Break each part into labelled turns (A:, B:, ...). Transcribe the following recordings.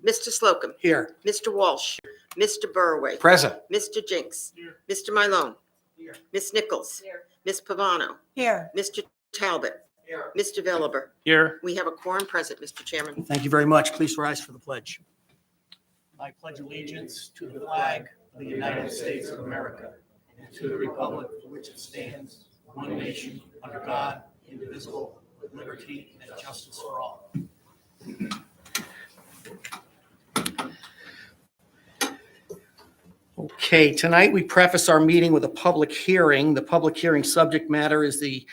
A: Mr. Slocum.
B: Here.
A: Mr. Walsh. Mr. Burway.
B: Present.
A: Mr. Jinks. Mr. Milone. Ms. Nichols. Ms. Pavano.
C: Here.
A: Mr. Talbot. Mr. Veliver.
D: Here.
A: We have a quorum present, Mr. Chairman.
B: Thank you very much. Please rise for the pledge. I pledge allegiance to the flag of the United States of America and to the republic for which it stands, one nation, under God, indivisible, with liberty and justice for all. Okay, tonight we preface our meeting with a public hearing. The public hearing subject matter is the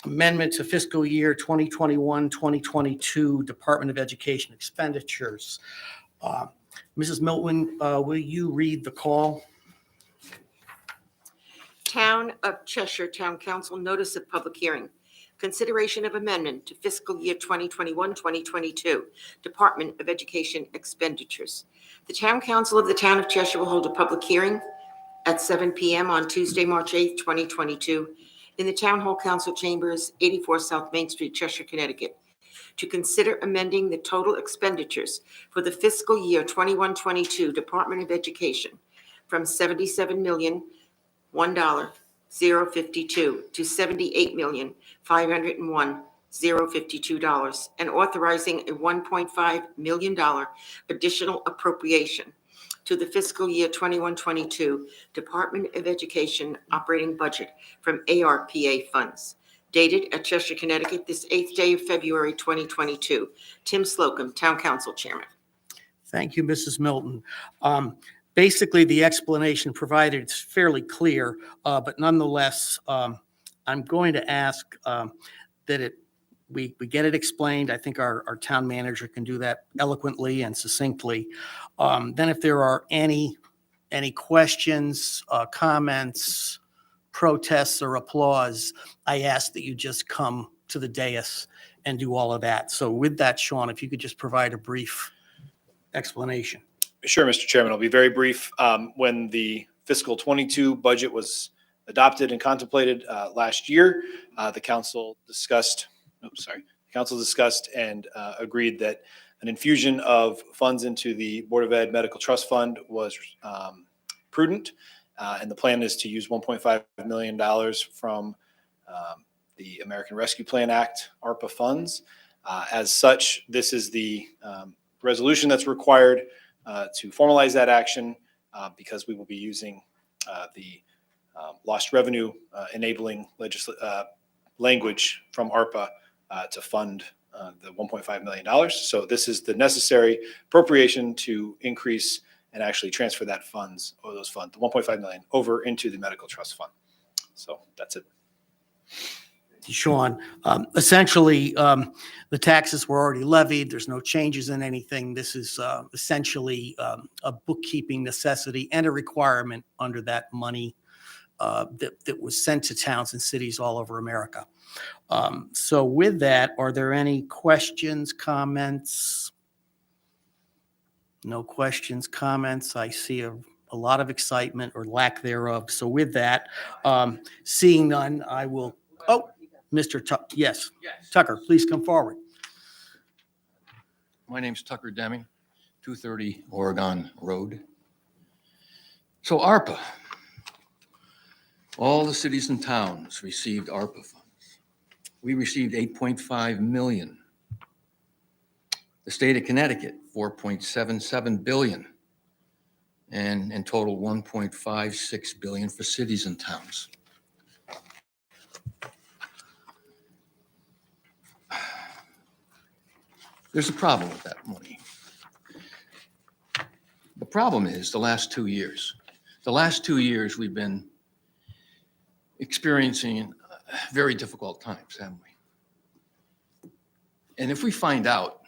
B: amendment to fiscal year 2021-2022 Department of Education expenditures. Mrs. Milton, will you read the call?
A: Town of Cheshire Town Council Notice of Public Hearing. Consideration of amendment to fiscal year 2021-2022 Department of Education expenditures. The Town Council of the Town of Cheshire will hold a public hearing at 7 p.m. on Tuesday, March 8th, 2022, in the Town Hall Council Chambers, 84 South Main Street, Cheshire, Connecticut, to consider amending the total expenditures for the fiscal year 21-22 Department of Education from $77,001,052 to $78,501,052 and authorizing a $1.5 million additional appropriation to the fiscal year 21-22 Department of Education operating budget from ARPA funds. Dated at Cheshire, Connecticut, this 8th day of February 2022. Tim Slocum, Town Council Chairman.
B: Thank you, Mrs. Milton. Basically, the explanation provided is fairly clear, but nonetheless, I'm going to ask that we get it explained. I think our town manager can do that eloquently and succinctly. Then if there are any questions, comments, protests, or applause, I ask that you just come to the dais and do all of that. So with that, Sean, if you could just provide a brief explanation.
D: Sure, Mr. Chairman. I'll be very brief. When the fiscal 22 budget was adopted and contemplated last year, the council discussed and agreed that an infusion of funds into the Board of Ed Medical Trust Fund was prudent. And the plan is to use $1.5 million from the American Rescue Plan Act, ARPA funds. As such, this is the resolution that's required to formalize that action because we will be using the lost revenue enabling language from ARPA to fund the $1.5 million. So this is the necessary appropriation to increase and actually transfer the $1.5 million over into the medical trust fund. So that's it.
B: Sean, essentially, the taxes were already levied. There's no changes in anything. This is essentially a bookkeeping necessity and a requirement under that money that was sent to towns and cities all over America. So with that, are there any questions, comments? No questions, comments. I see a lot of excitement or lack thereof. So with that, seeing none, I will, Mr. Yes, Tucker, please come forward.
E: My name's Tucker Deming, 230 Oregon Road. So ARPA, all the cities and towns received ARPA funds. We received 8.5 million. The state of Connecticut, 4.77 billion. And in total, 1.56 billion for cities and towns. There's a problem with that money. The problem is the last 2 years. The last 2 years we've been experiencing very difficult times, haven't we? And if we find out,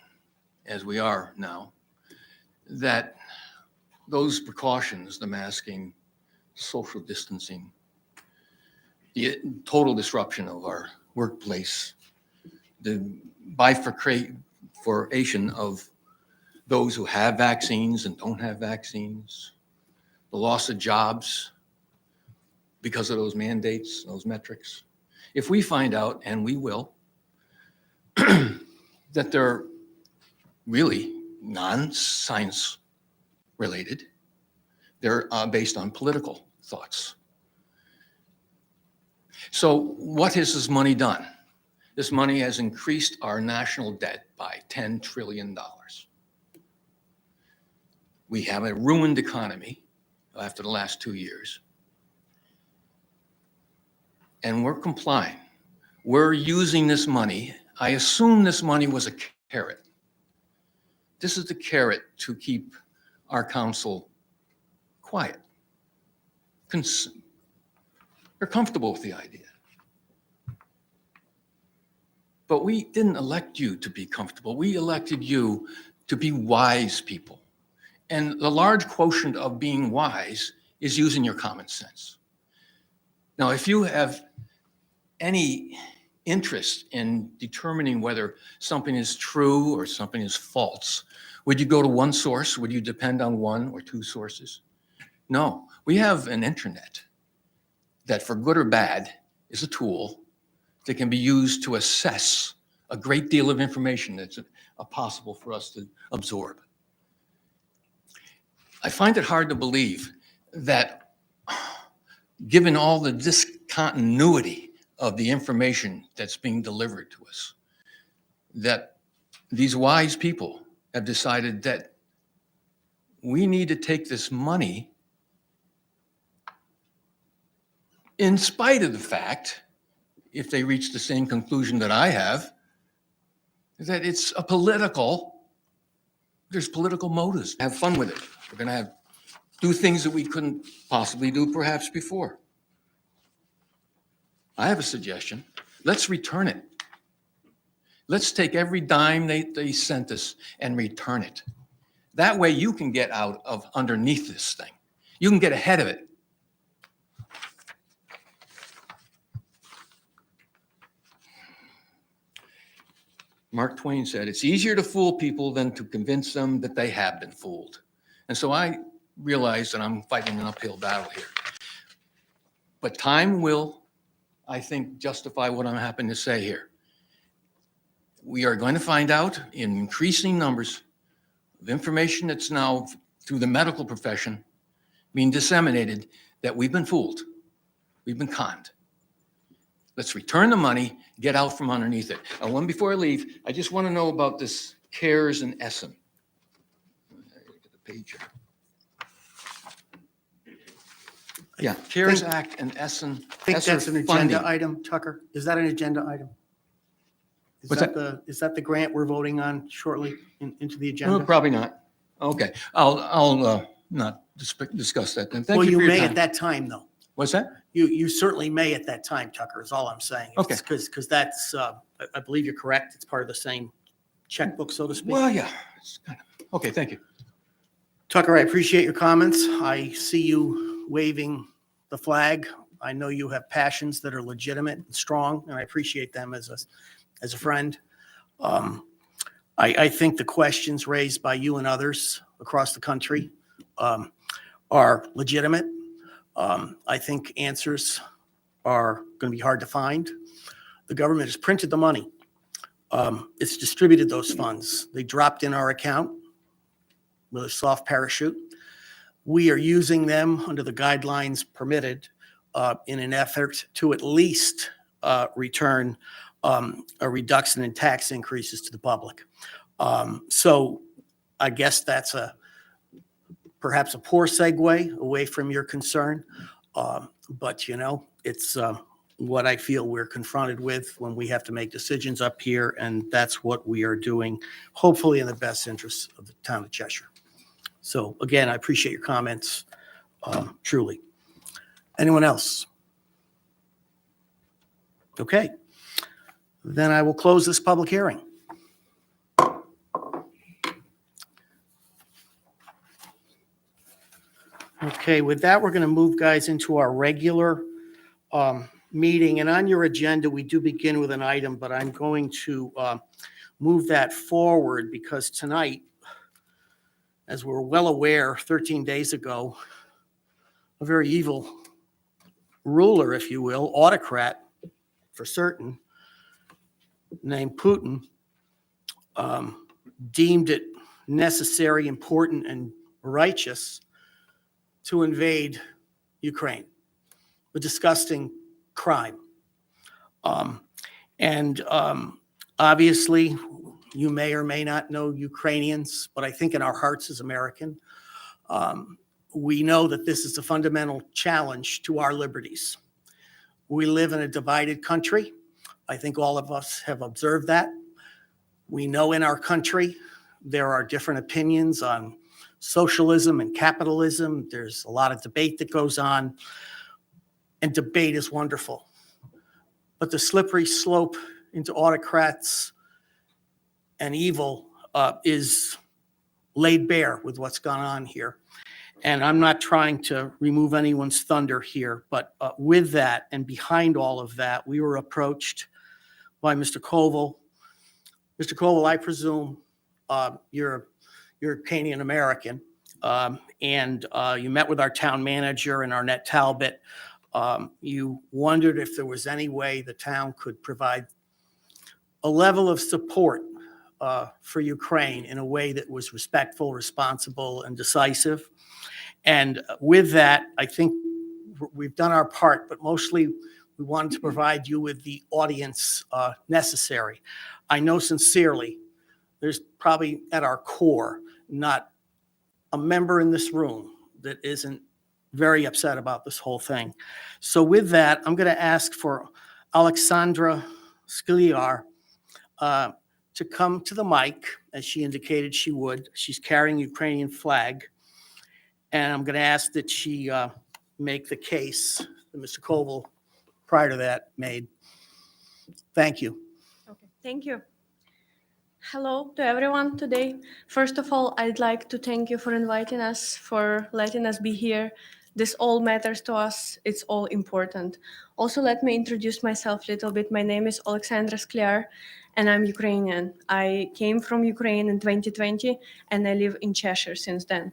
E: as we are now, that those precautions, the masking, social distancing, the total disruption of our workplace, the bifurcation of those who have vaccines and don't have vaccines, the loss of jobs because of those mandates, those metrics. If we find out, and we will, that there really non-science related. They're based on political thoughts. So what has this money done? This money has increased our national debt by $10 trillion. We have a ruined economy after the last 2 years. And we're complying. We're using this money. I assume this money was a carrot. This is the carrot to keep our council quiet. They're comfortable with the idea. But we didn't elect you to be comfortable. We elected you to be wise people. And the large quotient of being wise is using your common sense. Now, if you have any interest in determining whether something is true or something is false, would you go to one source? Would you depend on one or two sources? No, we have an internet that, for good or bad, is a tool that can be used to assess a great deal of information that's possible for us to absorb. I find it hard to believe that, given all the discontinuity of the information that's being delivered to us, that these wise people have decided that we need to take this money in spite of the fact, if they reach the same conclusion that I have, that it's there's political motives. Have fun with it. We're going to do things that we couldn't possibly do perhaps before. I have a suggestion. Let's return it. Let's take every dime they sent us and return it. That way you can get out of underneath this thing. You can get ahead of it. Mark Twain said, it's easier to fool people than to convince them that they have been fooled. And so I realize that I'm fighting an uphill battle here. But time will, I think, justify what I'm happy to say here. We are going to find out in increasing numbers of information that's now, through the medical profession, being disseminated, that we've been fooled. We've been conned. Let's return the money, get out from underneath it. And one before I leave, I just want to know about this CARES and Essen. Look at the page here. Yeah, CARES Act and Essen.
B: I think that's an agenda item, Tucker. Is that an agenda item?
E: What's that?
B: Is that the grant we're voting on shortly into the
E: No,
B: agenda?
E: probably not. Okay, I'll not discuss that then. Thank
B: Well,
E: you
B: you
E: for your
B: may
E: time.
B: at that time, though.
E: What's that?
B: You certainly may at that time, Tucker, is all I'm saying.
E: Okay.
B: Because that's, I believe you're correct. It's part of the same checkbook, so to speak.
E: Well, yeah. It's kind of, okay, thank you.
B: Tucker, I appreciate your comments. I see you waving the flag. I know you have passions that are legitimate and strong, and I appreciate them as a friend. I think the questions raised by you and others across the country are legitimate. I think answers are going to be hard to find. The government has printed the money. It's distributed those funds. They dropped in our account with a soft parachute. We are using them under the guidelines permitted in an effort to at least return a reduction in tax increases to the public. So I guess that's perhaps a poor segue away from your concern. But, it's what I feel we're confronted with when we have to make decisions up here, and that's what we are doing, hopefully in the best interests of the town of Cheshire. So again, I appreciate your comments, truly. Anyone else? Okay. Then I will close this public hearing. Okay, with that, we're going to move, guys, into our regular meeting. And on your agenda, we do begin with an item, but I'm going to move that forward because tonight, as we're well aware, 13 days ago, a very evil ruler, if you will, autocrat for certain, named Putin, deemed it necessary, important, and righteous to invade Ukraine. A disgusting crime. Obviously, you may or may not know Ukrainians, but I think in our hearts as American, we know that this is a fundamental challenge to our liberties. We live in a divided country. I think all of us have observed that. We know in our country there are different opinions on socialism and capitalism. There's a lot of debate that goes on, and debate is wonderful. But the slippery slope into autocrats and evil is laid bare with what's gone on here. And I'm not trying to remove anyone's thunder here, but with that and behind all of that, we were approached by Mr. Koval. Mr. Koval, I presume you're Canadian American, and you met with our town manager and Arnett Talbot. You wondered if there was any way the town could provide a level of support for Ukraine in a way that was respectful, responsible, and decisive. And with that, I think we've done our part, but mostly we wanted to provide you with the audience necessary. I know sincerely, there's probably at our core not a member in this room that isn't very upset about this whole thing. So with that, I'm going to ask for Alexandra Skliar to come to the mic, as she indicated she would. She's carrying Ukrainian flag. And I'm going to ask that she make the case that Mr. Koval, prior to that, made. Thank you.
C: Okay, thank you. Hello to everyone today. First of all, I'd like to thank you for inviting us, for letting us be here. This all matters to us. It's all important. Also, let me introduce myself a little bit. My name is Alexandra Skliar, and I'm Ukrainian. I came from Ukraine in 2020, and I live in Cheshire since then.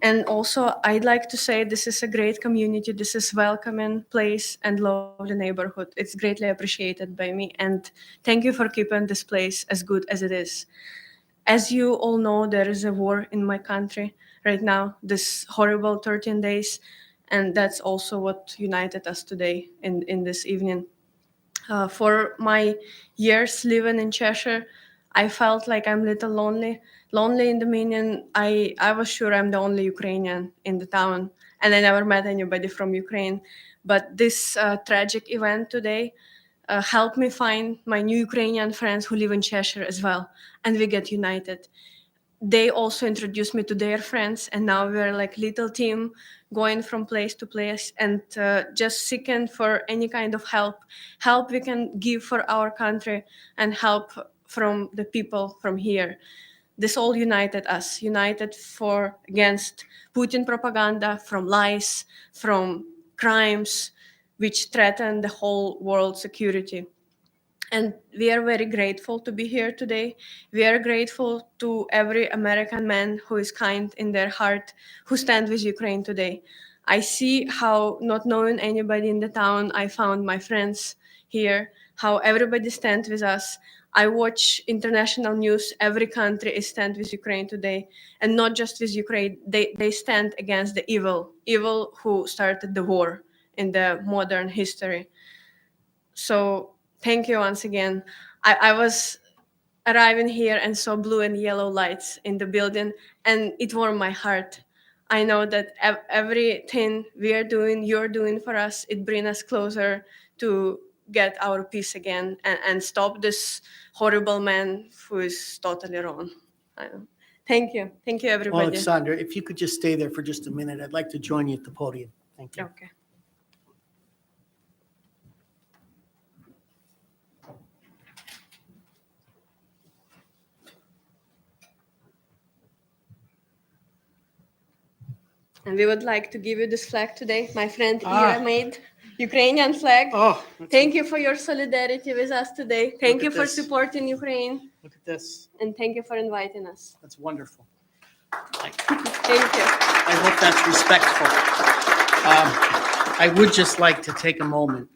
C: And also, I'd like to say this is a great community. This is a welcoming place and lovely neighborhood. It's greatly appreciated by me. And thank you for keeping this place as good as it is. As you all know, there is a war in my country right now, this horrible 13 days. And that's also what united us today in this evening. For my years living in Cheshire, I felt like I'm a little lonely. Lonely in the meaning I was sure I'm the only Ukrainian in the town, and I never met anybody from Ukraine. But this tragic event today helped me find my new Ukrainian friends who live in Cheshire as well, and we get united. They also introduced me to their friends, and now we're like little team going from place to place and just seeking for any kind of help we can give for our country and help from the people from here. This all united us, united for against Putin propaganda, from lies, from crimes which threaten the whole world security. And we are very grateful to be here today. We are grateful to every American man who is kind in their heart, who stand with Ukraine today. I see how, not knowing anybody in the town, I found my friends here, how everybody stands with us. I watch international news. Every country is stand with Ukraine today. And not just with Ukraine, they stand against the evil who started the war in the modern history. So thank you once again. I was arriving here and saw blue and yellow lights in the building, and it warmed my heart. I know that everything we are doing, you're doing for us, it brings us closer to get our peace again and stop this horrible man who is totally wrong. Thank you. Thank you, everybody.
B: Alexandra, if you could just stay there for just a minute, I'd like to join you at the podium. Thank you.
C: Okay. And we would like to give you this flag today. My friend Ira made Ukrainian flag.
B: Oh,
C: Thank you for your solidarity with us today. Thank
B: Look
C: you
B: at
C: for
B: this.
C: supporting Ukraine.
B: look at this.
C: And thank you for inviting us.
B: That's wonderful.
C: Thank you.
B: I hope that's respectful. I would just like to take a moment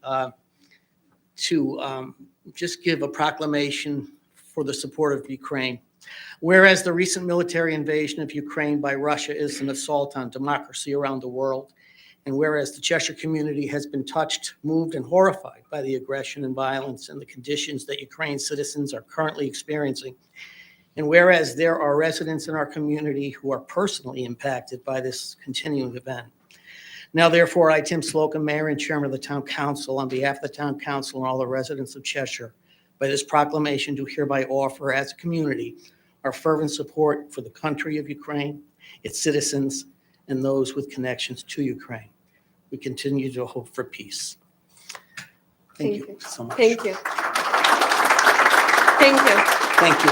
B: to just give a proclamation for the support of Ukraine. Whereas the recent military invasion of Ukraine by Russia is an assault on democracy around the world, and whereas the Cheshire community has been touched, moved, and horrified by the aggression and violence and the conditions that Ukraine's citizens are currently experiencing, and whereas there are residents in our community who are personally impacted by this continuing event. Now, therefore, I, Tim Slocum, Mayor and Chairman of the Town Council, on behalf of the Town Council and all the residents of Cheshire, by this proclamation do hereby offer as a community our fervent support for the country of Ukraine, its citizens, and those with connections to Ukraine. We continue to hope for peace. Thank you so much.
C: Thank you. Thank you.
B: Thank you.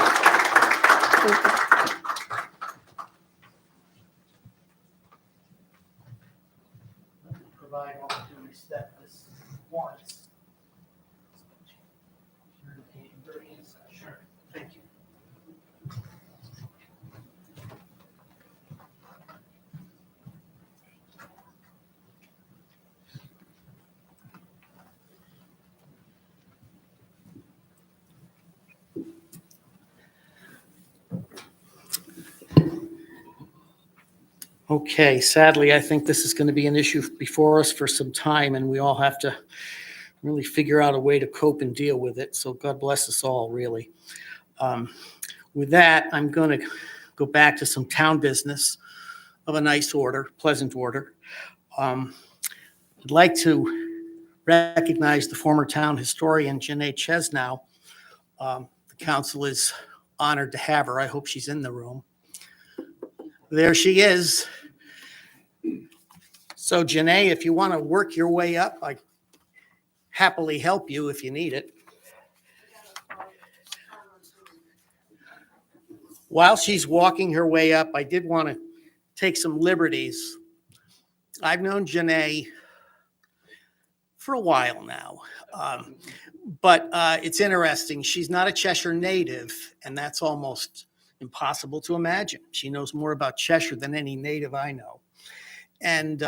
C: Thank you.
B: Provide opportunities that this warrants. Sure. Thank you. Okay, sadly, I think this is going to be an issue before us for some time, and we all have to really figure out a way to cope and deal with it. So God bless us all, really. With that, I'm going to go back to some town business of a nice order, pleasant order. I'd like to recognize the former town historian, Janae Chesnow. The council is honored to have her. I hope she's in the room. There she is. So Janae, if you want to work your way up, I happily help you if you need it. While she's walking her way up, I did want to take some liberties. I've known Janae for a while now, but it's interesting. She's not a Cheshire native, and that's almost impossible to imagine. She knows more about Cheshire than any native I know. And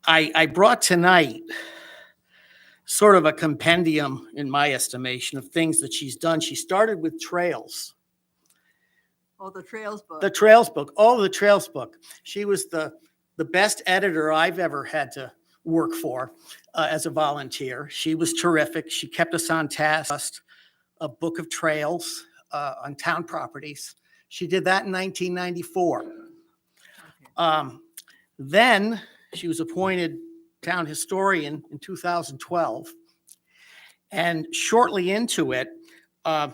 B: I brought tonight sort of a compendium, in my estimation, of things that she's done. She started with trails.
F: Oh, the Trails book.
B: The Trails book. Oh, the Trails book. She was the best editor I've ever had to work for as a volunteer. She was terrific. She kept us on task. A book of trails on town properties. She did that in 1994. Then she was appointed town historian in 2012. And shortly into it,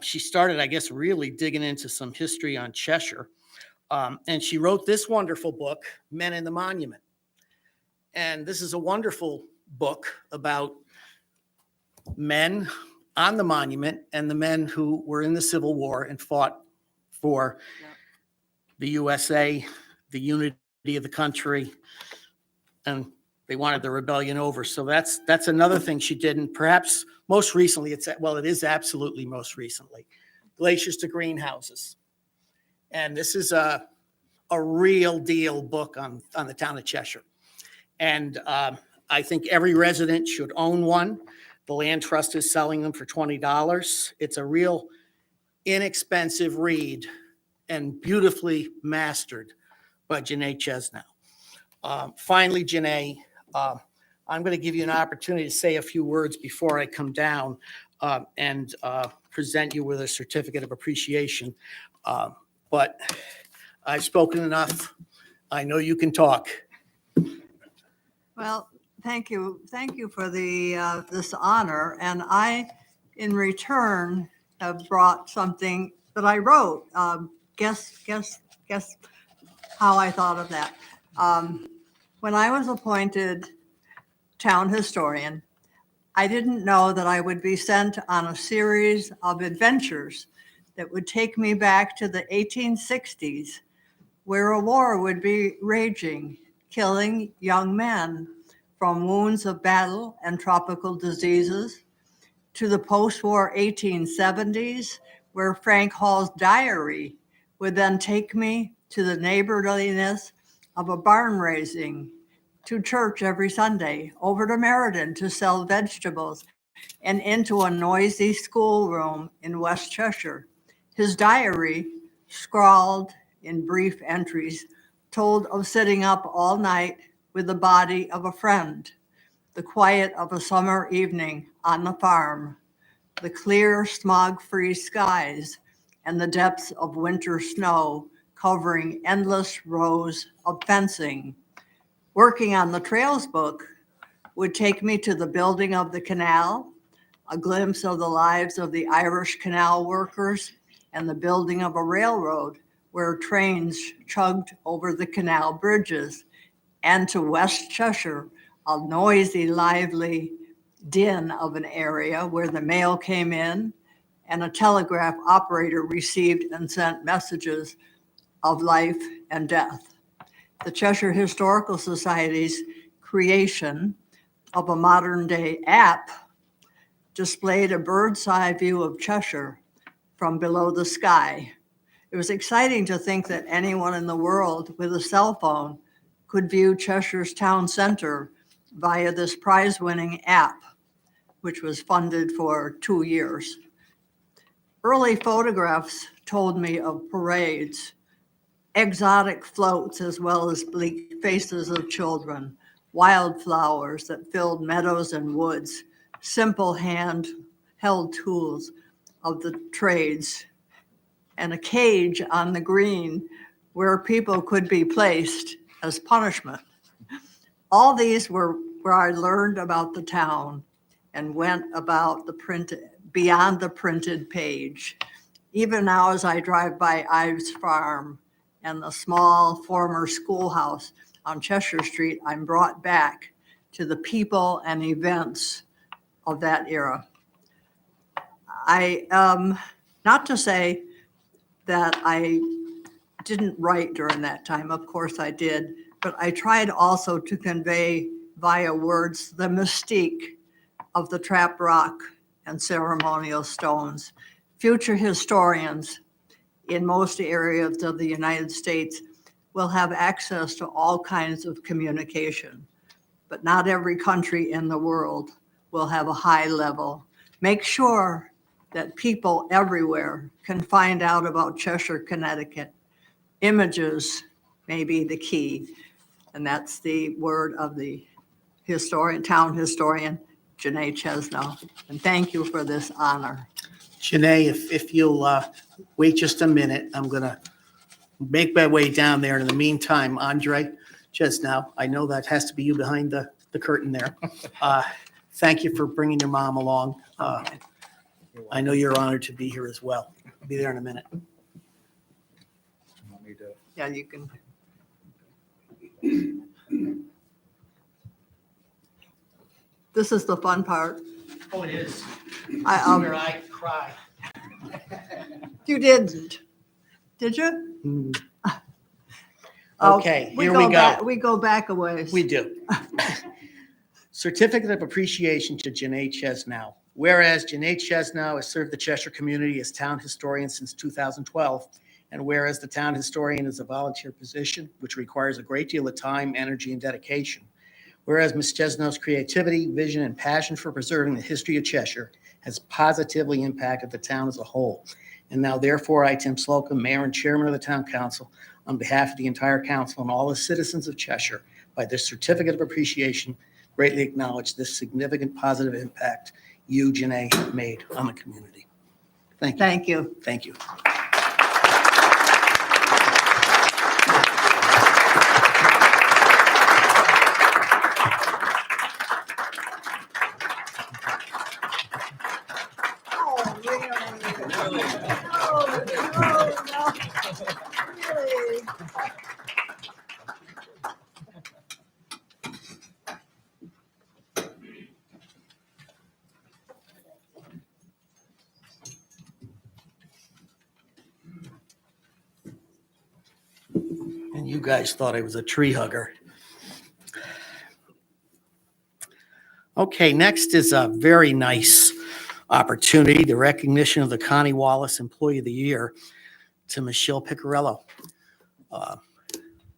B: she started, I guess, really digging into some history on Cheshire. And she wrote this wonderful book, Men in the Monument. And this is a wonderful book about men on the monument and the men who were in the Civil War and fought for the USA, the unity of the country, and they wanted the rebellion over. So that's another thing she did. And perhaps most recently, it is absolutely most recently, Glaciers to Greenhouses. And this is a real deal book on the town of Cheshire. And I think every resident should own one. The Land Trust is selling them for $20. It's a real inexpensive read and beautifully mastered by Janae Chesnow. Finally, Janae, I'm going to give you an opportunity to say a few words before I come down and present you with a certificate of appreciation. But I've spoken enough. I know you can talk.
F: Well, thank you. Thank you for the this honor. And I, in return, have brought something that I wrote. Guess how I thought of that. When I was appointed town historian, I didn't know that I would be sent on a series of adventures that would take me back to the 1860s, where a war would be raging, killing young men from wounds of battle and tropical diseases, to the post-war 1870s, where Frank Hall's diary would then take me to the neighborliness of a barn raising, to church every Sunday, over to Meriden to sell vegetables, and into a noisy schoolroom in West Cheshire. His diary, scrawled in brief entries, told of sitting up all night with the body of a friend, the quiet of a summer evening on the farm, the clear smog-free skies, and the depths of winter snow covering endless rows of fencing. Working on the trails book would take me to the building of the canal, a glimpse of the lives of the Irish canal workers, and the building of a railroad where trains chugged over the canal bridges, and to West Cheshire, a noisy, lively din of an area where the mail came in and a telegraph operator received and sent messages of life and death. The Cheshire Historical Society's creation of a modern-day app displayed a bird's eye view of Cheshire from below the sky. It was exciting to think that anyone in the world with a cell phone could view Cheshire's town center via this prize-winning app, which was funded for 2 years. Early photographs told me of parades, exotic floats, as well as bleak faces of children, wildflowers that filled meadows and woods, simple hand-held tools of the trades, and a cage on the green where people could be placed as punishment. All these were where I learned about the town and went about beyond the printed page. Even now, as I drive by Ives Farm and the small former schoolhouse on Cheshire Street, I'm brought back to the people and events of that era. Not to say that I didn't write during that time, of course I did, but I tried also to convey via words the mystique of the trap rock and ceremonial stones. Future historians in most areas of the United States will have access to all kinds of communication, but not every country in the world will have a high level. Make sure that people everywhere can find out about Cheshire, Connecticut. Images may be the key, and that's the word of the town historian, Janae Chesnow. And thank you for this honor.
B: Janae, if you'll wait just a minute, I'm going to make my way down there. In the meantime, Andre Chesnow, I know that has to be you behind the curtain there. Thank you for bringing your mom along. I know you're honored to be here as well. I'll be there in a minute.
F: Yeah, you can. This is the fun part.
B: Oh, it is.
F: Where
B: I cry.
F: You didn't, did you?
B: Okay, here we go.
F: We go back a ways.
B: We do. Certificate of Appreciation to Janae Chesnow. Whereas Janae Chesnow has served the Cheshire community as town historian since 2012, and whereas the town historian is a volunteer position, which requires a great deal of time, energy, and dedication. Whereas Ms. Chesnow's creativity, vision, and passion for preserving the history of Cheshire has positively impacted the town as a whole. And now, therefore, I, Tim Slocum, Mayor and Chairman of the Town Council, on behalf of the entire council and all the citizens of Cheshire, by this Certificate of Appreciation, greatly acknowledge this significant positive impact you, Janae, have made on the community. Thank you.
F: Thank you.
B: Thank you.
F: Oh, really? Oh, no, really?
B: And you guys thought I was a tree hugger. Okay, next is a very nice opportunity, the recognition of the Connie Wallace Employee of the Year to Michelle Piccarello.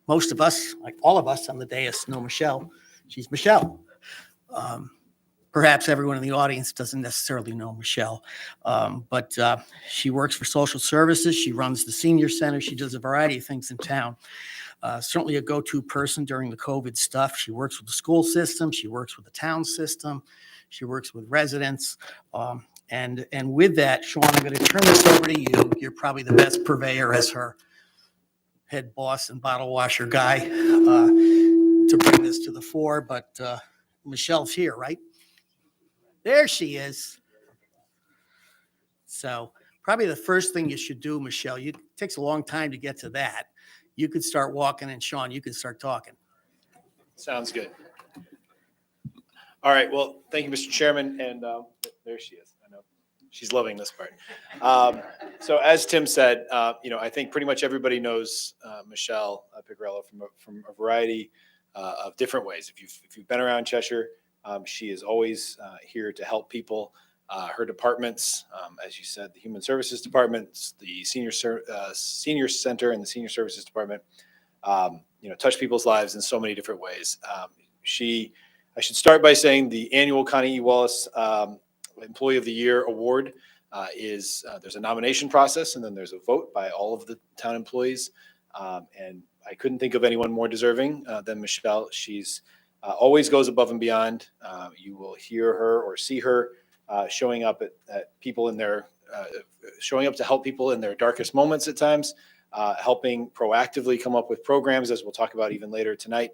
B: Most of us, like all of us on the dais, know Michelle. She's Michelle. perhaps everyone in the audience doesn't necessarily know Michelle, but she works for social services. She runs the senior center. She does a variety of things in town. Certainly a go-to person during the COVID stuff. She works with the school system. She works with the town system. She works with residents. And with that, Sean, I'm going to turn this over to you. You're probably the best purveyor as her head boss and bottle washer guy to bring this to the fore. But Michelle's here, right? There she is. So probably the first thing you should do, Michelle, it takes a long time to get to that. You could start walking, and Sean, you could start talking.
D: Sounds good. All right. Well, thank you, Mr. Chairman. And there she is. I know she's loving this part. So as Tim said, I think pretty much everybody knows Michelle Piccarello from a variety of different ways. If you've been around Cheshire, she is always here to help people. Her departments, as you said, the Human Services Department, the Senior Center, and the Senior Services Department, touch people's lives in so many different ways. I should start by saying the annual Connie Wallace Employee of the Year Award there's a nomination process, and then there's a vote by all of the town employees. And I couldn't think of anyone more deserving than Michelle. She's always goes above and beyond. You will hear her or see her showing up at people in their showing up to help people in their darkest moments at times, helping proactively come up with programs, as we'll talk about even later tonight,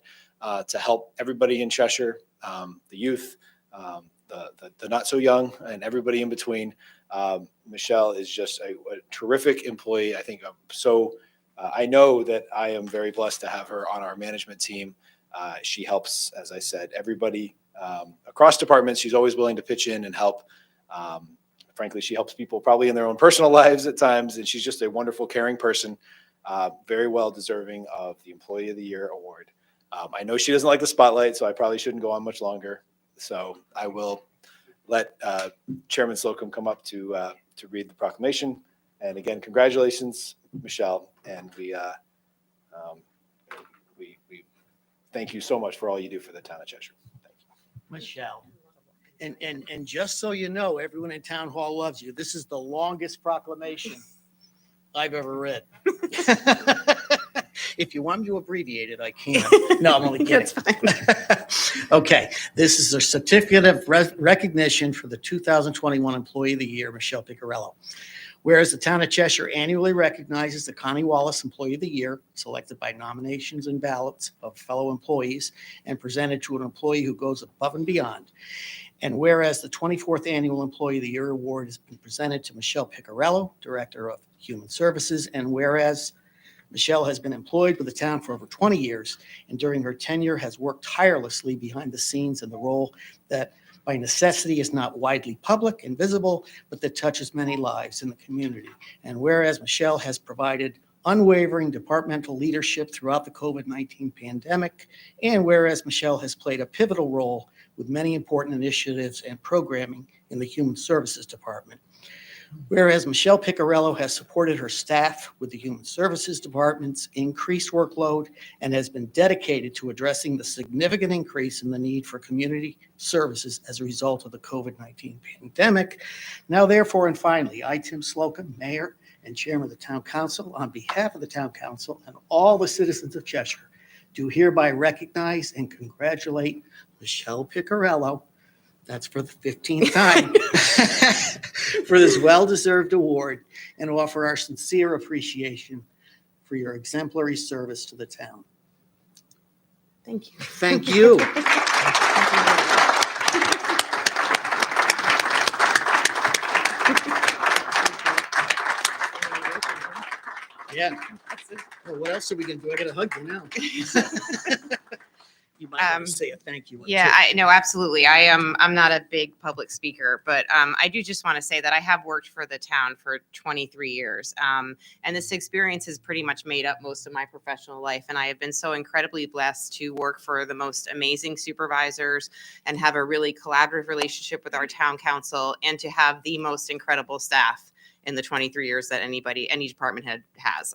D: to help everybody in Cheshire, the youth, the not so young, and everybody in between. Michelle is just a terrific employee. I think I know that I am very blessed to have her on our management team. She helps, as I said, everybody across departments. She's always willing to pitch in and help. Frankly, she helps people probably in their own personal lives at times, and she's just a wonderful, caring person, very well deserving of the Employee of the Year award. I know she doesn't like the spotlight, so I probably shouldn't go on much longer. So I will let Chairman Slocum come up to read the proclamation. And again, congratulations, Michelle, and we thank you so much for all you do for the town of Cheshire. Thank you.
B: Michelle. And just so you know, everyone in town hall loves you. This is the longest proclamation I've ever read. If you want me to abbreviate it, I can. No, I'm only kidding. Okay, this is a certificate of recognition for the 2021 Employee of the Year, Michelle Piccarello. Whereas the town of Cheshire annually recognizes the Connie Wallace Employee of the Year, selected by nominations and ballots of fellow employees and presented to an employee who goes above and beyond. And whereas the 24th Annual Employee of the Year Award has been presented to Michelle Piccarello, Director of Human Services, and whereas Michelle has been employed with the town for over 20 years, and during her tenure has worked tirelessly behind the scenes in the role that by necessity is not widely public and visible, but that touches many lives in the community. And whereas Michelle has provided unwavering departmental leadership throughout the COVID-19 pandemic, and whereas Michelle has played a pivotal role with many important initiatives and programming in the Human Services Department. Whereas Michelle Piccarello has supported her staff with the Human Services Department's increased workload and has been dedicated to addressing the significant increase in the need for community services as a result of the COVID-19 pandemic. Now, therefore, and finally, I, Tim Slocum, Mayor and Chairman of the Town Council, on behalf of the Town Council and all the citizens of Cheshire, do hereby recognize and congratulate Michelle Piccarello, that's for the 15th time, for this well-deserved award, and offer our sincere appreciation for your exemplary service to the town.
C: Thank you.
B: Thank you. Yeah. Well, what else are we going to do? I got to hug you now. You might want to say a thank you.
G: Yeah, I know, absolutely. I'm not a big public speaker, but I do just want to say that I have worked for the town for 23 years. And this experience has pretty much made up most of my professional life. And I have been so incredibly blessed to work for the most amazing supervisors and have a really collaborative relationship with our town council and to have the most incredible staff in the 23 years that any department head has.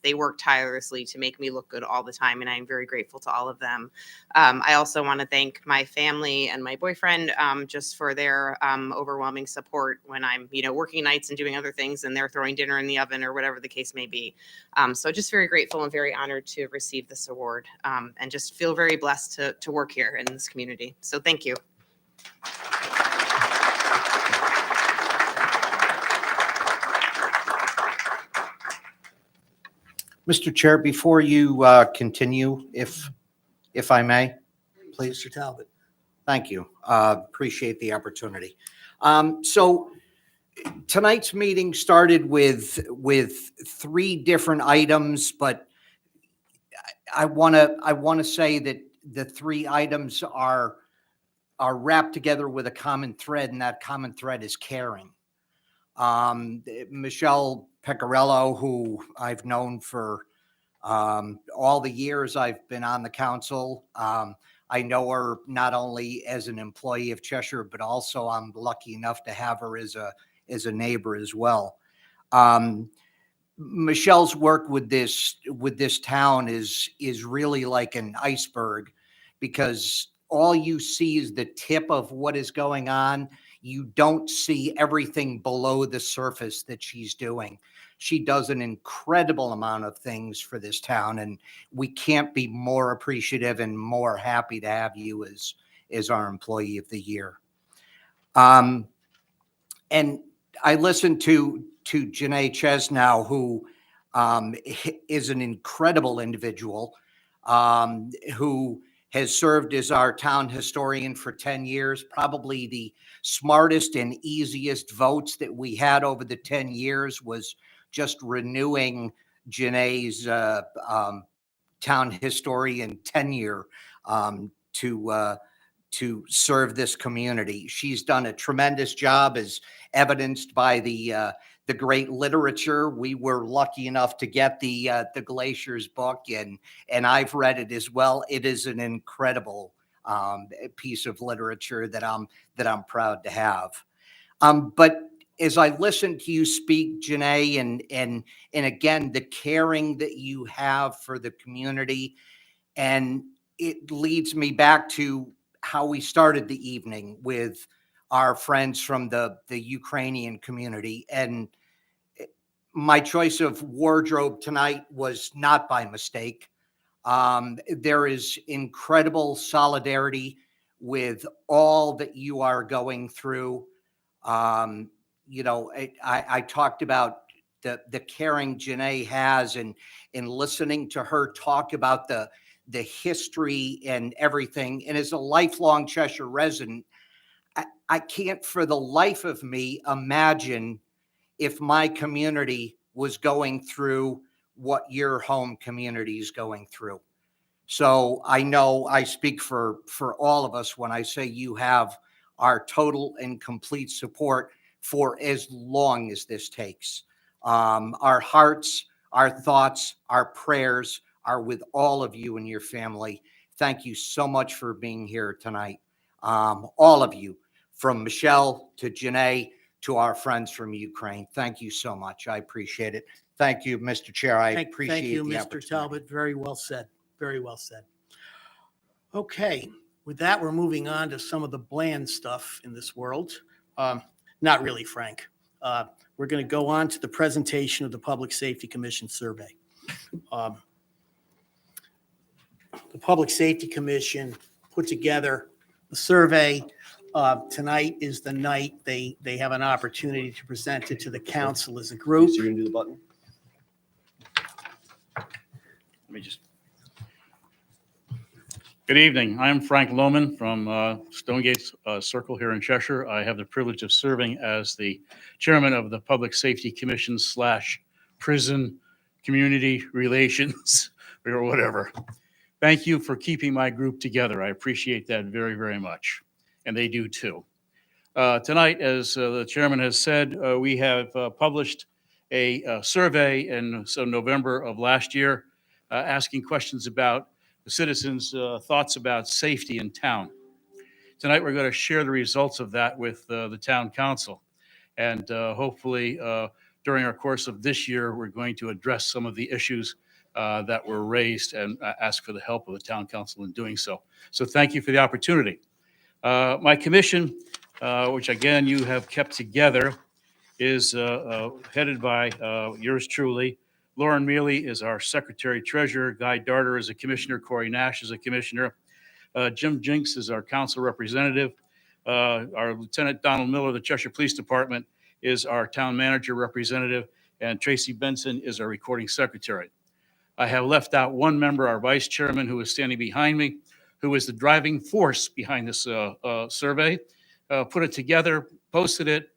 G: They work tirelessly to make me look good all the time, and I'm very grateful to all of them. I also want to thank my family and my boyfriend just for their overwhelming support when I'm, working nights and doing other things, and they're throwing dinner in the oven or whatever the case may be. So just very grateful and very honored to receive this award, and just feel very blessed to work here in this community. So thank you.
H: Mr. Chair, before you continue, if I may, please.
B: Mr. Talbot.
H: Thank you. Appreciate the opportunity. So tonight's meeting started with 3 different items, but I want to say that the 3 items are wrapped together with a common thread, and that common thread is caring. Michelle Piccarello, who I've known for all the years I've been on the council. I know her not only as an employee of Cheshire, but also I'm lucky enough to have her as a neighbor as well. Michelle's work with this town is really like an iceberg, because all you see is the tip of what is going on. You don't see everything below the surface that she's doing. She does an incredible amount of things for this town, and we can't be more appreciative and more happy to have you as our employee of the year. And I listened to Janae Chesnow, who is an incredible individual, who has served as our town historian for 10 years, probably the smartest and easiest votes that we had over the 10 years was just renewing Janae's town historian tenure to serve this community. She's done a tremendous job, as evidenced by the great literature. We were lucky enough to get the Glaciers book, and I've read it as well. It is an incredible piece of literature that I'm proud to have. But as I listen to you speak, Janae, and again, the caring that you have for the community, and it leads me back to how we started the evening with our friends from the Ukrainian community. And my choice of wardrobe tonight was not by mistake. There is incredible solidarity with all that you are going through. I talked about the caring Janae has, and listening to her talk about the history and everything. And as a lifelong Cheshire resident, I can't for the life of me imagine if my community was going through what your home community is going through. So I know I speak for all of us when I say you have our total and complete support for as long as this takes. Our hearts, our thoughts, our prayers are with all of you and your family. Thank you so much for being here tonight. All of you, from Michelle to Janae to our friends from Ukraine. Thank you so much. I appreciate it. Thank you, Mr. Chair. I appreciate
B: Thank you,
H: the
B: Mr.
H: opportunity.
B: Talbot. Very well said. Very well said. Okay, with that, we're moving on to some of the bland stuff in this world. Not really, Frank. We're going to go on to the presentation of the Public Safety Commission survey. The Public Safety Commission put together a survey. Tonight is the night they have an opportunity to present it to the council as a group.
I: So you're gonna do the button?
J: Let me just. Good evening. I'm Frank Lohman from Stonegate Circle here in Cheshire. I have the privilege of serving as the chairman of the Public Safety Commission / Prison Community Relations or whatever. Thank you for keeping my group together. I appreciate that very, very much. And they do too. Tonight, as the chairman has said, we have published a survey in November of last year, asking questions about the citizens' thoughts about safety in town. Tonight, we're going to share the results of that with the town council. And hopefully, during our course of this year, we're going to address some of the issues that were raised and ask for the help of the town council in doing so. So thank you for the opportunity. My commission, which again you have kept together, is headed by yours truly. Lauren Mealy is our secretary treasurer. Guy Darter is a commissioner. Corey Nash is a commissioner. Jim Jinks is our council representative. Our Lieutenant Donald Miller of the Cheshire Police Department is our town manager representative. And Tracy Benson is our recording secretary. I have left out one member, our vice chairman, who is standing behind me, who is the driving force behind this survey. Put it together, posted it,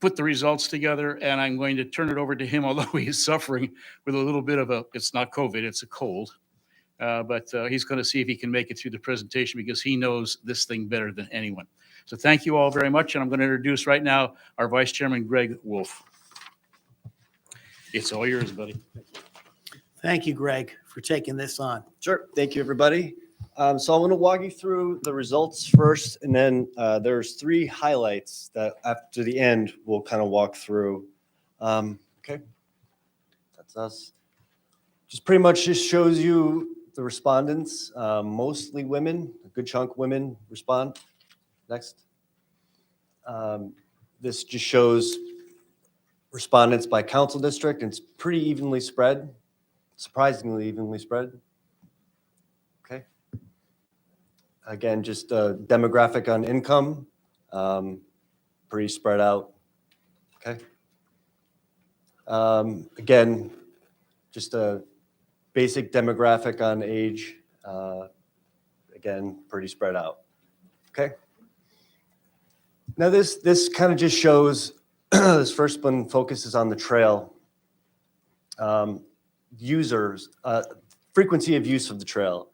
J: put the results together, and I'm going to turn it over to him, although he is suffering with a little bit of it's not COVID, it's a cold. But he's going to see if he can make it through the presentation because he knows this thing better than anyone. So thank you all very much. And I'm going to introduce right now our Vice Chairman, Greg Wolf. It's all yours, buddy.
B: Thank you, Greg, for taking this on.
I: Sure. Thank you, everybody. So I'm going to walk you through the results first, and then there's 3 highlights that after the end we'll kind of walk through. Okay. That's us. Just pretty much just shows you the respondents, mostly women, a good chunk women respond. Next. This just shows respondents by council district, and it's pretty evenly spread. Surprisingly evenly spread. Okay. Again, just a demographic on income, pretty spread out. Okay. Again, just a basic demographic on age. Again, pretty spread out. Okay. Now this kind of just shows, this first one focuses on the trail. Users, frequency of use of the trail.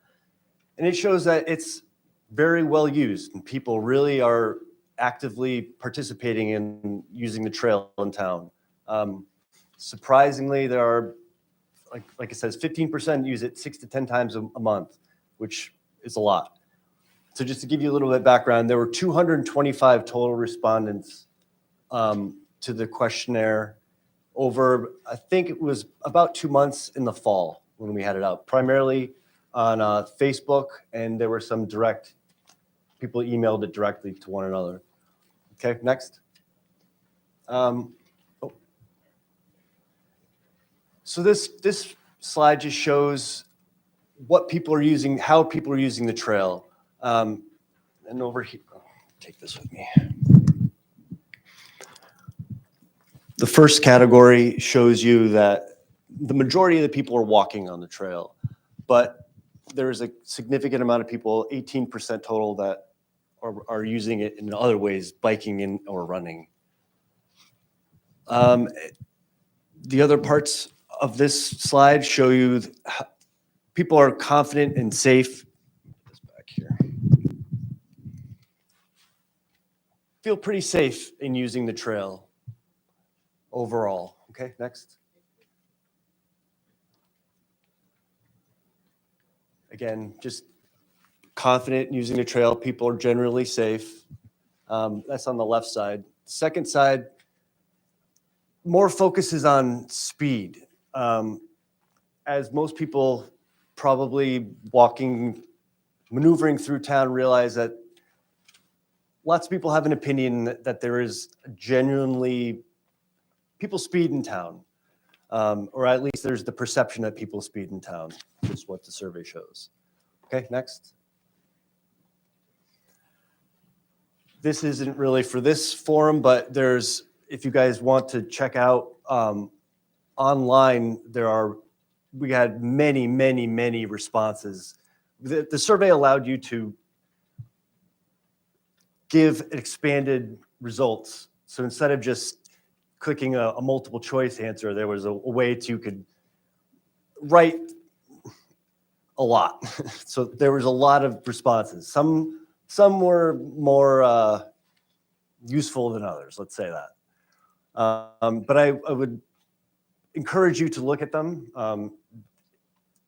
I: And it shows that it's very well used and people really are actively participating in using the trail in town. Surprisingly, there are, like it says, 15% use it 6 to 10 times a month, which is a lot. So just to give you a little bit of background, there were 225 total respondents to the questionnaire over, I think it was about 2 months in the fall when we had it out, primarily on Facebook, and there were some direct, people emailed it directly to one another. Okay, next. So this slide just shows what people are using, how people are using the trail. And over here, take this with me. The first category shows you that the majority of the people are walking on the trail, but there's a significant amount of people, 18% total, that are using it in other ways, biking in or running. The other parts of this slide show you how people are confident and safe. Put this back here. Feel pretty safe in using the trail overall. Okay, next. Again, just confident in using the trail. People are generally safe. That's on the left side. Second side, more focuses on speed. As most people probably maneuvering through town realize that lots of people have an opinion that there is genuinely people speed in town, or at least there's the perception that people speed in town, is what the survey shows. Okay, next. This isn't really for this forum, but there's, if you guys want to check out online, we had many responses. The survey allowed you to give expanded results. So instead of just clicking a multiple choice answer, there was a way to could write a lot. So there was a lot of responses. Some were more useful than others, let's say that. But I would encourage you to look at them.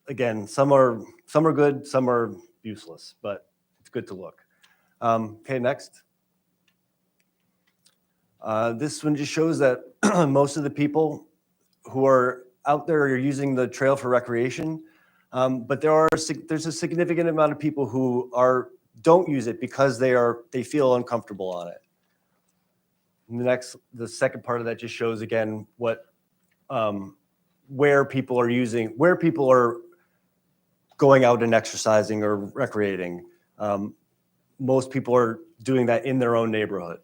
I: Again, some are good, some are useless, but it's good to look. Okay, next. This one just shows that most of the people who are out there are using the trail for recreation, but there's a significant amount of people who don't use it because they feel uncomfortable on it. And the second part of that just shows again where people are going out and exercising or recreating. Most people are doing that in their own neighborhood.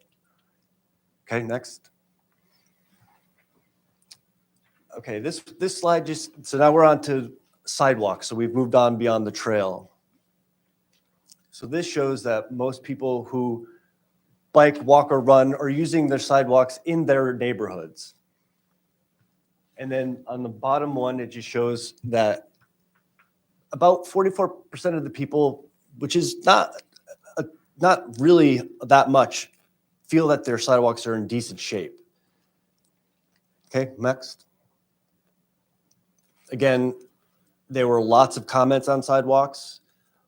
I: Okay, next. Okay, this slide so now we're on to sidewalks. So we've moved on beyond the trail. So this shows that most people who bike, walk, or run are using their sidewalks in their neighborhoods. And then on the bottom one, it just shows that about 44% of the people, which is not really that much, feel that their sidewalks are in decent shape. Okay, next. Again, there were lots of comments on sidewalks,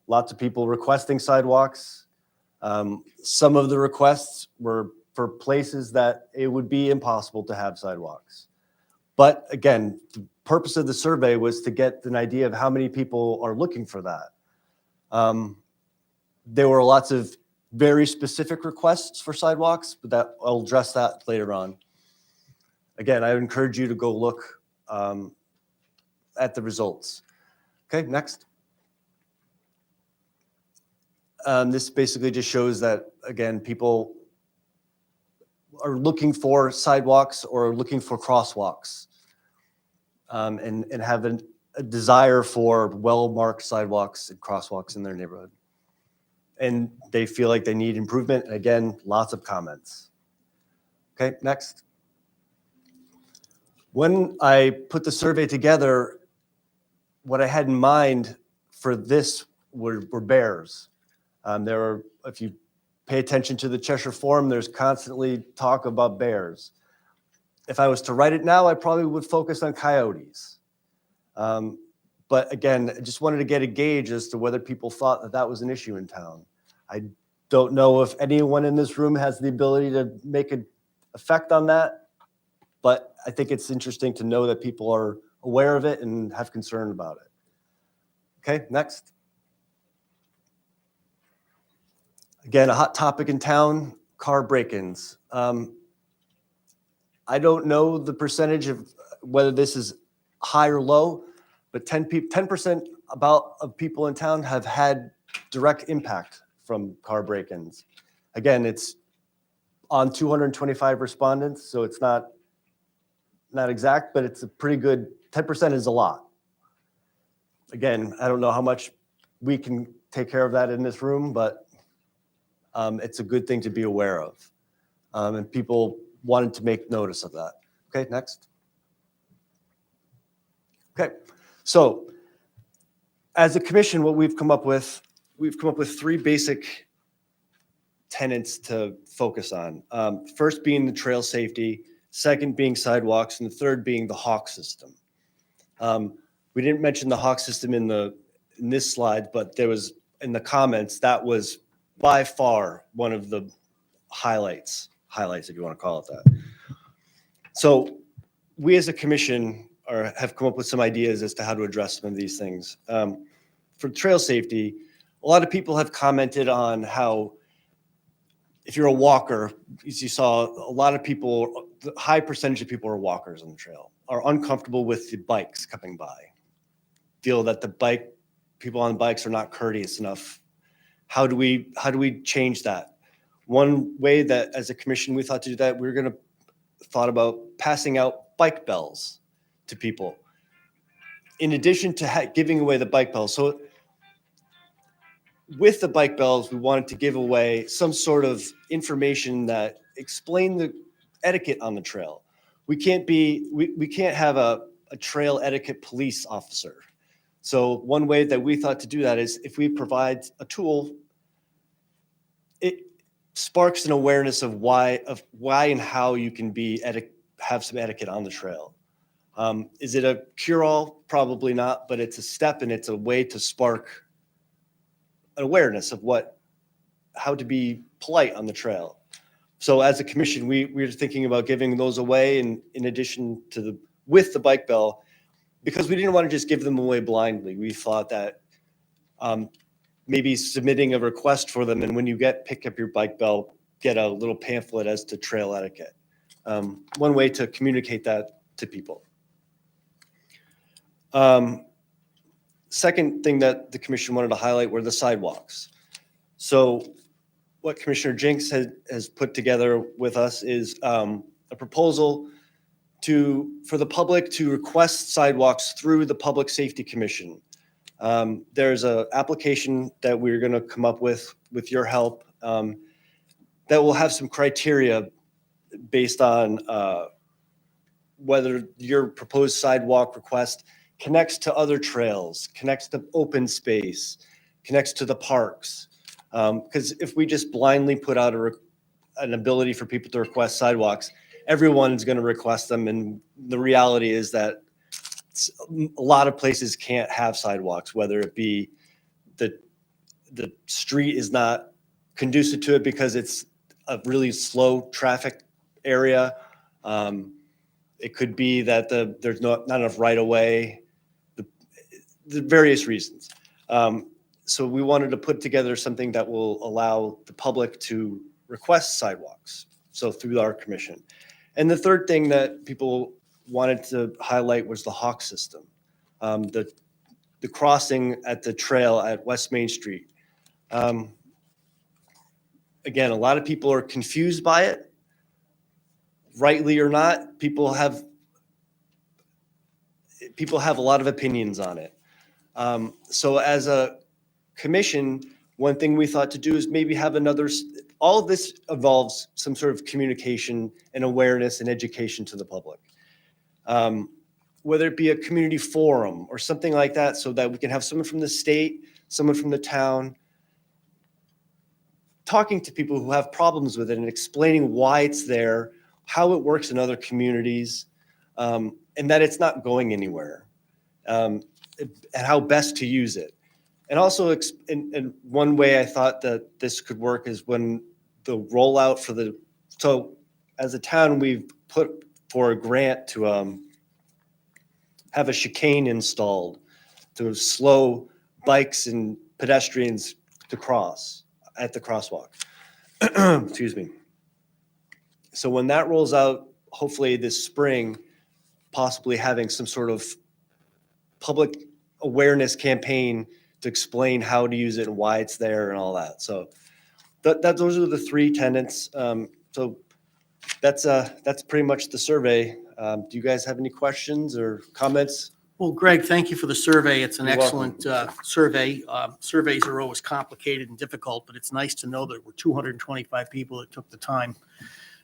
I: lots of people requesting sidewalks. Some of the requests were for places that it would be impossible to have sidewalks. But again, the purpose of the survey was to get an idea of how many people are looking for that. There were lots of very specific requests for sidewalks, but I'll address that later on. Again, I would encourage you to go look at the results. Okay, next. This basically just shows that, again, people are looking for sidewalks or looking for crosswalks and have a desire for well-marked sidewalks and crosswalks in their neighborhood. And they feel like they need improvement. And again, lots of comments. Okay, next. When I put the survey together, what I had in mind for this were bears. If you pay attention to the Cheshire Forum, there's constantly talk about bears. If I was to write it now, I probably would focus on coyotes. But again, I just wanted to get a gauge as to whether people thought that was an issue in town. I don't know if anyone in this room has the ability to make an effect on that, but I think it's interesting to know that people are aware of it and have concern about it. Okay, next. Again, a hot topic in town, car break-ins. I don't know the percentage of whether this is high or low, but 10% of people in town have had direct impact from car break-ins. Again, it's on 225 respondents, so it's not exact, but it's a pretty good, 10% is a lot. Again, I don't know how much we can take care of that in this room, but it's a good thing to be aware of. And people wanted to make notice of that. Okay, next. Okay, so as a commission, what we've come up with three basic tenets to focus on. First being the trail safety, second being sidewalks, and the third being the Hawk system. We didn't mention the Hawk system in this slide, but there was in the comments, that was by far one of the highlights if you want to call it that. So we as a commission have come up with some ideas as to how to address some of these things. For trail safety, a lot of people have commented on how if you're a walker, as you saw, a lot of people, the high percentage of people are walkers on the trail, are uncomfortable with the bikes coming by, feel that people on bikes are not courteous enough. How do we change that? One way that as a commission we thought to do that, we were going to thought about passing out bike bells to people in addition to giving away the bike bells. So with the bike bells, we wanted to give away some sort of information that explain the etiquette on the trail. We can't have a trail etiquette police officer. So one way that we thought to do that is if we provide a tool, it sparks an awareness of why and how you can have some etiquette on the trail. Is it a cure-all? Probably not, but it's a step and it's a way to spark an awareness of how to be polite on the trail. So as a commission, we're thinking about giving those away in addition to with the bike bell, because we didn't want to just give them away blindly. We thought that maybe submitting a request for them, and when you pick up your bike bell, get a little pamphlet as to trail etiquette. One way to communicate that to people. Second thing that the commission wanted to highlight were the sidewalks. So what Commissioner Jinks has put together with us is a proposal for the public to request sidewalks through the Public Safety Commission. There's an application that we're going to come up with your help that will have some criteria based on whether your proposed sidewalk request connects to other trails, connects to open space, connects to the parks. Because if we just blindly put out an ability for people to request sidewalks, everyone's going to request them. And the reality is that a lot of places can't have sidewalks, whether it be the street is not conducive to it because it's a really slow traffic area. It could be that there's not enough right of way, the various reasons. So we wanted to put together something that will allow the public to request sidewalks, so through our commission. And the third thing that people wanted to highlight was the Hawk system, the crossing at the trail at West Main Street. Again, a lot of people are confused by it, rightly or not. People have a lot of opinions on it. So as a commission, one thing we thought to do is maybe have all of this involves some sort of communication and awareness and education to the public. Whether it be a community forum or something like that, so that we can have someone from the state, someone from the town, talking to people who have problems with it and explaining why it's there, how it works in other communities, and that it's not going anywhere, and how best to use it. And also, and one way I thought that this could work is when the rollout so as a town, we've put for a grant to have a chicane installed to slow bikes and pedestrians to cross at the crosswalk. Excuse me. So when that rolls out, hopefully this spring, possibly having some sort of public awareness campaign to explain how to use it and why it's there and all that. So those are the three tenets. So that's pretty much the survey. Do you guys have any questions or comments?
B: Well, Greg, thank you for the survey. It's an
I: You're welcome.
B: excellent survey. Surveys are always complicated and difficult, but it's nice to know that there were 225 people that took the time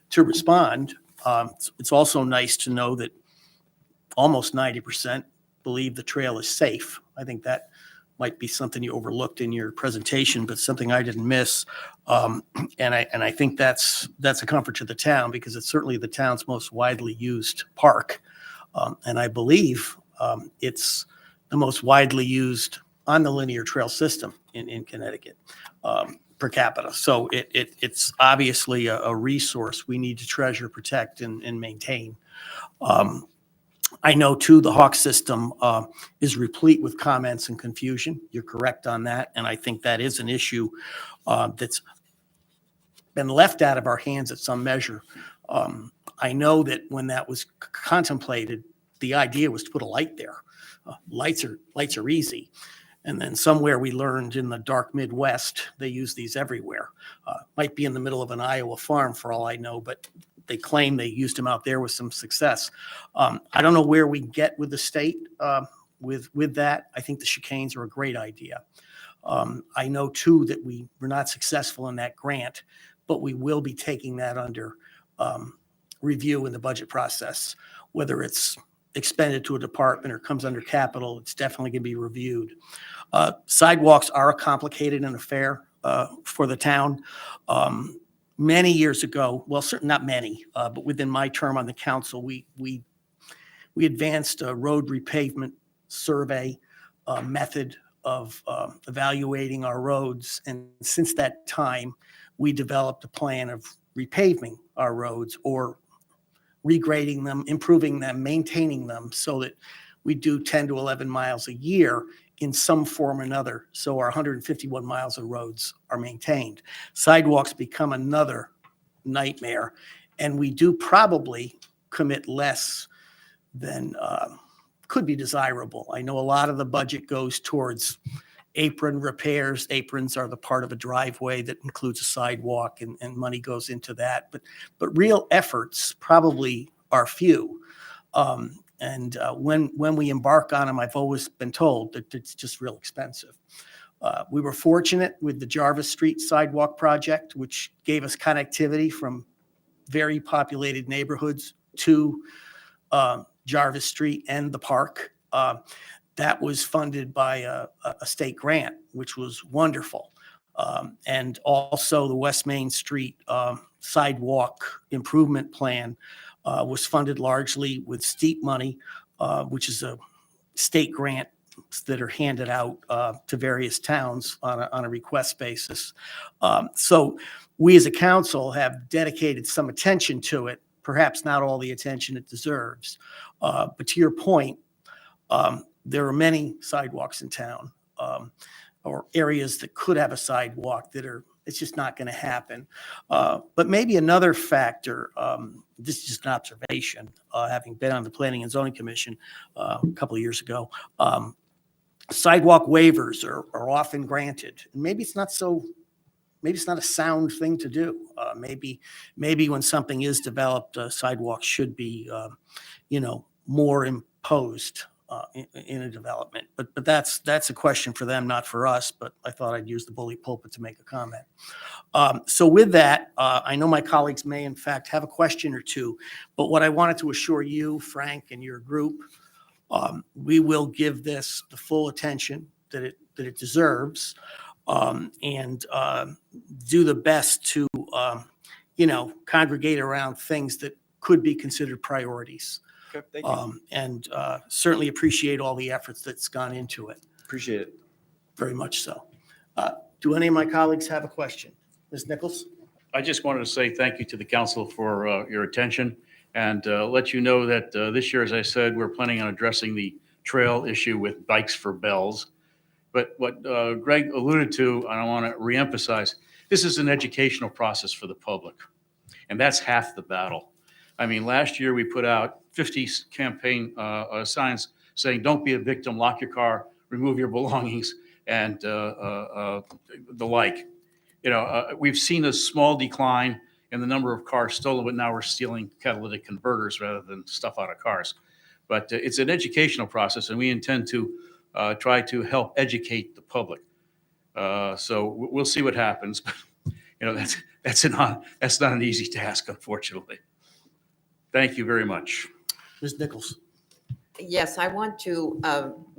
B: to respond. It's also nice to know that almost 90% believe the trail is safe. I think that might be something you overlooked in your presentation, but something I didn't miss. And I think that's a comfort to the town, because it's certainly the town's most widely used park. And I believe it's the most widely used on the linear trail system in Connecticut per capita. So it's obviously a resource we need to treasure, protect, and maintain. I know, too, the Hawk system is replete with comments and confusion. You're correct on that. And I think that is an issue that's been left out of our hands at some measure. I know that when that was contemplated, the idea was to put a light there. Lights are easy. And then somewhere we learned in the dark Midwest, they use these everywhere. Might be in the middle of an Iowa farm for all I know, but they claim they used them out there with some success. I don't know where we get with the state with that. I think the chicanes are a great idea. I know, too, that we were not successful in that grant, but we will be taking that under review in the budget process. Whether it's expended to a department or comes under capital, it's definitely going to be reviewed. Sidewalks are a complicated affair for the town. Many years ago, well, certainly not many, but within my term on the council, we advanced a road repavement survey method of evaluating our roads. And since that time, we developed a plan of repaving our roads or regrading them, improving them, maintaining them so that we do 10 to 11 miles a year in some form or another. So our 151 miles of roads are maintained. Sidewalks become another nightmare, and we do probably commit less than could be desirable. I know a lot of the budget goes towards apron repairs. Aprons are the part of a driveway that includes a sidewalk, and money goes into that. But real efforts probably are few. When we embark on them, I've always been told that it's just real expensive. We were fortunate with the Jarvis Street Sidewalk project, which gave us connectivity from very populated neighborhoods to Jarvis Street and the park. That was funded by a state grant, which was wonderful. And also the West Main Street Sidewalk Improvement Plan was funded largely with steep money, which is a state grant that are handed out to various towns on a request basis. So we as a council have dedicated some attention to it, perhaps not all the attention it deserves. But to your point, there are many sidewalks in town or areas that could have a sidewalk it's just not going to happen. But maybe another factor, this is just an observation, having been on the Planning and Zoning Commission a couple of years ago, sidewalk waivers are often granted. And maybe it's not a sound thing to do. Maybe when something is developed, sidewalks should be, more imposed in a development. But that's a question for them, not for us. But I thought I'd use the bully pulpit to make a comment. So with that, I know my colleagues may in fact have a question or two. But what I wanted to assure you, Frank, and your group, we will give this the full attention that it deserves. And do the best to, congregate around things that could be considered priorities.
I: Okay, thank you.
B: And certainly appreciate all the efforts that's gone into it,
I: Appreciate it.
B: very much so. Do any of my colleagues have a question? Ms. Nichols?
J: I just wanted to say thank you to the council for your attention and let you know that this year, as I said, we're planning on addressing the trail issue with Bikes for Bells. But what Greg alluded to, and I want to reemphasize, this is an educational process for the public. And that's half the battle. I mean, last year we put out 50 campaign signs saying, don't be a victim, lock your car, remove your belongings, and the like. We've seen a small decline in the number of cars stolen, but now we're stealing catalytic converters rather than stuff out of cars. But it's an educational process, and we intend to try to help educate the public. So we'll see what happens. That's not an easy task, unfortunately. Thank you very much.
B: Ms. Nichols?
A: Yes, I want to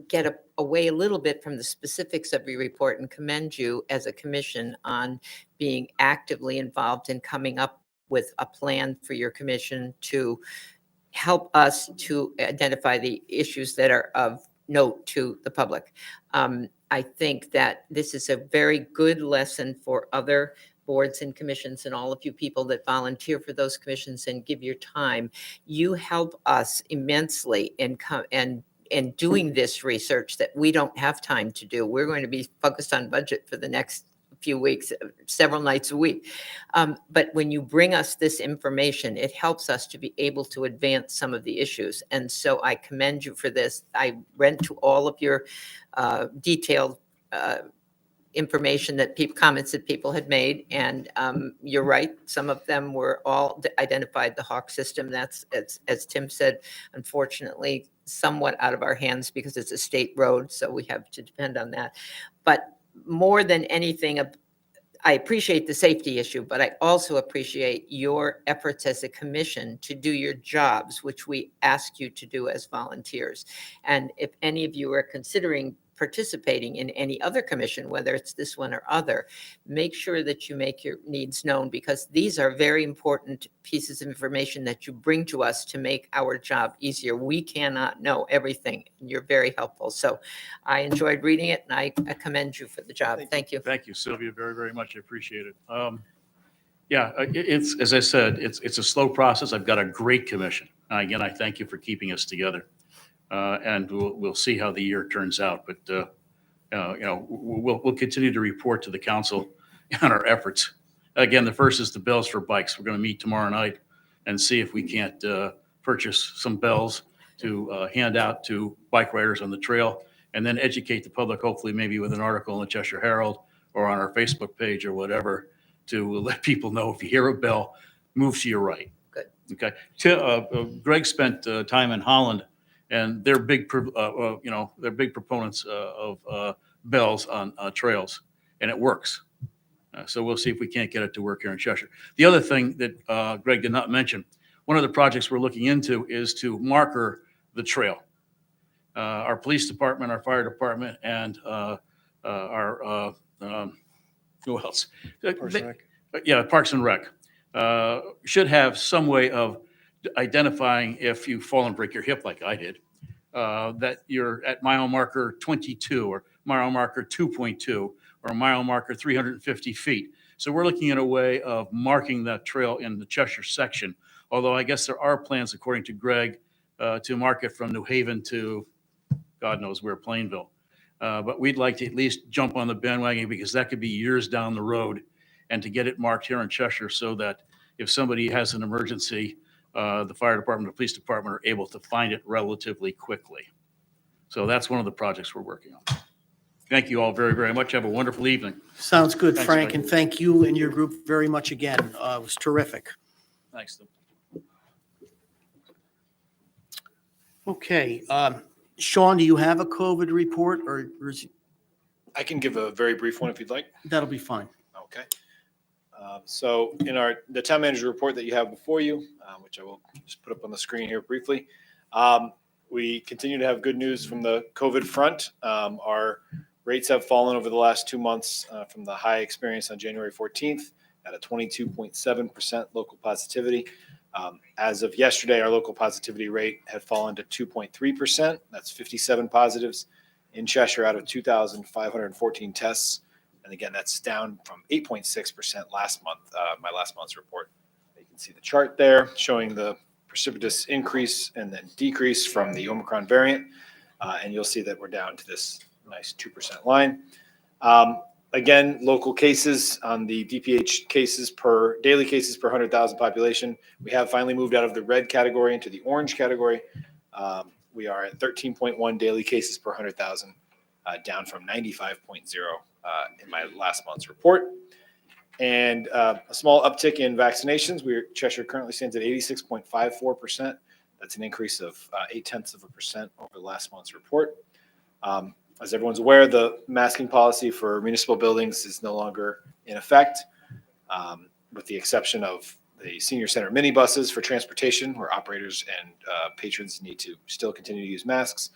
A: get away a little bit from the specifics of your report and commend you as a commission on being actively involved in coming up with a plan for your commission to help us to identify the issues that are of note to the public. I think that this is a very good lesson for other boards and commissions and all of you people that volunteer for those commissions and give your time. You help us immensely in doing this research that we don't have time to do. We're going to be focused on budget for the next few weeks, several nights a week. But when you bring us this information, it helps us to be able to advance some of the issues. And so I commend you for this. I read to all of your detailed information comments that people had made. And you're right. Some of them were all identified the Hawk system. That's, as Tim said, unfortunately, somewhat out of our hands because it's a state road. So we have to depend on that. But more than anything, I appreciate the safety issue, but I also appreciate your efforts as a commission to do your jobs, which we ask you to do as volunteers. And if any of you are considering participating in any other commission, whether it's this one or other, make sure that you make your needs known, because these are very important pieces of information that you bring to us to make our job easier. We cannot know everything, and you're very helpful. So I enjoyed reading it, and I commend you for the job. Thank you.
J: Thank you, Sylvia, very, very much. I appreciate it. Yeah, it's, as I said, it's a slow process. I've got a great commission. Again, I thank you for keeping us together. And we'll see how the year turns out. But, we'll continue to report to the council on our efforts. Again, the first is the bells for bikes. We're going to meet tomorrow night and see if we can't purchase some bells to hand out to bike riders on the trail, and then educate the public, hopefully maybe with an article in the Cheshire Herald or on our Facebook page or whatever, to let people know if you hear a bell, move to your right.
A: Good.
J: Okay. Greg spent time in Holland, and they're big, they're big proponents of bells on trails, and it works. So we'll see if we can't get it to work here in Cheshire. The other thing that Greg did not mention, one of the projects we're looking into is to marker the trail. Our police department, our fire department, and our who else?
I: Parks and Rec.
J: Yeah, Parks and Rec should have some way of identifying if you fall and break your hip like I did, that you're at mile marker 22 or mile marker 2.2 or mile marker 350 feet. So we're looking at a way of marking that trail in the Cheshire section, although I guess there are plans, according to Greg, to mark it from New Haven to God knows where, Plainville. But we'd like to at least jump on the bandwagon, because that could be years down the road, and to get it marked here in Cheshire so that if somebody has an emergency, the fire department, the police department are able to find it relatively quickly. So that's one of the projects we're working on. Thank you all very, very much. Have a wonderful evening.
B: Sounds good,
J: Thanks,
B: Frank,
J: Frank.
B: and thank you and your group very much again. It was terrific.
J: Thanks.
B: Okay, Sean, do you have a COVID report, or
D: I can give a very brief one if you'd like.
B: that'll be fine?
D: Okay. So in the town manager report that you have before you, which I will just put up on the screen here briefly, we continue to have good news from the COVID front. Our rates have fallen over the last 2 months from the high experience on January 14th at a 22.7% local positivity. As of yesterday, our local positivity rate had fallen to 2.3%. That's 57 positives in Cheshire out of 2,514 tests. And again, that's down from 8.6% last month, my last month's report. You can see the chart there showing the precipitous increase and then decrease from the Omicron variant. And you'll see that we're down to this nice 2% line. Again, local cases on the DPH daily cases per 100,000 population. We have finally moved out of the red category into the orange category. We are at 13.1 daily cases per 100,000, down from 95.0 in my last month's report. And a small uptick in vaccinations. Cheshire currently stands at 86.54%. That's an increase of 0.8% over the last month's report. As everyone's aware, the masking policy for municipal buildings is no longer in effect, with the exception of the senior center minibuses for transportation, where operators and patrons need to still continue to use masks.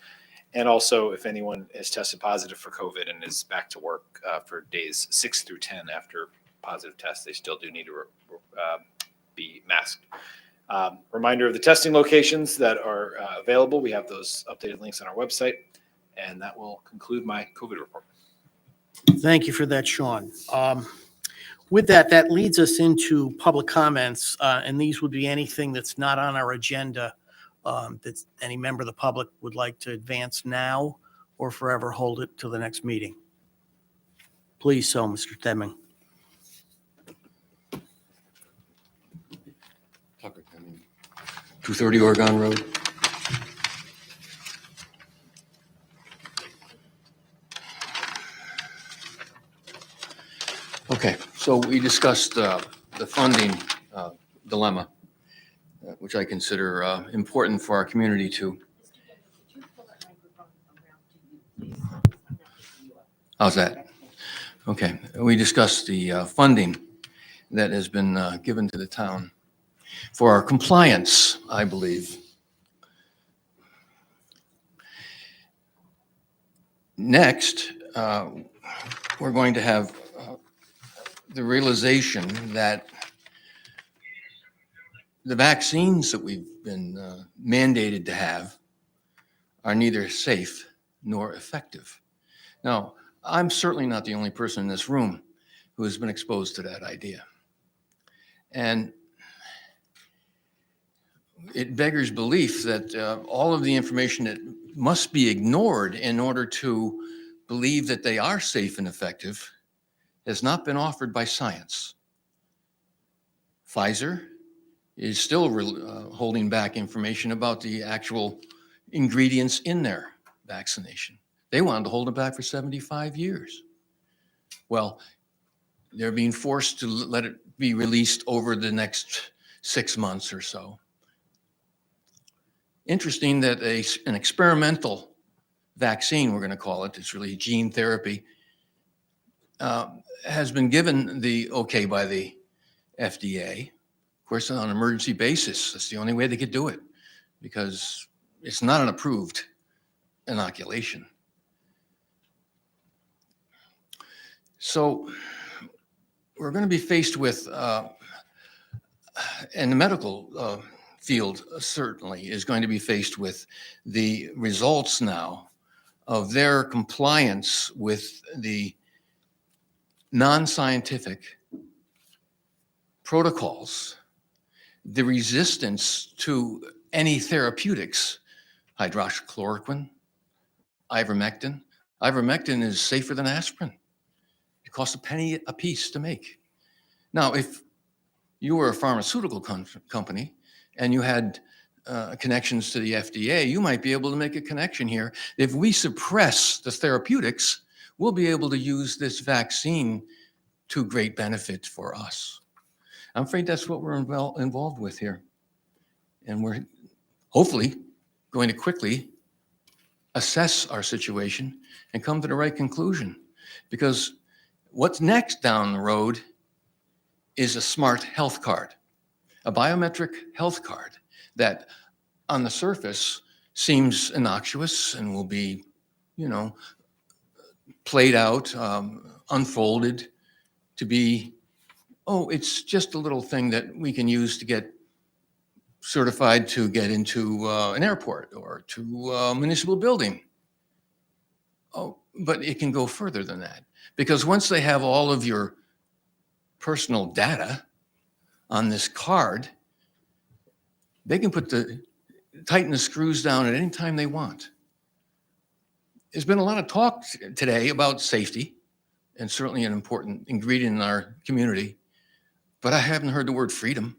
D: And also, if anyone is tested positive for COVID and is back to work for days 6 through 10 after positive tests, they still do need to be masked. Reminder of the testing locations that are available. We have those updated links on our website. And that will conclude my COVID report.
B: Thank you for that, Sean. With that leads us into public comments, and these would be anything that's not on our agenda that any member of the public would like to advance now or forever hold it till the next meeting. Please so, Mr. Deming.
E: Tucker, 230 Oregon Road. Okay, so we discussed the funding dilemma, which I consider important for our community to. How's that? Okay, we discussed the funding that has been given to the town for our compliance, I believe. Next, we're going to have the realization that the vaccines that we've been mandated to have are neither safe nor effective. Now, I'm certainly not the only person in this room who has been exposed to that idea. And it beggars belief that all of the information that must be ignored in order to believe that they are safe and effective has not been offered by science. Pfizer is still holding back information about the actual ingredients in their vaccination. They wanted to hold it back for 75 years. Well, they're being forced to let it be released over the next 6 months or so. Interesting that an experimental vaccine, we're going to call it, it's really gene therapy, has been given the okay by the FDA. Of course, on an emergency basis. That's the only way they could do it because it's not an approved inoculation. So we're going to be faced with, and the medical field certainly is going to be faced with the results now of their compliance with the non-scientific protocols, the resistance to any therapeutics, hydroxychloroquine, ivermectin. Ivermectin is safer than aspirin. It costs a penny a piece to make. Now, if you were a pharmaceutical company and you had connections to the FDA, you might be able to make a connection here. If we suppress the therapeutics, we'll be able to use this vaccine to great benefit for us. I'm afraid that's what we're involved with here. And we're hopefully going to quickly assess our situation and come to the right conclusion. Because what's next down the road is a smart health card, a biometric health card that on the surface seems innocuous and will be, played out, unfolded to be, oh, it's just a little thing that we can use to get certified to get into an airport or to a municipal building. Oh, but it can go further than that because once they have all of your personal data on this card, they can tighten the screws down at any time they want. There's been a lot of talk today about safety, and certainly an important ingredient in our community, but I haven't heard the word freedom.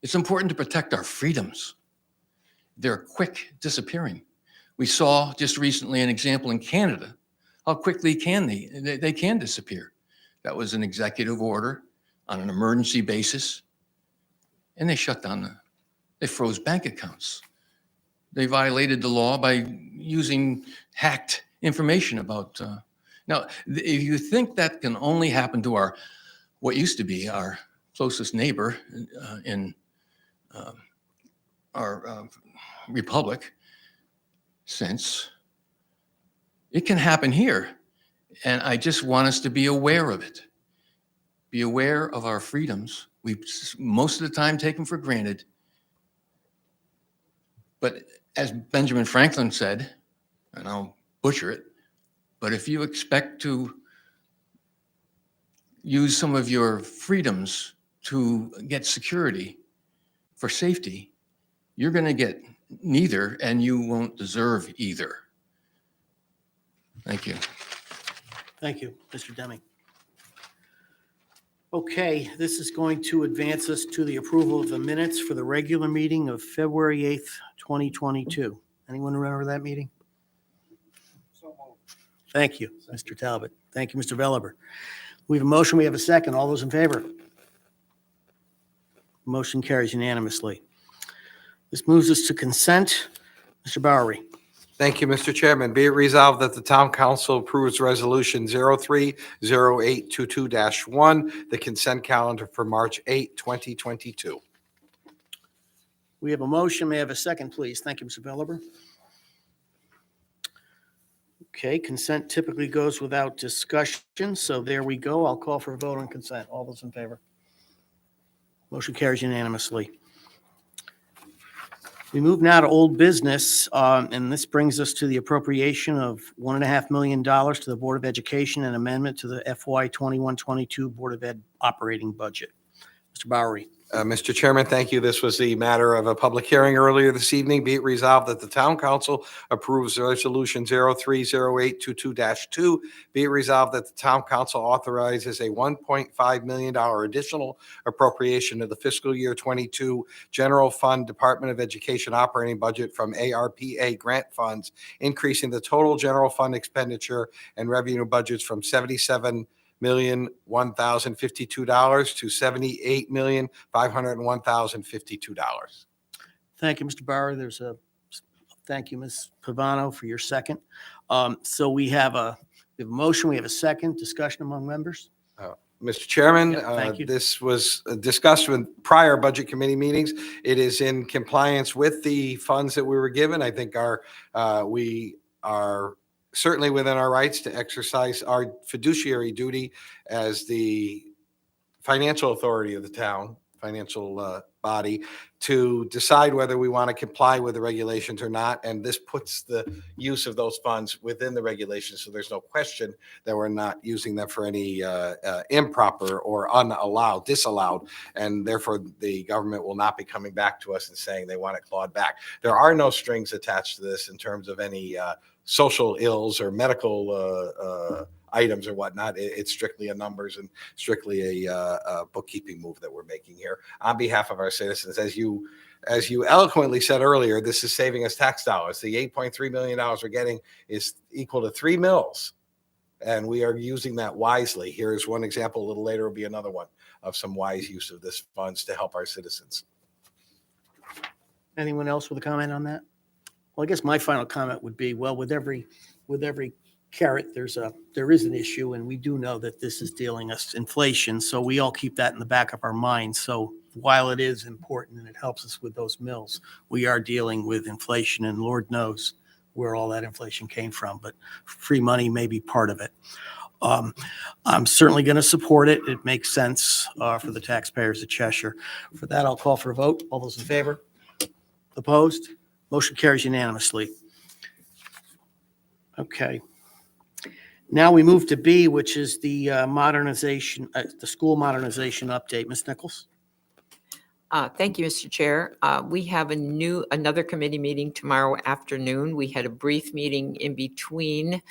E: It's important to protect our freedoms. They're quick disappearing. We saw just recently an example in Canada, how quickly they can disappear. That was an executive order on an emergency basis, and they shut down they froze bank accounts. They violated the law by using hacked information about. Now, if you think that can only happen to what used to be our closest neighbor in our republic, since it can happen here. And I just want us to be aware of it. Be aware of our freedoms. We most of the time take them for granted. But as Benjamin Franklin said, and I'll butcher it, but if you expect to use some of your freedoms to get security for safety, you're going to get neither, and you won't deserve either. Thank you.
B: Thank you, Mr. Deming. Okay, this is going to advance us to the approval of the minutes for the regular meeting of February 8th, 2022. Anyone remember that meeting? Thank you, Mr. Talbot. Thank you, Mr. Veliver. We have a motion. We have a second. All those in favor? Motion carries unanimously. This moves us to consent. Mr. Bowery.
K: Thank you, Mr. Chairman. Be it resolved that the Town Council approves Resolution 030822-1, the consent calendar for March 8, 2022.
B: We have a motion. May I have a second, please? Thank you, Mr. Veliver. Okay, consent typically goes without discussion, so there we go. I'll call for a vote on consent. All those in favor? Motion carries unanimously. We move now to old business, and this brings us to the appropriation of $1.5 million to the Board of Education and amendment to the FY 21-22 Board of Ed operating budget. Mr. Bowery.
K: Mr. Chairman, thank you. This was the matter of a public hearing earlier this evening. Be it resolved that the town council approves resolution 030822-2. Be it resolved that the town council authorizes a $1.5 million additional appropriation of the fiscal year 22 general fund Department of Education operating budget from ARPA grant funds, increasing the total general fund expenditure and revenue budgets from $77,001,052 to $78,501,052.
B: Thank you, Mr. Bauer. Thank you, Ms. Pavano, for your second. So we have a motion, we have a second discussion among members.
K: Mr. Chairman,
B: Yeah, thank you.
K: this was discussed with prior budget committee meetings. It is in compliance with the funds that we were given. I think we are certainly within our rights to exercise our fiduciary duty as the financial authority of the town, financial body, to decide whether we want to comply with the regulations or not. And this puts the use of those funds within the regulations. So there's no question that we're not using them for any improper or disallowed. And therefore the government will not be coming back to us and saying they want it clawed back. There are no strings attached to this in terms of any social ills or medical items or whatnot. It's strictly a numbers and strictly a bookkeeping move that we're making here on behalf of our citizens. As you eloquently said earlier, this is saving us tax dollars. The $8.3 million we're getting is equal to 3 mills, and we are using that wisely. Here's one example. A little later will be another one of some wise use of this funds to help our citizens.
B: Anyone else with a comment on that? Well, I guess my final comment would be, well, with every carrot, there is an issue, and we do know that this is dealing us inflation. So we all keep that in the back of our minds. So while it is important and it helps us with those mills, we are dealing with inflation, and Lord knows where all that inflation came from, but free money may be part of it. I'm certainly going to support it. It makes sense for the taxpayers of Cheshire. For that, I'll call for a vote. All those in favor? Opposed? Motion carries unanimously. Okay. Now we move to B, which is the the school modernization update. Ms. Nichols?
L: Thank you, Mr. Chair. We have another committee meeting tomorrow afternoon. We had a brief meeting in between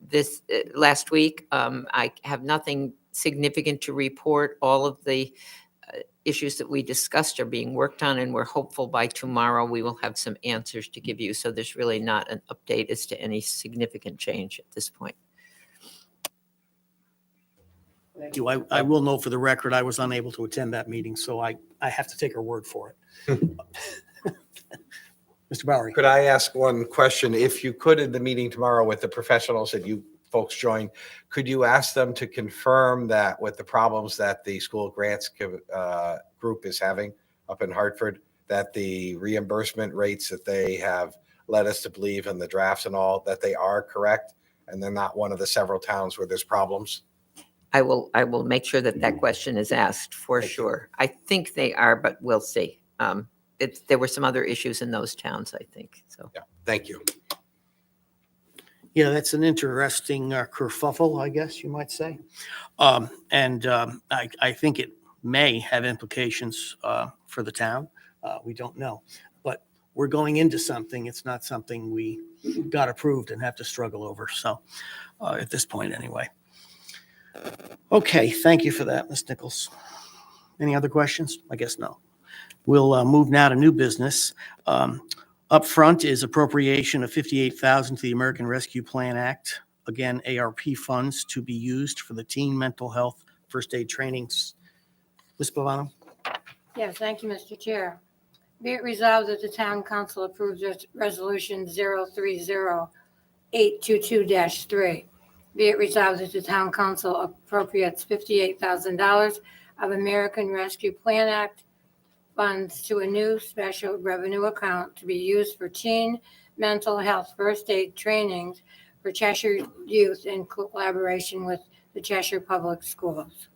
L: this last week. I have nothing significant to report. All of the issues that we discussed are being worked on, and we're hopeful by tomorrow we will have some answers to give you. So there's really not an update as to any significant change at this point.
B: Thank you. I will note for the record, I was unable to attend that meeting, so I have to take her word for it. Mr. Bowery?
K: Could I ask one question? If you could, in the meeting tomorrow with the professionals that you folks join, could you ask them to confirm that with the problems that the school grants group is having up in Hartford, that the reimbursement rates that they have led us to believe in the drafts and all, that they are correct and they're not one of the several towns where there's problems?
L: I will make sure that question is asked for sure. I think they are, but we'll see. There were some other issues in those towns, I think. So
K: Yeah, thank you.
B: Yeah, that's an interesting kerfuffle, I guess you might say. I think it may have implications for the town. We don't know. But we're going into something. It's not something we got approved and have to struggle over. So at this point, anyway. Okay, thank you for that, Ms. Nichols. Any other questions? I guess no. We'll move now to new business. Up front is appropriation of $58,000 to the American Rescue Plan Act. Again, ARP funds to be used for the teen mental health first aid trainings. Ms. Pavano?
M: Yes, thank you, Mr. Chair. Be it resolved that the town council approves resolution 030822-3. Be it resolved that the town council appropriates $58,000 of American Rescue Plan Act funds to a new special revenue account to be used for teen mental health first aid trainings for Cheshire youth in collaboration with the Cheshire Public Schools.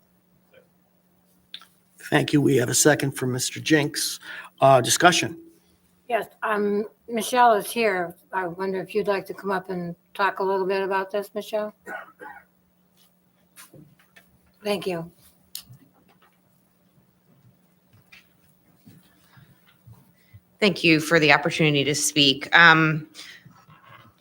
B: Thank you. We have a second from Mr. Jinks. Discussion.
M: Yes, Michelle is here. I wonder if you'd like to come up and talk a little bit about this, Michelle? Thank you.
G: Thank you for the opportunity to speak.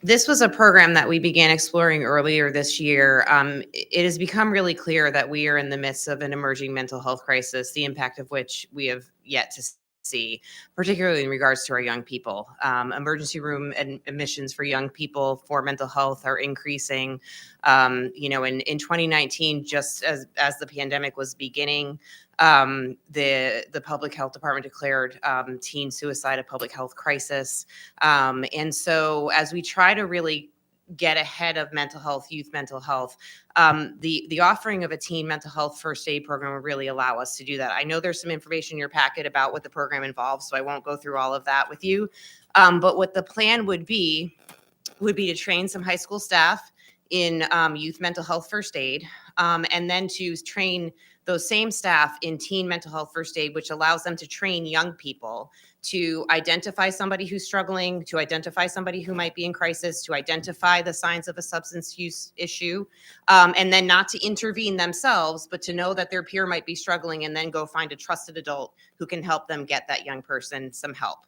G: This was a program that we began exploring earlier this year. It has become really clear that we are in the midst of an emerging mental health crisis, the impact of which we have yet to see, particularly in regards to our young people. Emergency room admissions for young people for mental health are increasing. In 2019, just as the pandemic was beginning, the public health department declared teen suicide a public health crisis. And so as we try to really get ahead of mental health, youth mental health, the offering of a teen mental health first aid program will really allow us to do that. I know there's some information in your packet about what the program involves, so I won't go through all of that with you. But what the plan would be to train some high school staff in youth mental health first aid, and then to train those same staff in teen mental health first aid, which allows them to train young people to identify somebody who's struggling, to identify somebody who might be in crisis, to identify the signs of a substance use issue, and then not to intervene themselves, but to know that their peer might be struggling and then go find a trusted adult who can help them get that young person some help.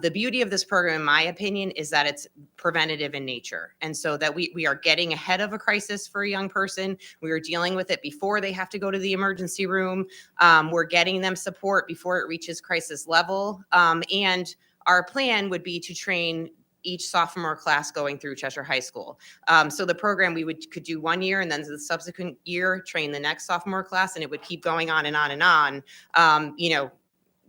G: The beauty of this program, in my opinion, is that it's preventative in nature. And so that we are getting ahead of a crisis for a young person. We are dealing with it before they have to go to the emergency room. We're getting them support before it reaches crisis level. And our plan would be to train each sophomore class going through Cheshire High School. So the program could do 1 year, and then the subsequent year train the next sophomore class, and it would keep going on and on and on.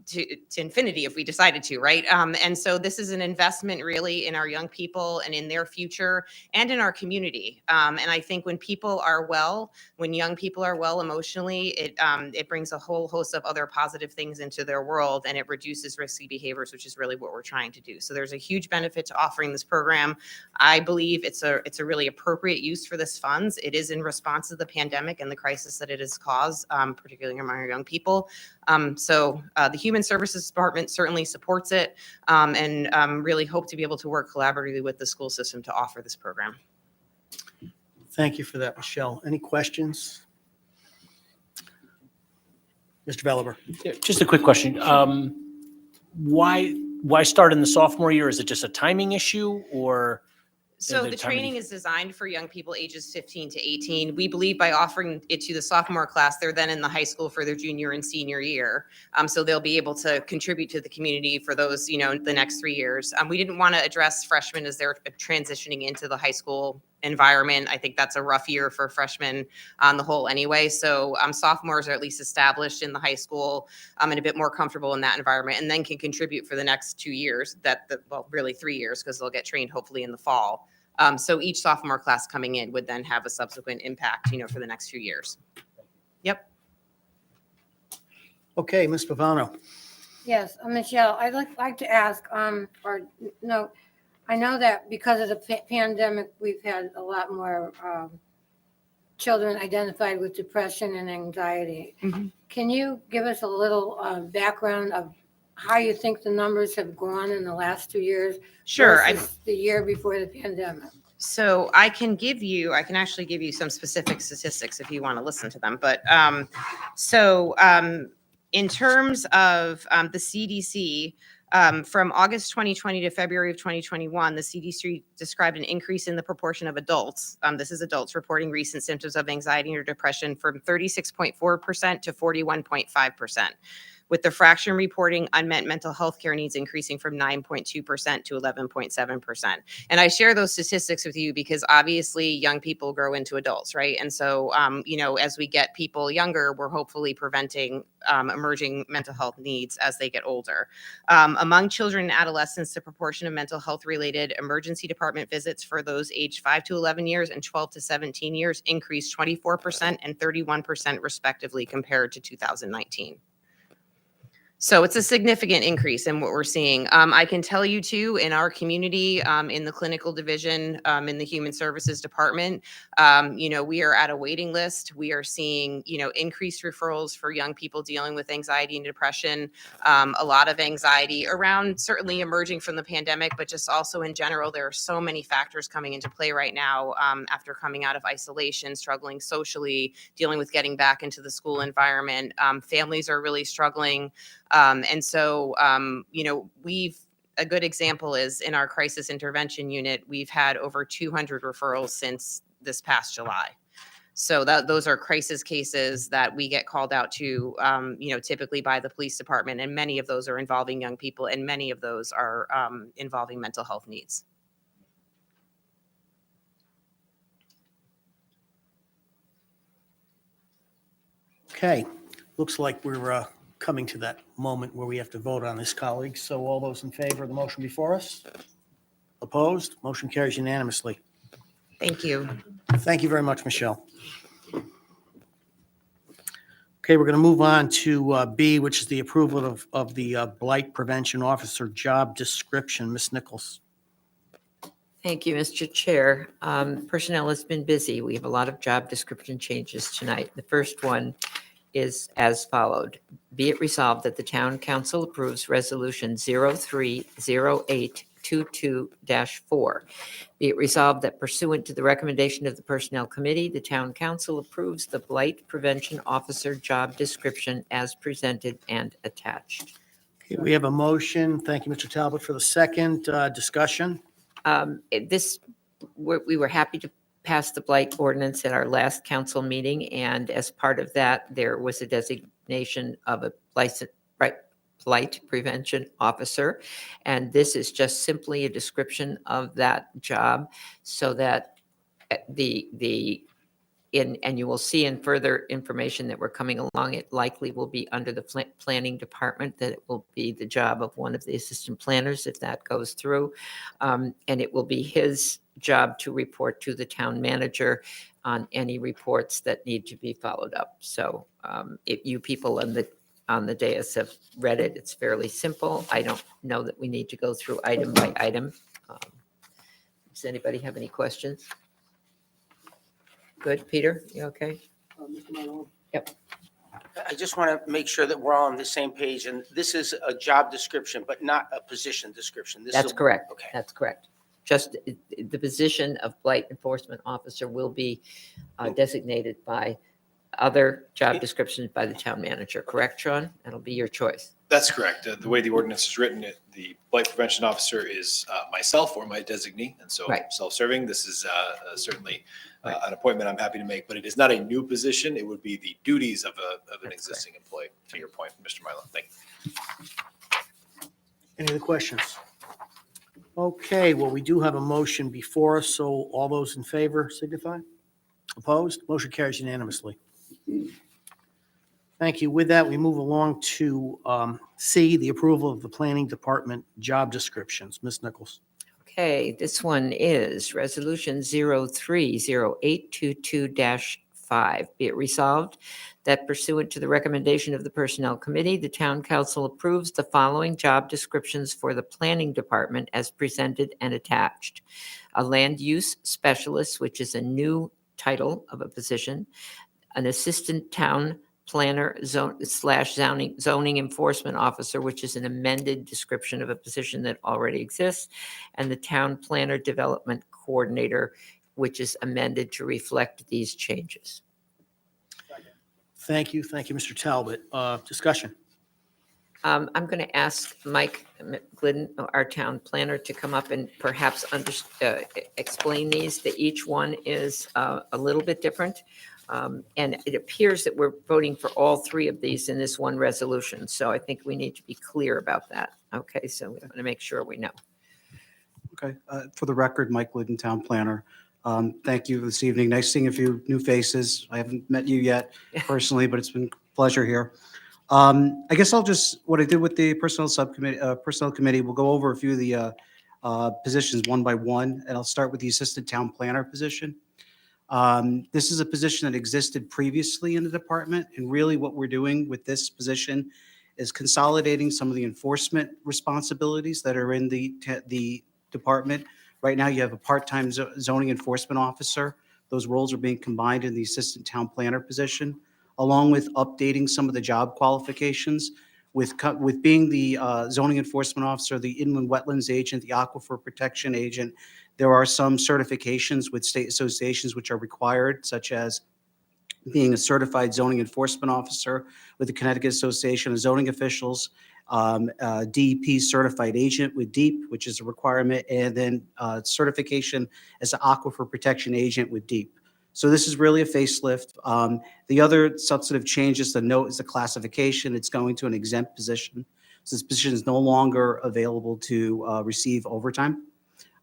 G: To infinity if we decided to, right? And so this is an investment really in our young people and in their future and in our community. And I think when young people are well emotionally, it brings a whole host of other positive things into their world, and it reduces risky behaviors, which is really what we're trying to do. So there's a huge benefit to offering this program. I believe it's a really appropriate use for this funds. It is in response to the pandemic and the crisis that it has caused, particularly among our young people. So the Human Services Department certainly supports it, and really hope to be able to work collaboratively with the school system to offer this program.
B: Thank you for that, Michelle. Any questions? Mr. Belliver.
N: Yeah, just a quick question. Why start in the sophomore year? Is it just a timing issue, or?
G: So the training is designed for young people ages 15 to 18. We believe by offering it to the sophomore class, they're then in the high school for their junior and senior year. So they'll be able to contribute to the community for those, the next 3 years. We didn't want to address freshmen as they're transitioning into the high school environment. I think that's a rough year for freshmen on the whole anyway. So sophomores are at least established in the high school and a bit more comfortable in that environment, and then can contribute for the next 2 years, really 3 years, because they'll get trained hopefully in the fall. So each sophomore class coming in would then have a subsequent impact, for the next few years. Yep.
B: Okay, Ms. Pavano.
M: Yes, Michelle, I'd like to ask, I know that because of the pandemic, we've had a lot more children identified with depression and anxiety.
G: Mm-hmm.
M: Can you give us a little background of how you think the numbers have gone in the last 2 years?
G: Sure.
M: Versus the year before the pandemic?
G: So I can actually give you some specific statistics if you want to listen to them. But in terms of the CDC, from August 2020 to February of 2021, the CDC described an increase in the proportion of adults. This is adults reporting recent symptoms of anxiety or depression from 36.4% to 41.5%. With the fraction reporting unmet mental health care needs increasing from 9.2% to 11.7%. And I share those statistics with you because obviously young people grow into adults, right? And so, as we get people younger, we're hopefully preventing emerging mental health needs as they get older. Among children and adolescents, the proportion of mental health related emergency department visits for those aged 5 to 11 years and 12 to 17 years increased 24% and 31% respectively compared to 2019. So it's a significant increase in what we're seeing. I can tell you too, in our community, in the clinical division, in the Human Services Department, we are at a waiting list. We are seeing, increased referrals for young people dealing with anxiety and depression, a lot of anxiety around certainly emerging from the pandemic, but just also in general, there are so many factors coming into play right now after coming out of isolation, struggling socially, dealing with getting back into the school environment. Families are really struggling. And so, a good example is in our crisis intervention unit, we've had over 200 referrals since this past July. So those are crisis cases that we get called out to, typically by the police department, and many of those are involving young people, and many of those are involving mental health needs.
B: Okay, looks like we're coming to that moment where we have to vote on this, colleagues. So all those in favor of the motion before us? Opposed? Motion carries unanimously.
G: Thank you.
B: Thank you very much, Michelle. Okay, we're going to move on to B, which is the approval of the Blight Prevention Officer job description. Ms. Nichols.
L: Thank you, Mr. Chair. Personnel has been busy. We have a lot of job description changes tonight. The first one is as followed. Be it resolved that the Town Council approves Resolution 030822-4. Be it resolved that pursuant to the recommendation of the Personnel Committee, the Town Council approves the Blight Prevention Officer job description as presented and attached.
B: Okay, we have a motion. Thank you, Mr. Talbot, for the second. Discussion.
L: We were happy to pass the blight ordinance at our last council meeting, and as part of that, there was a designation of a blight prevention officer, and this is just simply a description of that job, so that and you will see in further information that we're coming along, it likely will be under the planning department, that it will be the job of one of the assistant planners if that goes through. And it will be his job to report to the town manager on any reports that need to be followed up. So if you people on the dais have read it, it's fairly simple. I don't know that we need to go through item by item. Does anybody have any questions? Good, Peter, you okay? Yep.
O: I just want to make sure that we're all on the same page, and this is a job description, but not a position description. This
L: That's
O: is
L: correct.
O: Okay.
L: That's correct. Just the position of blight enforcement officer will be designated by other job descriptions by the town manager, correct, Sean? That'll be your choice.
D: That's correct. The way the ordinance is written, the blight prevention officer is myself or my designee, and so
L: Right.
D: self-serving. This is certainly an appointment I'm happy to make, but it is not a new position. It would be the duties of an existing employee, to your point, Mr. Milo. Thank you.
B: Any other questions? Okay, well, we do have a motion before us, so all those in favor signify. Opposed? Motion carries unanimously. Thank you. With that, we move along to C, the approval of the planning department job descriptions. Ms. Nichols.
L: Okay, this one is Resolution 030822-5. Be it resolved that pursuant to the recommendation of the Personnel Committee, the Town Council approves the following job descriptions for the Planning Department as presented and attached. A land use specialist, which is a new title of a position, an assistant town planner zoning enforcement officer, which is an amended description of a position that already exists, and the town planner development coordinator, which is amended to reflect these changes.
B: Thank you. Thank you, Mr. Talbot. Discussion.
L: I'm going to ask Mike Glidden, our town planner, to come up and perhaps explain these. That each one is a little bit different. And it appears that we're voting for all three of these in this one resolution. So I think we need to be clear about that. Okay, so we want to make sure we know.
P: Okay, for the record, Mike Glidden, Town Planner. Thank you this evening. Nice seeing a few new faces. I haven't met you yet personally, but it's been a pleasure here. I guess what I did with the Personnel Committee, we'll go over a few of the positions one by one, and I'll start with the Assistant Town Planner position. This is a position that existed previously in the department, and really what we're doing with this position is consolidating some of the enforcement responsibilities that are in the department. Right now, you have a part-time zoning enforcement officer. Those roles are being combined in the assistant town planner position, along with updating some of the job qualifications. With being the zoning enforcement officer, the inland wetlands agent, the aquifer protection agent, there are some certifications with state associations which are required, such as being a certified zoning enforcement officer with the Connecticut Association of Zoning Officials, DEP certified agent with DEEP, which is a requirement, and then certification as an aquifer protection agent with DEEP. So this is really a facelift. The other substantive change, just a note, is the classification. It's going to an exempt position. So this position is no longer available to receive overtime.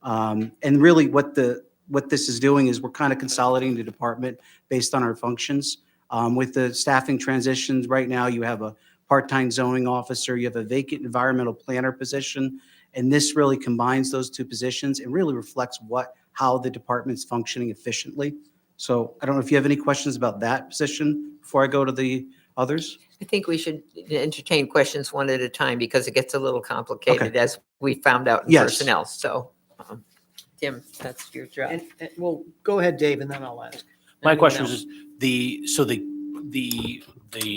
P: And really what this is doing is we're kind of consolidating the department based on our functions. With the staffing transitions, right now you have a part-time zoning officer, you have a vacant environmental planner position, and this really combines those two positions and really reflects how the department's functioning efficiently. So I don't know if you have any questions about that position before I go to the others?
L: I think we should entertain questions one at a time because it gets a little complicated as we found out in
P: Yes.
L: personnel. So, Tim, that's your job.
B: And well, go ahead, Dave, and then I'll ask.
N: My
B: Anyone
N: question
B: else?
N: is the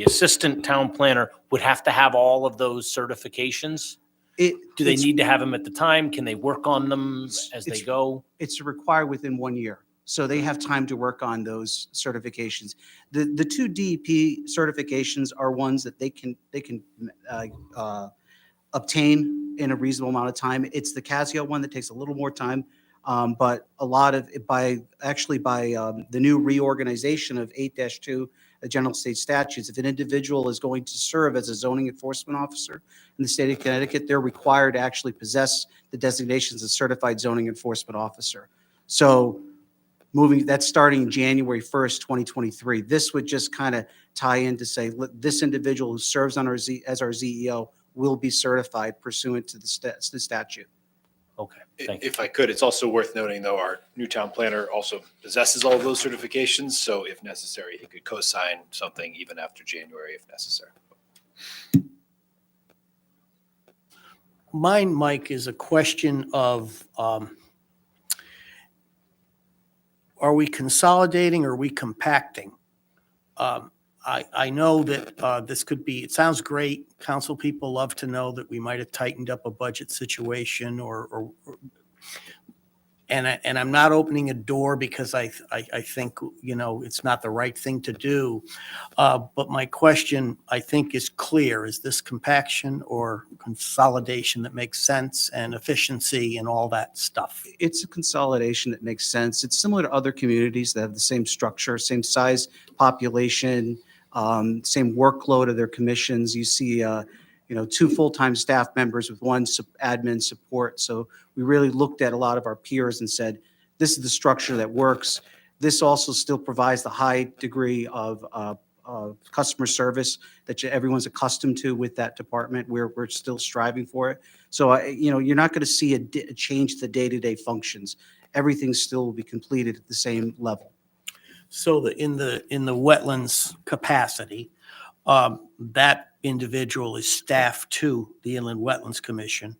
N: assistant town planner would have to have all of those certifications? Do they need to have them at the time? Can they work on them as they go?
P: It's required within 1 year. So they have time to work on those certifications. The two DEP certifications are ones that they can obtain in a reasonable amount of time. It's the Casio one that takes a little more time. But a lot of it by the new reorganization of 8-2, the general state statutes, if an individual is going to serve as a zoning enforcement officer in the state of Connecticut, they're required to actually possess the designations of certified zoning enforcement officer. So that's starting January 1st, 2023. This would just kind of tie in to say, this individual who serves on as our ZEO will be certified pursuant to the statute.
N: Okay, thank you.
D: If I could, it's also worth noting, though, our new town planner also possesses all of those certifications. So if necessary, he could co-sign something even after January if necessary.
B: Mine, Mike, is a question of, are we consolidating or are we compacting? I know that this could be, it sounds great. Council people love to know that we might have tightened up a budget situation and I'm not opening a door because I think, it's not the right thing to do. But my question, I think, is clear. Is this compaction or consolidation that makes sense and efficiency and all that stuff?
P: It's a consolidation that makes sense. It's similar to other communities that have the same structure, same size population, same workload of their commissions. You see, two full-time staff members with one admin support. So we really looked at a lot of our peers and said, this is the structure that works. This also still provides the high degree of customer service that everyone's accustomed to with that department. We're still striving for it. So, you're not going to see a change to the day-to-day functions. Everything still will be completed at the same level.
B: So in the wetlands capacity, that individual is staff to the Inland Wetlands Commission.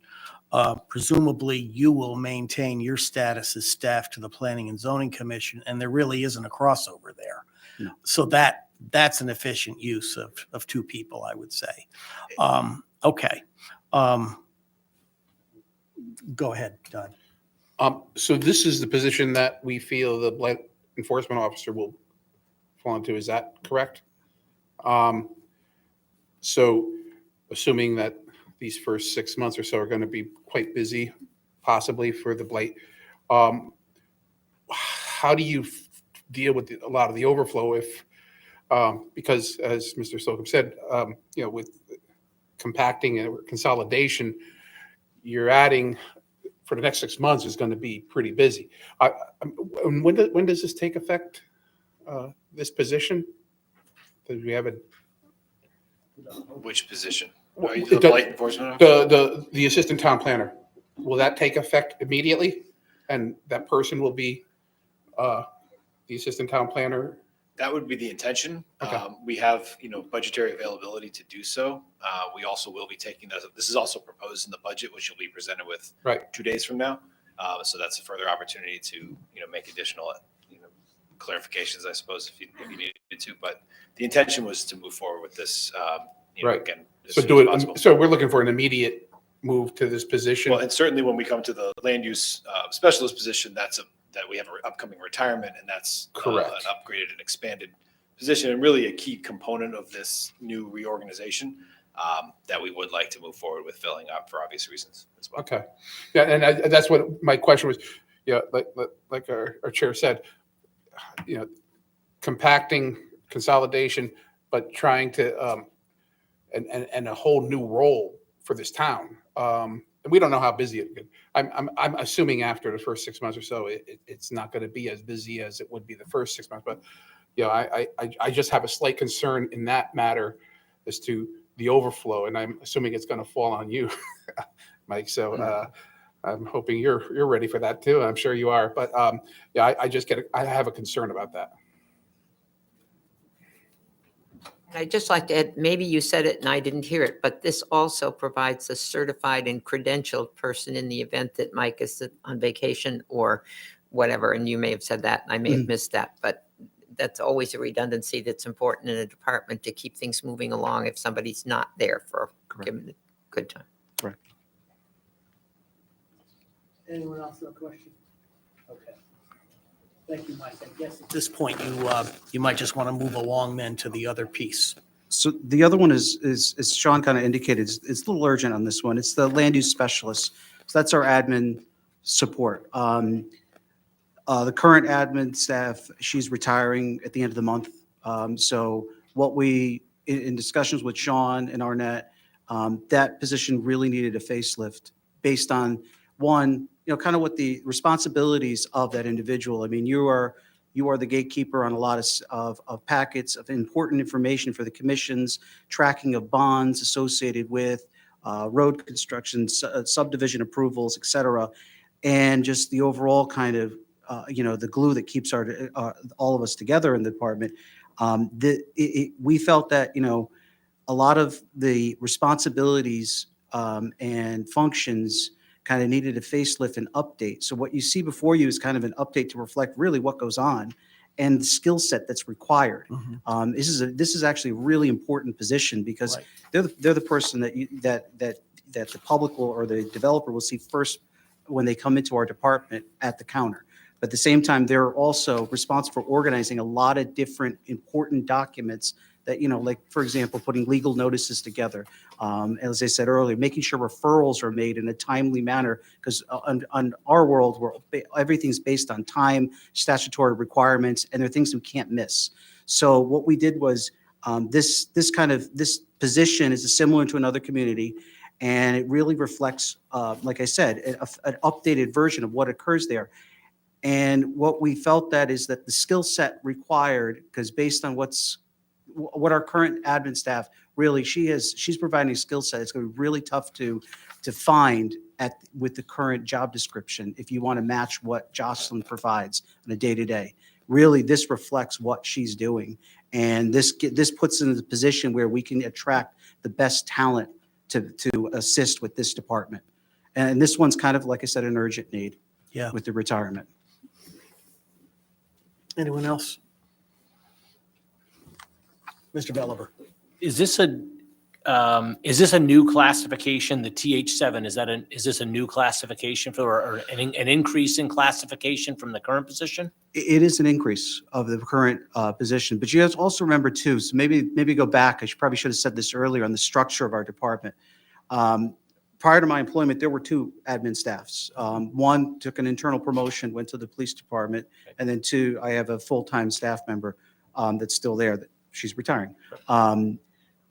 B: Presumably, you will maintain your status as staff to the Planning and Zoning Commission, and there really isn't a crossover there.
P: No.
B: So that's an efficient use of two people, I would say. Okay. Go ahead, Doug.
Q: So this is the position that we feel the blight enforcement officer will fall into. Is that correct? So assuming that these first 6 months or so are going to be quite busy, possibly for the blight, how do you deal with a lot of the overflow if, because as Mr. Slocum said, with compacting and consolidation, you're adding for the next 6 months is going to be pretty busy. When does this take effect? This position? Does we have a
D: Which position?
Q: Well,
D: Are you the
Q: it does-
D: blight enforcement officer?
Q: the assistant town planner? Will that take effect immediately? And that person will be the assistant town planner?
D: That would be the intention.
Q: Okay.
D: We have, budgetary availability to do so. We also will be taking this is also proposed in the budget, which will be presented with
Q: Right.
D: 2 days from now. So that's a further opportunity to, make additional, clarifications, I suppose, if you needed to. But the intention was to move forward with this,
Q: Right.
D: again, as
Q: So
D: soon
Q: do
D: as
Q: it.
D: possible.
Q: So we're looking for an immediate move to this position.
D: Well, and certainly when we come to the land use specialist position, that we have an upcoming retirement, and that's
Q: Correct.
D: an upgraded and expanded position and really a key component of this new reorganization that we would like to move forward with filling up for obvious reasons as well.
Q: Okay. Yeah, and that's what my question was. Yeah, like our chair said, compacting, consolidation, but trying to and a whole new role for this town. And we don't know how busy it could. I'm assuming after the first 6 months or so, it's not going to be as busy as it would be the first 6 months. But I just have a slight concern in that matter as to the overflow, and I'm assuming it's going to fall on you, Mike. So I'm hoping you're ready for that too. I'm sure you are. But I have a concern about that.
L: I'd just like to add, maybe you said it and I didn't hear it, but this also provides a certified and credentialed person in the event that Mike is on vacation or whatever. And you may have said that, and I may have missed that, but that's always a redundancy that's important in a department to keep things moving along if somebody's not there for given a good time.
P: Correct.
B: Anyone else have a question? Okay. Thank you, Mike. I guess at this point, you might just want to move along then to the other piece.
P: So the other one is as Sean kind of indicated, it's a little urgent on this one. It's the land use specialist. So that's our admin support. The current admin staff, she's retiring at the end of the month. So what we, in discussions with Sean and Arnett, that position really needed a facelift based on one, kind of what the responsibilities of that individual. I mean, you are the gatekeeper on a lot of packets of important information for the commissions, tracking of bonds associated with road construction, subdivision approvals, et cetera, and just the overall kind of, the glue that keeps all of us together in the department. We felt that, a lot of the responsibilities and functions kind of needed a facelift and update. So what you see before you is kind of an update to reflect really what goes on and the skill set that's required. This is actually a really important position because
B: Right.
P: they're the person that the public will, or the developer will see first when they come into our department at the counter. But at the same time, they're also responsible for organizing a lot of different important documents that, like, for example, putting legal notices together. As I said earlier, making sure referrals are made in a timely manner, because on our world, everything's based on time, statutory requirements, and there are things we can't miss. So what we did was this position is similar to another community, and it really reflects, like I said, an updated version of what occurs there. And what we felt that is that the skill set required, because based on what our current admin staff really, she's providing a skill set. It's going to be really tough to find with the current job description if you want to match what Jocelyn provides on a day-to-day. Really, this reflects what she's doing, and this puts us in the position where we can attract the best talent to assist with this department. And this one's kind of, like I said, an urgent need.
B: Yeah.
P: With the retirement.
B: Anyone else? Mr. Belliver.
N: Is this a new classification? The TH7, is this a new classification or an increase in classification from the current position?
P: It is an increase of the current position, but you have to also remember too, so maybe go back, probably should have said this earlier, on the structure of our department. Prior to my employment, there were two admin staffs. One took an internal promotion, went to the police department, and then two, I have a full-time staff member that's still there, that she's retiring.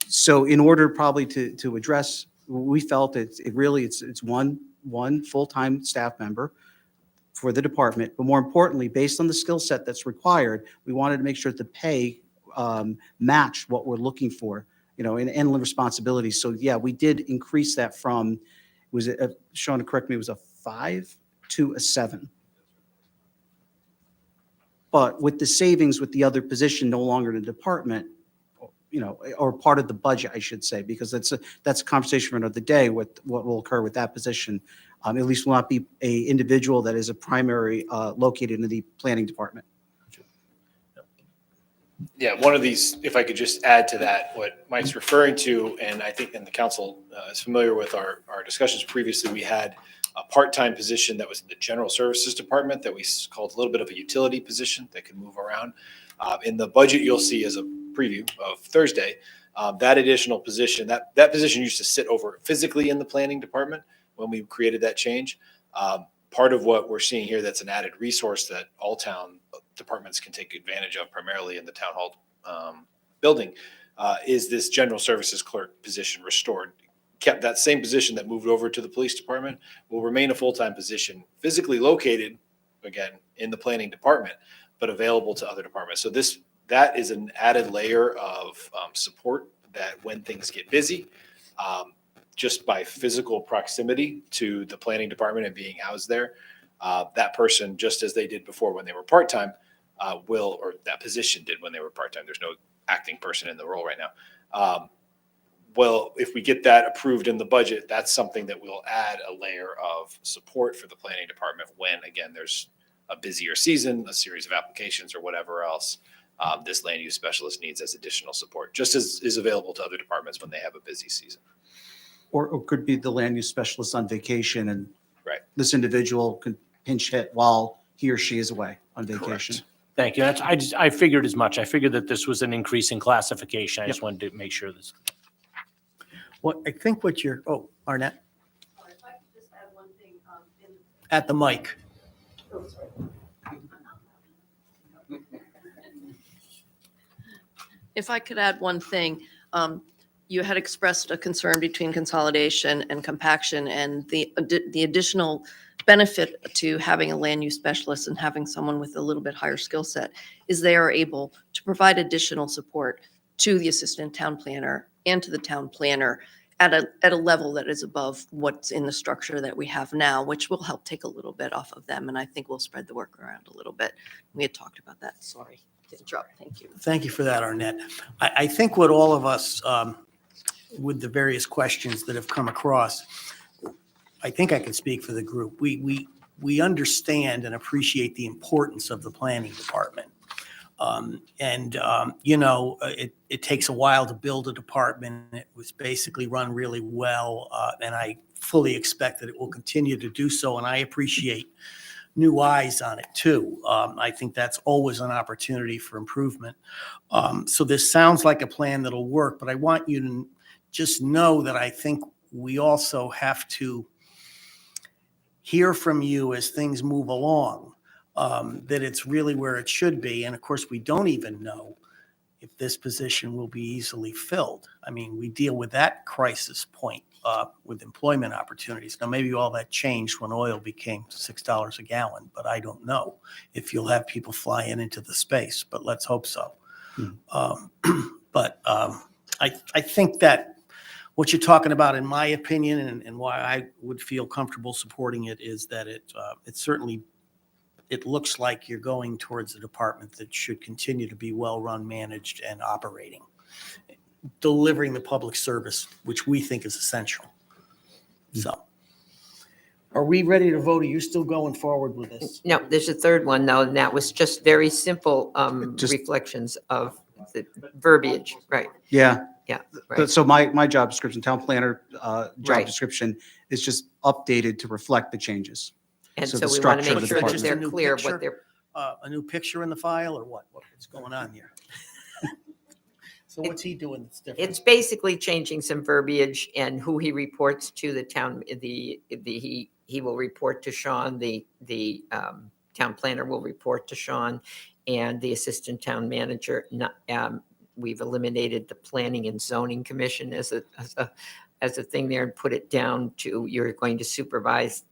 P: So in order probably to address, we felt it's one full-time staff member for the department, but more importantly, based on the skill set that's required, we wanted to make sure that the pay matched what we're looking for, and responsibilities. So yeah, we did increase that from, Sean, correct me, it was a 5 to a 7. But with the savings with the other position no longer in the department, or part of the budget, I should say, because that's a conversation for another day, what will occur with that position. At least will not be a individual that is a primary located in the planning department.
D: Yeah, one of these, if I could just add to that, what Mike's referring to, and I think the council is familiar with our discussions previously we had a part-time position that was in the General Services Department that we called a little bit of a utility position that could move around. In the budget, you'll see as a preview of Thursday, that additional position, that position used to sit over physically in the planning department when we created that change. Part of what we're seeing here that's an added resource that all town departments can take advantage of, primarily in the town hall building, is this general services clerk position restored. Kept that same position that moved over to the police department will remain a full-time position, physically located, again, in the planning department, but available to other departments. So that is an added layer of support that when things get busy, just by physical proximity to the planning department and being housed there, that person, just as they did before when they were part-time, or that position did when they were part-time. There's no acting person in the role right now. Well, if we get that approved in the budget, that's something that will add a layer of support for the planning department when, again, there's a busier season, a series of applications or whatever else this land use specialist needs as additional support, just as is available to other departments when they have a busy season.
P: Or could be the land use specialist on vacation and
D: Right.
P: this individual could pinch hit while he or she is away on vacation.
D: Correct.
N: Thank you. I figured as much. I figured that this was an increase in classification. I just wanted to make sure this.
B: Well, I think Arnett. At the mic.
R: If I could add one thing, you had expressed a concern between consolidation and compaction, and the additional benefit to having a land use specialist and having someone with a little bit higher skill set is they are able to provide additional support to the assistant town planner and to the town planner at a level that is above what's in the structure that we have now, which will help take a little bit off of them, and I think we'll spread the work around a little bit. We had talked about that. Sorry to interrupt. Thank you.
B: Thank you for that, Arnett. I think what all of us, with the various questions that have come across, I think I can speak for the group. We understand and appreciate the importance of the planning department. It takes a while to build a department. It was basically run really well, and I fully expect that it will continue to do so, and I appreciate new eyes on it too. I think that's always an opportunity for improvement. So this sounds like a plan that'll work, but I want you to just know that I think we also have to hear from you as things move along, that it's really where it should be. And of course, we don't even know if this position will be easily filled. I mean, we deal with that crisis point with employment opportunities. Now, maybe all that changed when oil became $6 a gallon, but I don't know if you'll have people flying into the space, but let's hope so. I think that what you're talking about, in my opinion, and why I would feel comfortable supporting it, is that it looks like you're going towards a department that should continue to be well-run, managed, and operating, delivering the public service, which we think is essential. So, are we ready to vote? Are you still going forward with this?
L: No, there's a third one though, and that was just very simple
P: Just-
L: reflections of the verbiage, right?
P: Yeah.
L: Yeah, right.
P: So my job description, town planner job
L: Right.
P: description is just updated to reflect the changes.
L: And
P: So
L: so
P: the
L: we want to
P: structure of
L: make
P: the
L: sure that
B: department.
L: they're
B: Just a new
L: clear
B: picture?
L: what they're,
B: A new picture in the file, or what? What's going on here? So what's he doing that's different?
L: it's basically changing some verbiage and who he reports to. The town, he will report to Sean, the town planner will report to Sean, and the assistant town manager. We've eliminated the planning and zoning commission as a thing there and put it down to, you're going to supervise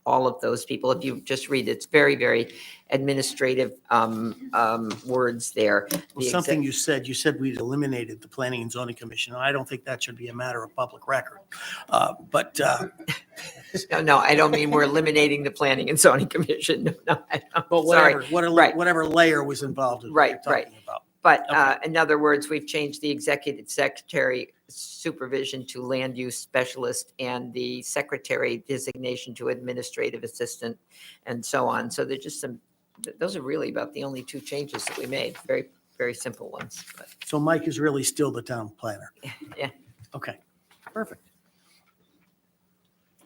L: all of those people. If you just read, it's very, very administrative words there.
B: Well, something you said we'd eliminated the Planning and Zoning Commission. I don't think that should be a matter of public record.
L: No, I don't mean we're eliminating the planning and zoning commission. No, I don't.
B: But
L: Sorry.
B: whatever layer was involved in what you're
L: Right, right.
B: talking about.
L: But
B: Okay.
L: in other words, we've changed the executive secretary supervision to land use specialist and the secretary designation to administrative assistant and so on. So they're just those are really about the only two changes that we made. Very, very simple ones. But
B: So Mike is really still the town planner.
L: Yeah.
B: Okay, perfect.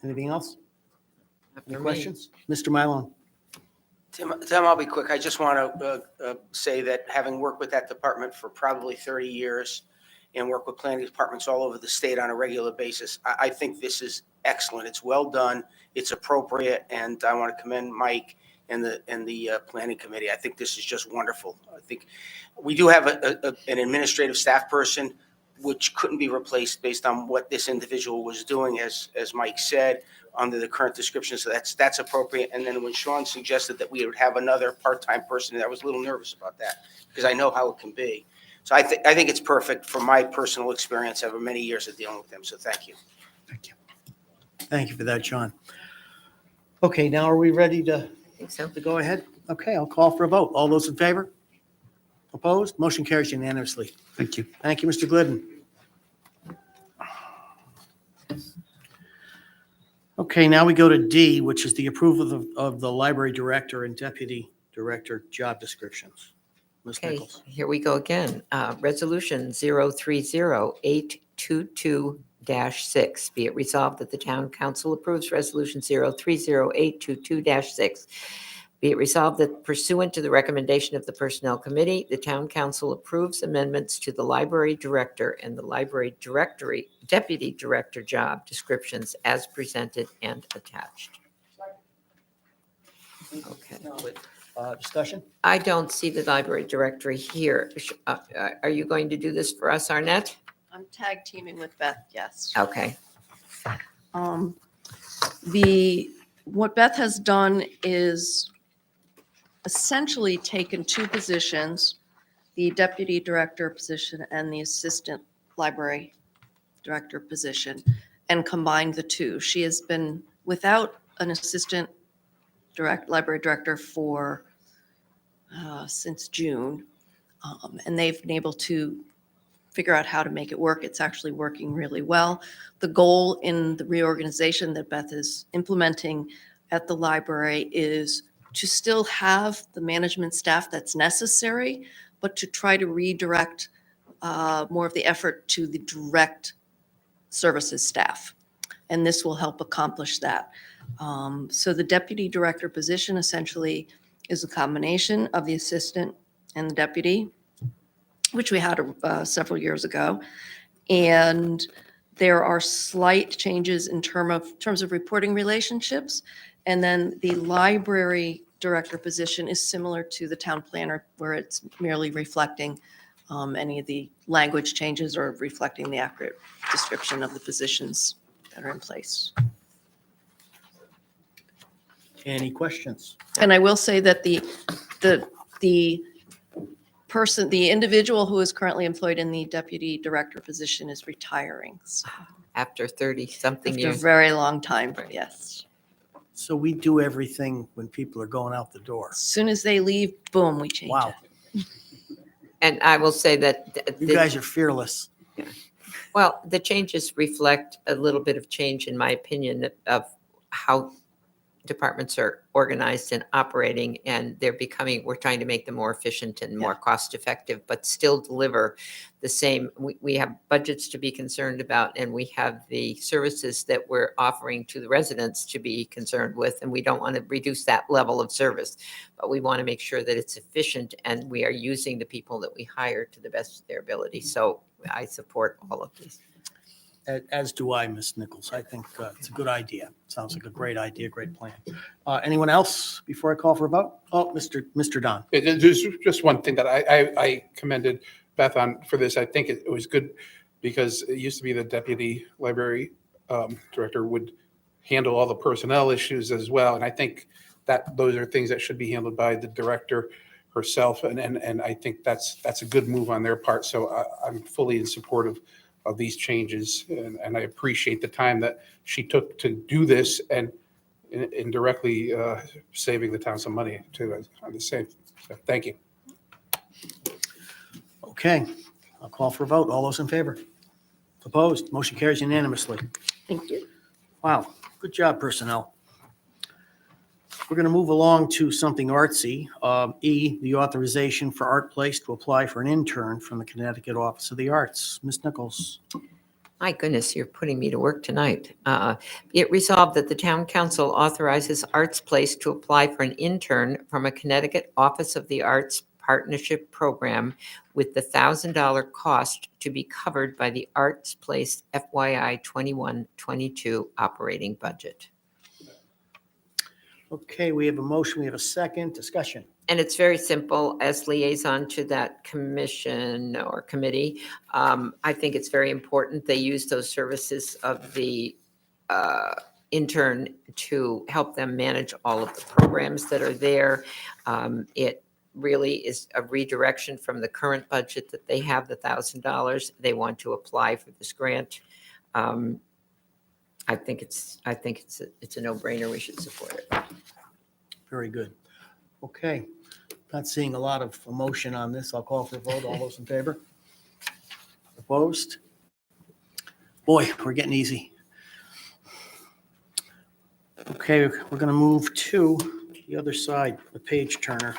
B: Anything else?
L: After
B: Any
L: me.
B: questions? Mr. Mylon?
O: Tim, I'll be quick. I just want to say that having worked with that department for probably 30 years and work with planning departments all over the state on a regular basis, I think this is excellent. It's well done. It's appropriate. And I want to commend Mike and the planning committee. I think this is just wonderful. I think we do have an administrative staff person, which couldn't be replaced based on what this individual was doing, as Mike said, under the current description. So that's appropriate. And then when Sean suggested that we would have another part-time person, I was a little nervous about that because I know how it can be. So I think it's perfect from my personal experience over many years of dealing with them. So thank you.
B: Thank you. Thank you for that, John. Okay, now are we ready to
L: I think so.
B: go ahead? Okay, I'll call for a vote. All those in favor? Opposed? Motion carries unanimously.
P: Thank you.
B: Thank you, Mr. Glidden. Okay, now we go to D, which is the approval of the library director and deputy director job descriptions. Ms.
L: Okay,
B: Nichols.
L: here we go again. Resolution 030822-6. Be it resolved that the town council approves Resolution 030822-6. Be it resolved that pursuant to the recommendation of the Personnel Committee, the town council approves amendments to the library director and the library deputy director job descriptions as presented and attached. Okay.
B: Discussion?
L: I don't see the library directory here. Are you going to do this for us, Arnett?
R: I'm tag teaming with Beth, yes.
L: Okay.
R: What Beth has done is essentially taken two positions, the deputy director position and the assistant library director position, and combined the two. She has been without an assistant library director for since June, and they've been able to figure out how to make it work. It's actually working really well. The goal in the reorganization that Beth is implementing at the library is to still have the management staff that's necessary, but to try to redirect more of the effort to the direct services staff. And this will help accomplish that. So the deputy director position essentially is a combination of the assistant and the deputy, which we had several years ago. And there are slight changes in terms of reporting relationships. And then the library director position is similar to the town planner, where it's merely reflecting any of the language changes or reflecting the accurate description of the positions that are in place.
B: Any questions?
R: And I will say that the individual who is currently employed in the deputy director position is retiring. So
L: After 30-something
R: after a
L: years.
R: very long time, but yes.
B: So we do everything when people are going out the door.
R: As soon as they leave, boom, we change
B: Wow,
R: it.
L: And I will say that.
B: you guys are fearless.
L: Well, the changes reflect a little bit of change, in my opinion, of how departments are organized and operating, and we're trying to make them more efficient and more cost effective, but still deliver the same. We have budgets to be concerned about, and we have the services that we're offering to the residents to be concerned with, and we don't want to reduce that level of service, but we want to make sure that it's efficient and we are using the people that we hire to the best of their ability. So I support all of these.
B: As do I, Ms. Nichols. I think it's a good idea. Sounds like a great idea, great plan. Anyone else before I call for a vote? Oh, Mr. Don.
Q: There's just one thing that I commended Beth on for this. I think it was good because it used to be the deputy library director would handle all the personnel issues as well. And I think that those are things that should be handled by the director herself. And I think that's a good move on their part. So I'm fully in support of these changes. And I appreciate the time that she took to do this and indirectly saving the town some money too on the same. So thank you.
B: Okay, I'll call for a vote. All those in favor? Opposed? Motion carries unanimously.
R: Thank you.
B: Wow, good job, personnel. We're going to move along to something artsy. E, the authorization for Art Place to apply for an intern from the Connecticut Office of the Arts. Ms. Nichols.
L: My goodness, you're putting me to work tonight. Be it resolved that the town council authorizes Arts Place to apply for an intern from a Connecticut Office of the Arts Partnership Program with the $1,000 cost to be covered by the Arts Place FYI 21-22 operating budget.
B: Okay, we have a motion, we have a second. Discussion.
L: And it's very simple. As liaison to that commission or committee, I think it's very important they use those services of the intern to help them manage all of the programs that are there. It really is a redirection from the current budget that they have, the $1,000. They want to apply for this grant. I think it's a no-brainer. We should support it.
B: Very good. Okay, not seeing a lot of emotion on this. I'll call for a vote. All those in favor? Opposed? Boy, we're getting easy. Okay, we're going to move to the other side, the page turner.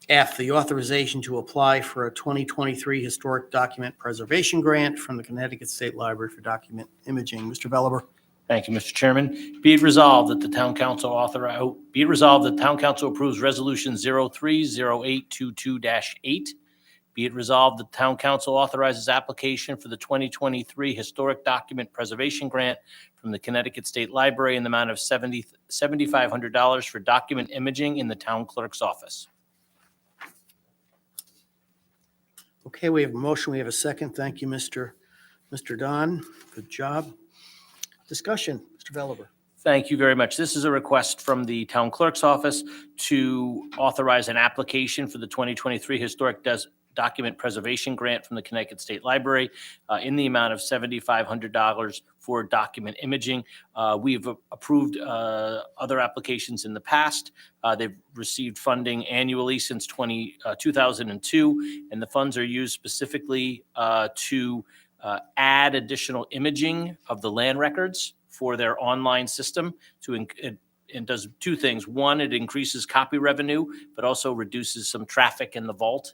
B: F, the authorization to apply for a 2023 Historic Document Preservation Grant from the Connecticut State Library for Document Imaging. Mr. Belliver.
N: Thank you, Mr. Chairman. Be it resolved that the town council approves Resolution 030822-8. Be it resolved that the town council authorizes application for the 2023 Historic Document Preservation Grant from the Connecticut State Library in the amount of $7,500 for document imaging in the town clerk's office.
B: Okay, we have a motion. We have a second. Thank you, Mr. Don. Good job. Discussion, Mr. Belliver.
N: Thank you very much. This is a request from the town clerk's office to authorize an application for the 2023 Historic Document Preservation Grant from the Connecticut State Library in the amount of $7,500 for document imaging. We've approved other applications in the past. They've received funding annually since 2002, and the funds are used specifically to add additional imaging of the land records for their online system and does two things. One, it increases copy revenue, but also reduces some traffic in the vault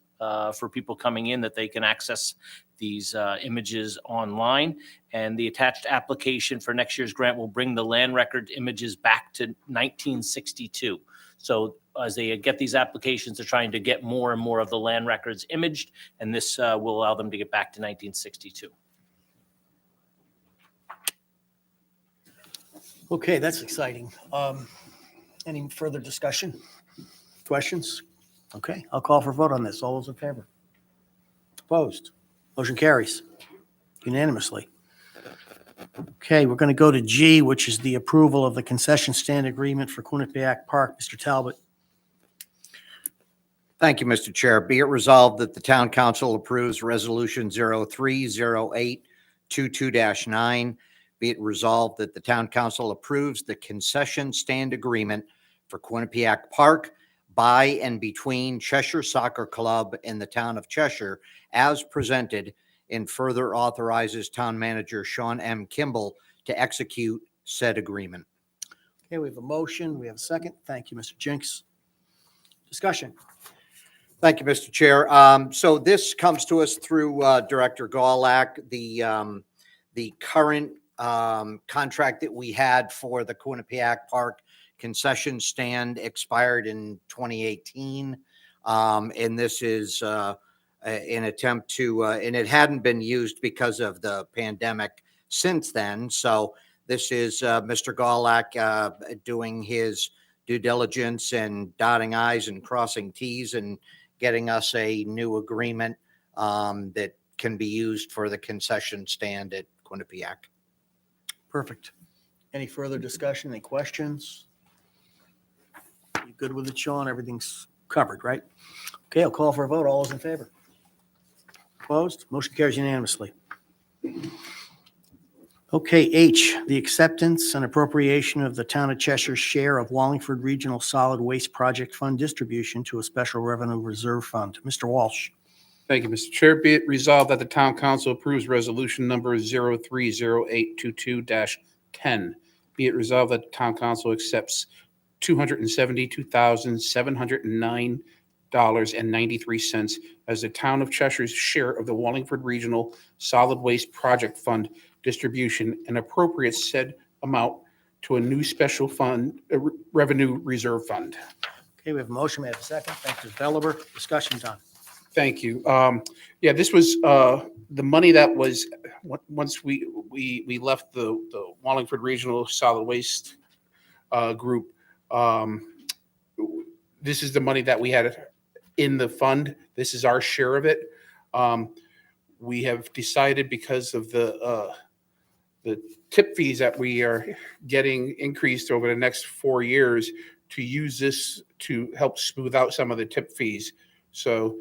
N: for people coming in, that they can access these images online. And the attached application for next year's grant will bring the land record images back to 1962. So as they get these applications, they're trying to get more and more of the land records imaged, and this will allow them to get back to 1962.
B: Okay, that's exciting. Any further discussion? Questions? Okay, I'll call for a vote on this. All those in favor? Opposed? Motion carries unanimously. Okay, we're going to go to G, which is the approval of the concession stand agreement for Quinnipiac Park. Mr. Talbot.
H: Thank you, Mr. Chair. Be it resolved that the town council approves Resolution 030822-9. Be it resolved that the town council approves the concession stand agreement for Quinnipiac Park by and between Cheshire Soccer Club and the town of Cheshire as presented, and further authorizes town manager Sean M. Kimball to execute said agreement.
B: Okay, we have a motion. We have a second. Thank you, Mr. Jinks. Discussion.
H: Thank you, Mr. Chair. So this comes to us through Director Gawlak. The current contract that we had for the Quinnipiac Park concession stand expired in 2018. And this is an attempt to, and it hadn't been used because of the pandemic since then. So this is Mr. Gawlak doing his due diligence and dotting I's and crossing T's and getting us a new agreement that can be used for the concession stand at Quinnipiac.
B: Perfect. Any further discussion? Any questions? You good with it, Sean? Everything's covered, right? Okay, I'll call for a vote. All those in favor? Opposed? Motion carries unanimously. Okay, H, the acceptance and appropriation of the town of Cheshire's share of Wallingford Regional Solid Waste Project Fund distribution to a special revenue reserve fund. Mr. Walsh.
Q: Thank you, Mr. Chair. Be it resolved that the town council approves resolution number 030822-10. Be it resolved that the town council accepts $272,709 $1,000,000.93 as the town of Cheshire's share of the Wallingford Regional Solid Waste Project Fund distribution and appropriate said amount to a new special fund, revenue reserve fund.
B: Okay, we have a motion. We have a second. Thank you, Mr. Belliver. Discussion done.
Q: Thank you. Yeah, this was the money that was, once we left the Wallingford Regional Solid Waste group. This is the money that we had in the fund. This is our share of it. We have decided, because of the tip fees that we are getting increased over the next 4 years, to use this to help smooth out some of the tip fees. So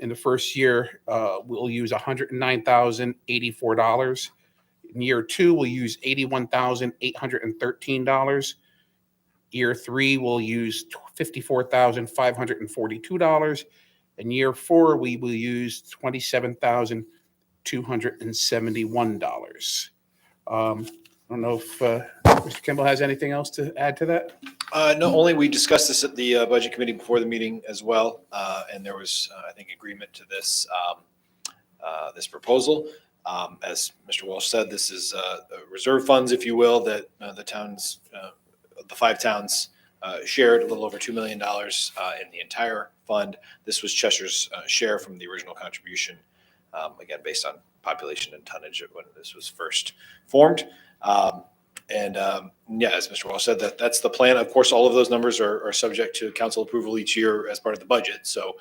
Q: in the first year, we'll use $109,084. In year 2, we'll use $81,813. Year 3, we'll use $54,542. And year 4, we will use $27,271. I don't know if Mr. Kimball has anything else to add to that.
D: No, only we discussed this at the budget committee before the meeting as well, and there was, I think, agreement to this this proposal. As Mr. Walsh said, this is reserve funds, if you will, that the towns, the 5 towns, shared a little over $2 million in the entire fund. This was Cheshire's share from the original contribution, again based on population and tonnage when this was first formed. Yeah, as Mr. Walsh said, that's the plan. Of course, all of those numbers are subject to council approval each year as part of the budget. So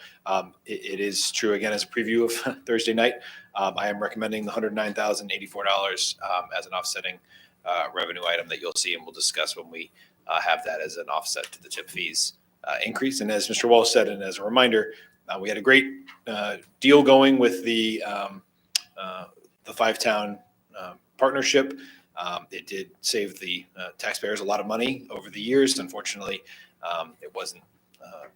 D: it is true, again, as a preview of Thursday night, I am recommending the $109,084 as an offsetting revenue item that you'll see, and we'll discuss when we have that as an offset to the tip fees increase. And as Mr. Walsh said, and as a reminder, we had a great deal going with the 5-town partnership. It did save the taxpayers a lot of money over the years. Unfortunately, it wasn't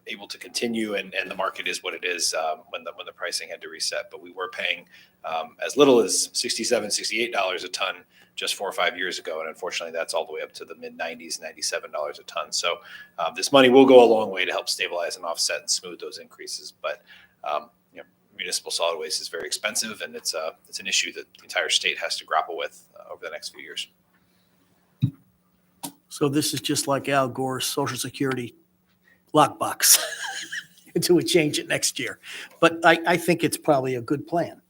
D: able to continue, and the market is what it is when the pricing had to reset. But we were paying as little as $67, $68 a ton just 4 or 5 years ago, and unfortunately, that's all the way up to the mid-90s, $97 a ton. So this money will go a long way to help stabilize and offset and smooth those increases. But municipal solid waste is very expensive, and it's an issue that the entire state has to grapple with over the next few years.
B: So this is just like Al Gore's Social Security lockbox until we change it next year. But I think it's probably a good plan,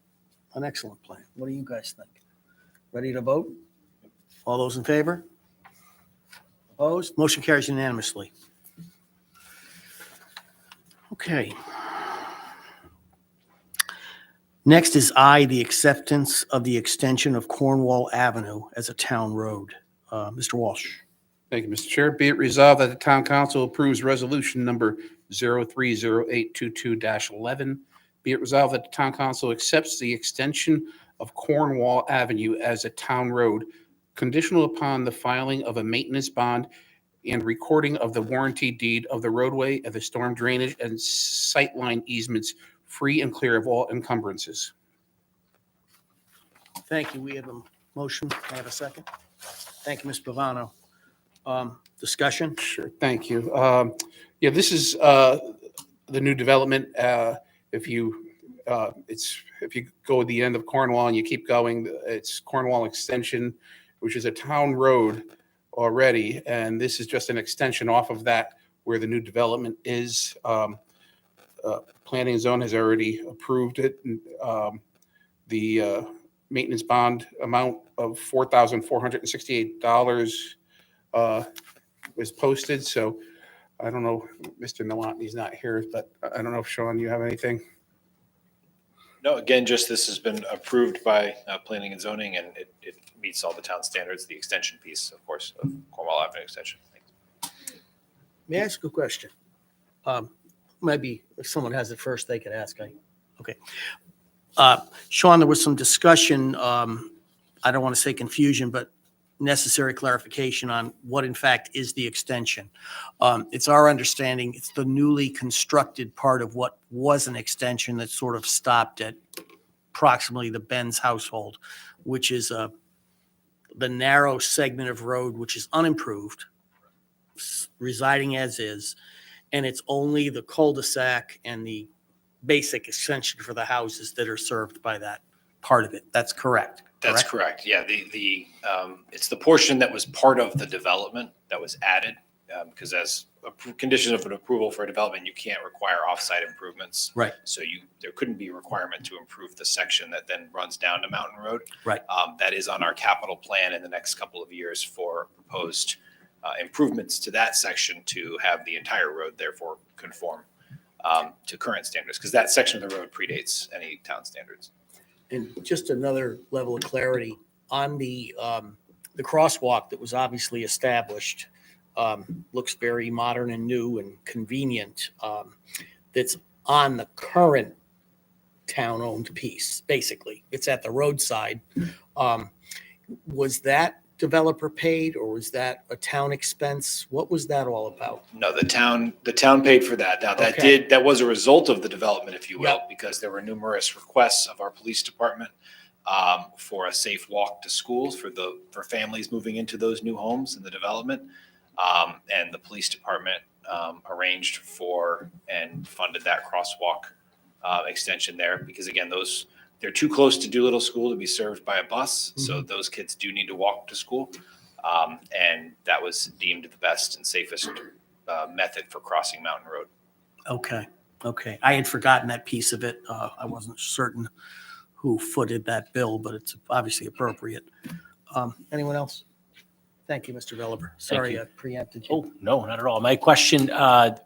B: an excellent plan. What do you guys think? Ready to vote? All those in favor? Opposed? Motion carries unanimously. Okay. Next is the acceptance of the extension of Cornwall Avenue as a town road. Mr. Walsh.
Q: Thank you, Mr. Chair. Be it resolved that the town council approves resolution number 030822-11. Be it resolved that the town council accepts the extension of Cornwall Avenue as a town road, conditional upon the filing of a maintenance bond and recording of the warranty deed of the roadway of the storm drainage and sightline easements free and clear of all encumbrances.
B: Thank you. We have a motion. I have a second. Thank you, Ms. Pavano. Discussion?
Q: Sure. Thank you. Yeah, this is the new development. If you go to the end of Cornwall and you keep going, it's Cornwall Extension, which is a town road already, and this is just an extension off of that where the new development is. Planning and Zone has already approved it. The maintenance bond amount of $4,468 was posted. So I don't know, Mr. Nowotny's not here, but I don't know if Sean, you have anything?
D: No, again, just this has been approved by Planning and Zoning, and it meets all the town standards, the extension piece, of course, of Cornwall Avenue Extension. Thanks.
B: May I ask a question? Maybe if someone has it first, they could ask. Okay. Sean, there was some discussion, I don't want to say confusion, but necessary clarification on what in fact is the extension. It's our understanding it's the newly constructed part of what was an extension that sort of stopped at approximately the Benz household, which is the narrow segment of road which is unimproved, residing as is, and it's only the cul-de-sac and the basic extension for the houses that are served by that part of it. That's correct.
D: That's correct. Yeah, it's the portion that was part of the development that was added, because as a condition of an approval for a development, you can't require offsite improvements.
B: Right.
D: So there couldn't be a requirement to improve the section that then runs down to Mountain Road.
B: Right.
D: That is on our capital plan in the next couple of years for proposed improvements to that section to have the entire road therefore conform to current standards, because that section of the road predates any town standards.
B: And just another level of clarity on the crosswalk that was obviously established, looks very modern and new and convenient. That's on the current town-owned piece, basically. It's at the roadside. Was that developer paid, or was that a town expense? What was that all about?
D: No, the town paid for that. Now
B: Okay.
D: that was a result of the development, if you will,
B: Yep.
D: because there were numerous requests of our police department for a safe walk to schools for families moving into those new homes in the development. And the police department arranged for and funded that crosswalk extension there, because again, they're too close to Doolittle School to be served by a bus. So those kids do need to walk to school. And that was deemed the best and safest method for crossing Mountain Road.
B: Okay. I had forgotten that piece of it. I wasn't certain who footed that bill, but it's obviously appropriate. Anyone else? Thank you, Mr. Veliver. Sorry,
N: you.
B: I preempted you.
N: Oh, no, not at all. My question, and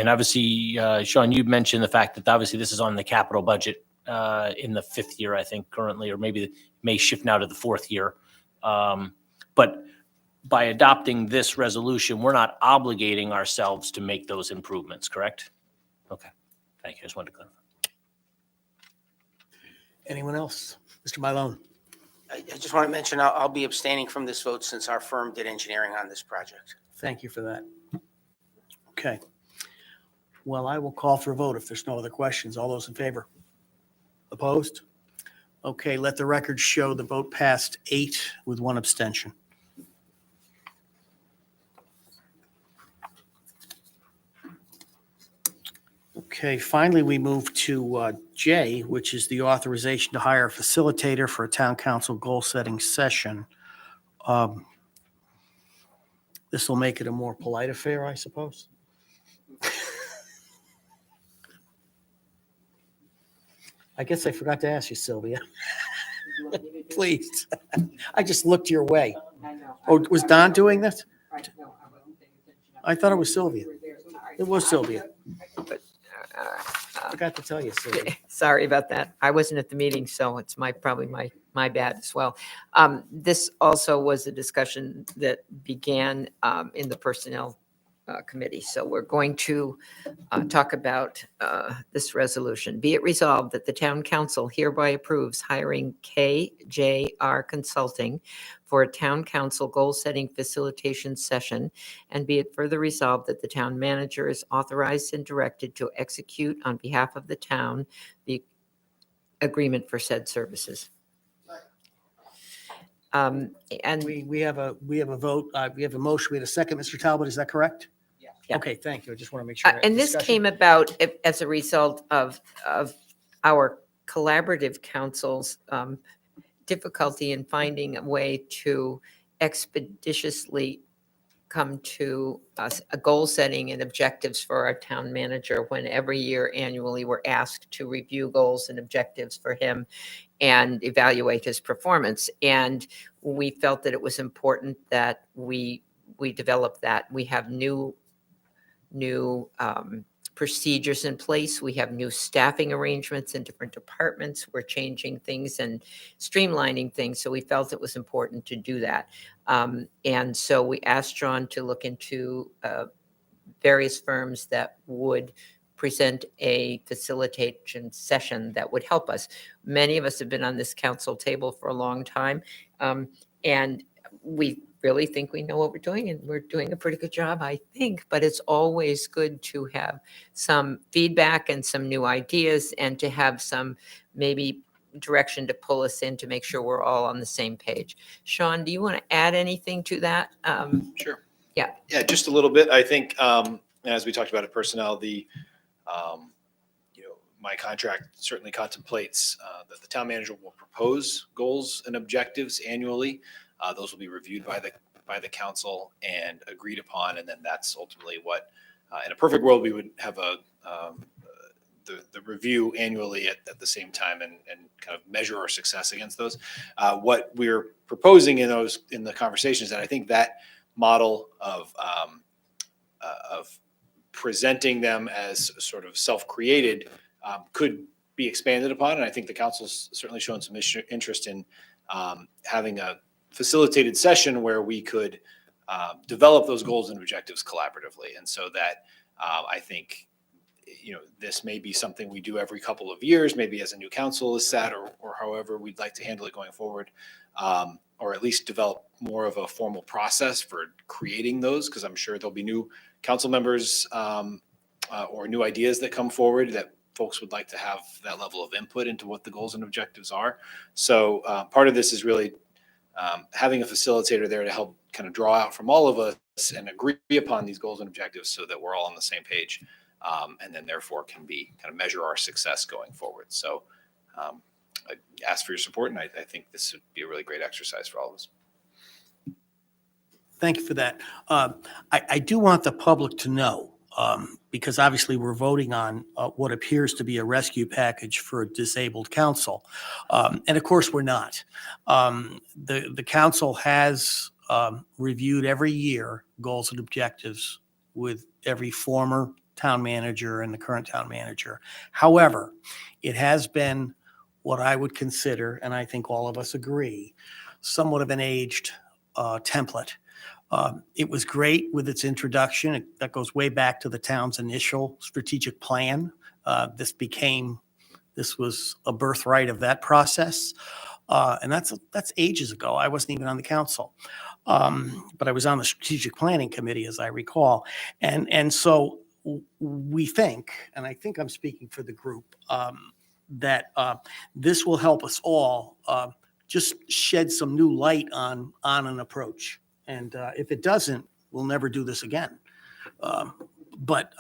N: obviously, Sean, you mentioned the fact that obviously this is on the capital budget in the 5th year, I think, currently, or maybe it may shift now to the 4th year. But by adopting this resolution, we're not obligating ourselves to make those improvements, correct? Okay, thank you. I just wanted to clarify.
B: Anyone else? Mr. Mylone?
O: I just want to mention, I'll be abstaining from this vote since our firm did engineering on this project.
B: Thank you for that. Okay. Well, I will call for a vote if there's no other questions. All those in favor? Opposed? Okay, let the record show the vote passed 8 with 1 abstention. Okay, finally, we move to J, which is the authorization to hire a facilitator for a town council goal-setting session. This will make it a more polite affair, I suppose. I guess I forgot to ask you, Sylvia. Please. I just looked your way. Oh, was Don doing this? I thought it was Sylvia. It was Sylvia. I forgot to tell you, Sylvia.
L: Sorry about that. I wasn't at the meeting, so it's probably my bad as well. This also was a discussion that began in the Personnel Committee. So we're going to talk about this resolution. Be it resolved that the Town Council hereby approves hiring KJR Consulting for a Town Council goal-setting facilitation session, and be it further resolved that the Town Manager is authorized and directed to execute on behalf of the town the agreement for said services. And
B: We have a vote. We have a motion. We have a second, Mr. Talbot. Is that correct?
L: Yeah.
B: Okay, thank you. I just want to make sure.
L: And this
B: Discussion?
L: came about as a result of our collaborative council's difficulty in finding a way to expeditiously come to a goal setting and objectives for our town manager, when every year annually we're asked to review goals and objectives for him and evaluate his performance. And we felt that it was important that we develop that. We have new procedures in place. We have new staffing arrangements in different departments. We're changing things and streamlining things. So we felt it was important to do that. And so we asked John to look into various firms that would present a facilitation session that would help us. Many of us have been on this council table for a long time. And we really think we know what we're doing, and we're doing a pretty good job, I think. But it's always good to have some feedback and some new ideas, and to have some maybe direction to pull us in to make sure we're all on the same page. Sean, do you want to add anything to that?
D: Sure.
L: Yeah.
D: Yeah, just a little bit. I think And as we talked about at personnel, my contract certainly contemplates that the town manager will propose goals and objectives annually. Those will be reviewed by the council and agreed upon, and then that's ultimately what, in a perfect world, we would have the review annually at the same time and kind of measure our success against those. What we're proposing in the conversations, and I think that model of presenting them as sort of self-created could be expanded upon. And I think the council's certainly shown some interest in having a facilitated session where we could develop those goals and objectives collaboratively. And so that I think, this may be something we do every couple of years, maybe as a new council is set, or however we'd like to handle it going forward, or at least develop more of a formal process for creating those, because I'm sure there'll be new council members or new ideas that come forward that folks would like to have that level of input into what the goals and objectives are. So part of this is really having a facilitator there to help kind of draw out from all of us and agree upon these goals and objectives so that we're all on the same page, and then therefore can be kind of measure our success going forward. So I ask for your support, and I think this would be a really great exercise for all of us.
B: Thank you for that. I do want the public to know, because obviously we're voting on what appears to be a rescue package for a disabled council. And of course, we're not. The council has reviewed every year goals and objectives with every former town manager and the current town manager. However, it has been what I would consider, and I think all of us agree, somewhat of an aged template. It was great with its introduction. That goes way back to the town's initial strategic plan. This was a birthright of that process. And that's ages ago. I wasn't even on the council. But I was on the strategic planning committee, as I recall. And so we think, and I think I'm speaking for the group, that this will help us all just shed some new light on an approach. And if it doesn't, we'll never do this again. But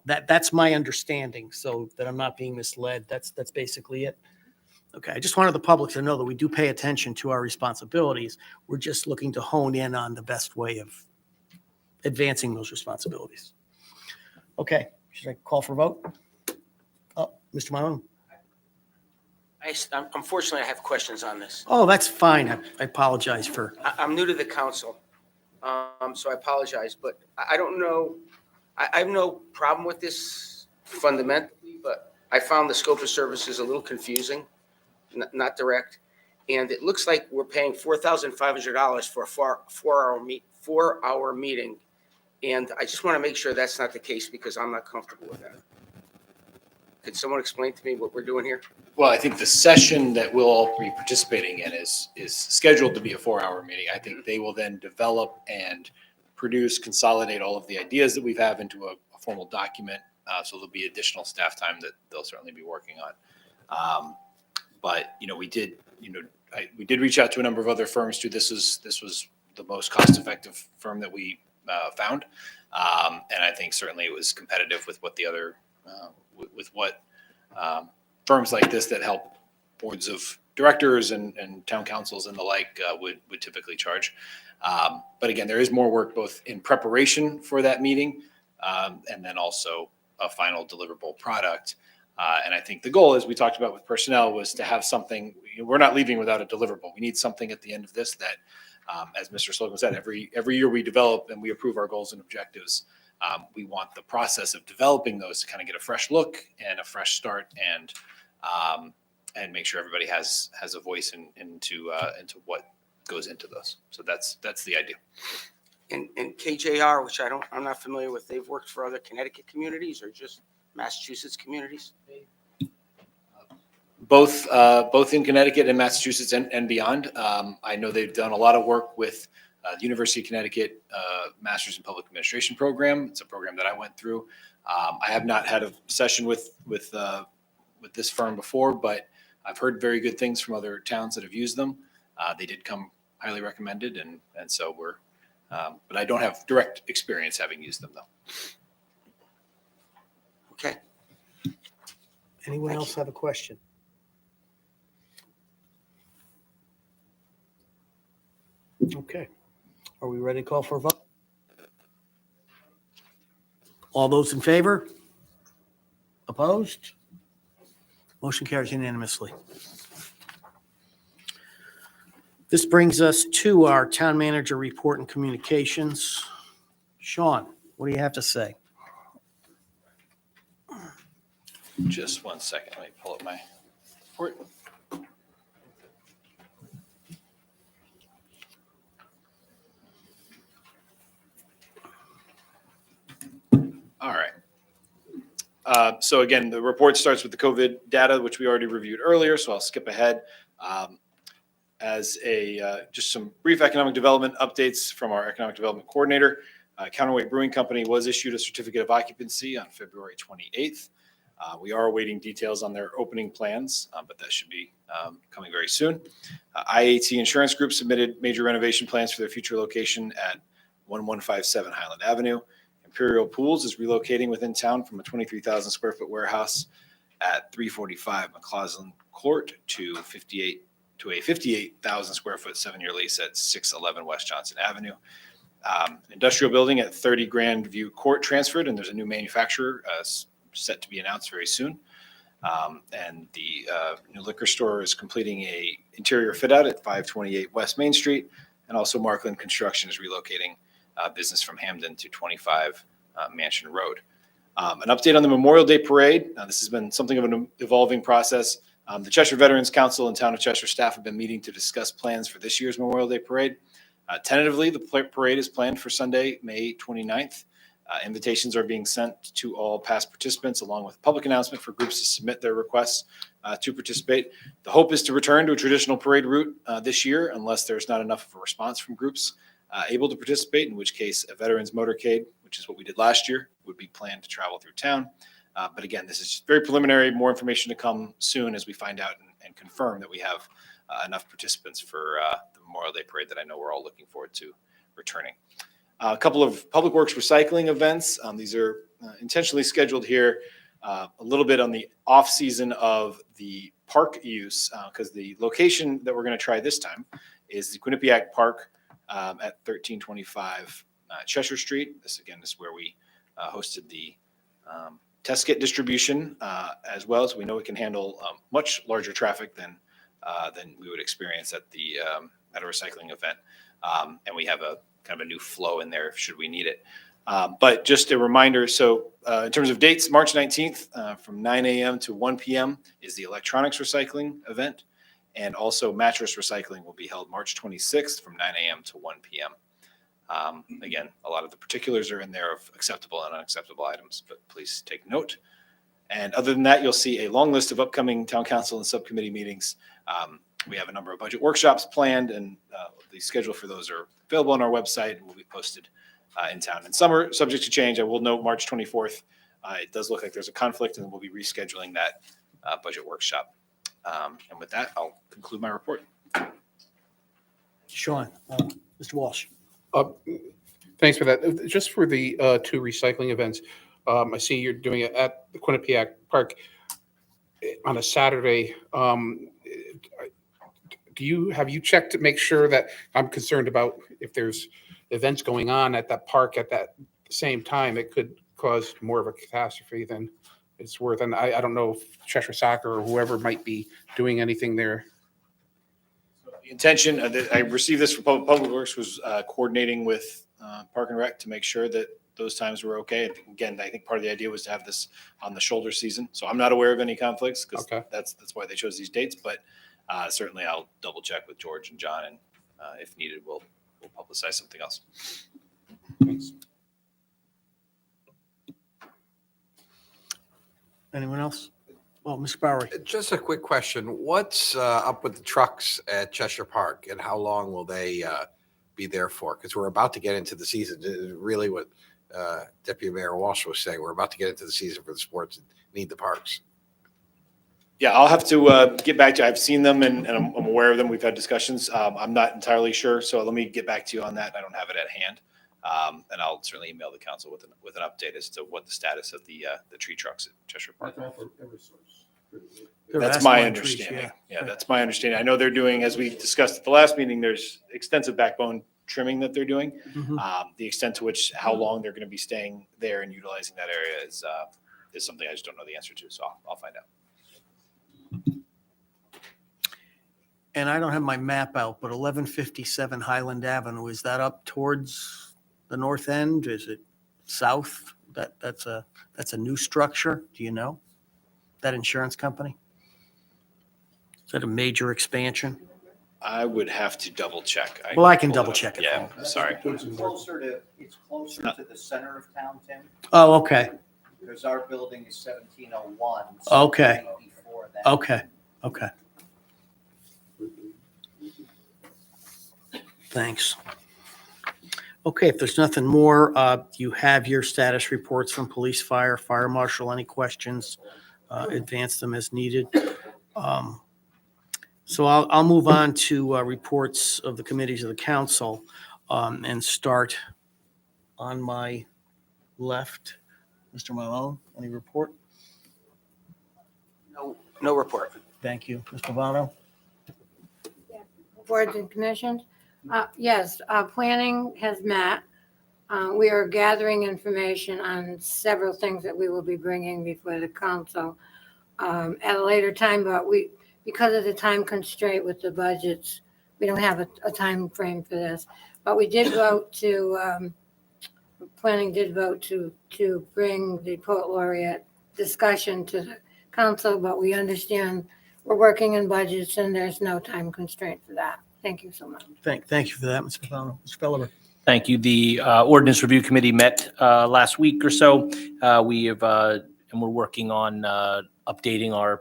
B: that's my understanding, so that I'm not being misled. That's basically it. Okay, I just wanted the public to know that we do pay attention to our responsibilities. We're just looking to hone in on the best way of advancing those responsibilities. Okay, should I call for a vote? Oh, Mr. Malone.
O: Unfortunately, I have questions on this.
B: Oh, that's fine. I apologize for.
O: I'm new to the council, so I apologize, but I don't know. I have no problem with this fundamentally, but I found the scope of services a little confusing, not direct. And it looks like we're paying $4,500 for a 4-hour meeting. And I just want to make sure that's not the case, because I'm not comfortable with that. Could someone explain to me what we're doing here?
D: Well, I think the session that we'll all be participating in is scheduled to be a 4-hour meeting. I think they will then develop and consolidate all of the ideas that we have into a formal document. So there'll be additional staff time that they'll certainly be working on. But we did reach out to a number of other firms too. This was the most cost-effective firm that we found, and I think certainly it was competitive with what the other firms like this that help boards of directors and town councils and the like would typically charge. But again, there is more work both in preparation for that meeting and then also a final deliverable product. And I think the goal, as we talked about with personnel, was to have something. We're not leaving without a deliverable. We need something at the end of this that, as Mr. Slocum said, every year we develop and we approve our goals and objectives. We want the process of developing those to kind of get a fresh look and a fresh start, and make sure everybody has a voice into what goes into those. So that's the idea.
O: And KJR, which I'm not familiar with, they've worked for other Connecticut communities or just Massachusetts communities?
D: Both in Connecticut and Massachusetts and beyond. I know they've done a lot of work with the University of Connecticut Masters in Public Administration program. It's a program that I went through. I have not had a session with this firm before, but I've heard very good things from other towns that have used them. They did come highly recommended, and so we're But I don't have direct experience having used them, though.
O: Okay.
B: Anyone
O: Thank
B: else have a question? Okay. Are we ready to call for a vote? All those in favor? Opposed? Motion carries unanimously. This brings us to our town manager report and communications. Sean, what do you have to say?
D: Just one second. Let me pull up my report. All right. So again, the report starts with the COVID data, which we already reviewed earlier, so I'll skip ahead. Just some brief economic development updates from our economic development coordinator. Counterweight Brewing Company was issued a certificate of occupancy on February 28th. We are awaiting details on their opening plans, but that should be coming very soon. IAT Insurance Group submitted major renovation plans for their future location at 1157 Highland Avenue. Imperial Pools is relocating within town from a 23,000 square foot warehouse at 345 McCausland Court to a 58,000 square foot 7-year lease at 611 West Johnson Avenue. Industrial building at 30 Grandview Court transferred, and there's a new manufacturer set to be announced very soon. And the new liquor store is completing a interior fit out at 528 West Main Street, and also Markland Construction is relocating business from Hamden to 25 Mansion Road. An update on the Memorial Day Parade. This has been something of an evolving process. The Cheshire Veterans Council and Town of Cheshire staff have been meeting to discuss plans for this year's Memorial Day Parade. Tentatively, the parade is planned for Sunday, May 29th. Invitations are being sent to all past participants, along with a public announcement for groups to submit their requests to participate. The hope is to return to a traditional parade route this year, unless there's not enough of a response from groups able to participate, in which case a veterans motorcade, which is what we did last year, would be planned to travel through town. But again, this is very preliminary. More information to come soon as we find out and confirm that we have enough participants for the Memorial Day Parade that I know we're all looking forward to returning. A couple of public works recycling events. These are intentionally scheduled here a little bit on the off season of the park use, because the location that we're going to try this time is the Quinnipiac Park at 1325 Cheshire Street. This again is where we hosted the test kit distribution as well, so we know it can handle much larger traffic than we would experience at a recycling event, and we have a kind of a new flow in there should we need it. But just a reminder, so in terms of dates, March 19th from 9 a.m. to 1 p.m. is the electronics recycling event, and also mattress recycling will be held March 26th from 9 a.m. to 1 p.m. Again, a lot of the particulars are in there of acceptable and unacceptable items, but please take note. And other than that, you'll see a long list of upcoming town council and subcommittee meetings. We have a number of budget workshops planned, and the schedule for those are available on our website and will be posted in town. And some are subject to change. I will note March 24th. It does look like there's a conflict, and we'll be rescheduling that budget workshop. And with that, I'll conclude my report.
B: Sean, Mr. Walsh.
Q: Thanks for that. Just for the two recycling events, I see you're doing it at the Quinnipiac Park on a Saturday. Have you checked to make sure that I'm concerned about if there's events going on at that park at that same time, it could cause more of a catastrophe than it's worth. And I don't know if Cheshire Soccer or whoever might be doing anything there.
D: The intention that I received this from Public Works was coordinating with Park and Rec to make sure that those times were okay. Again, I think part of the idea was to have this on the shoulder season. So I'm not aware of any conflicts, because that's why they chose these dates. But certainly I'll double check with George and John, and if needed, we'll publicize something else.
Q: Thanks.
B: Anyone else? Well, Mr. Bowery.
K: Just a quick question. What's up with the trucks at Cheshire Park, and how long will they be there for? Because we're about to get into the season. Really what Deputy Mayor Walsh was saying, we're about to get into the season for the sports and need the parks.
D: Yeah, I'll have to get back to you. I've seen them and I'm aware of them. We've had discussions. I'm not entirely sure, so let me get back to you on that. I don't have it at hand. And I'll certainly email the council with an update as to what the status of the tree trucks at Cheshire Park.
B: They're
D: That's
B: asking
D: my
B: on trees,
D: understanding. Yeah, that's my understanding. I know they're doing, as we discussed at the last meeting, there's extensive backbone trimming that they're doing.
B: Mhm.
D: The extent to which, how long they're going to be staying there and utilizing that area is something I just don't know the answer to. So I'll find out.
B: And I don't have my map out, but 1157 Highland Avenue, is that up towards the north end? Is it south? That's a new structure. Do you know? That insurance company? Is that a major expansion?
D: I would have to double check.
B: Well, I can
D: pull it
B: double
D: up.
B: check it.
D: Yeah, sorry.
H: It's closer to the center of town, Tim,
B: Oh, okay,
H: because our building is 1701.
B: Okay.
H: Before that.
B: okay, okay. Thanks. Okay, if there's nothing more, you have your status reports from police, fire marshal. Any questions? Advance them as needed. So I'll move on to reports of the committees of the council and start on my left. Mr. Malone, any report?
O: No report.
B: Thank you. Mr. Vano?
M: Boards and commissions. Yes, planning has met. We are gathering information on several things that we will be bringing before the council at a later time, but because of the time constraint with the budgets, we don't have a time frame for this. But we did vote planning did vote to bring the poet laureate discussion to the council, but we understand we're working in budgets and there's no time constraint for that. Thank you so much.
B: Thank you for that, Mr. Vano. Mr. Feller?
N: Thank you. The Ordinance Review Committee met last week or so. We have, and we're working on updating our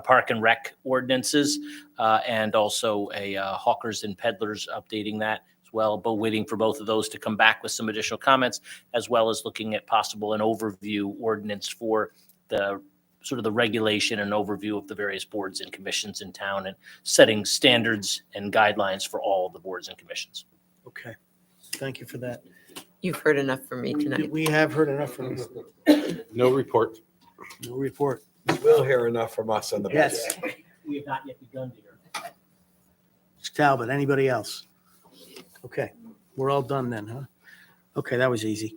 N: park and rec ordinances, and also a hawkers and peddlers, updating that as well, but waiting for both of those to come back with some additional comments, as well as looking at possible an overview ordinance for the sort of the regulation and overview of the various boards and commissions in town, and setting standards and guidelines for all of the boards and commissions.
B: Okay, thank you for that.
L: You've heard enough from me tonight.
B: We have heard enough from you.
Q: No report.
B: No report.
K: We'll hear enough from us on the budget.
B: Yes.
N: We have not yet begun to hear.
B: Mr. Talbot, anybody else? Okay, we're all done then, huh? Okay, that was easy.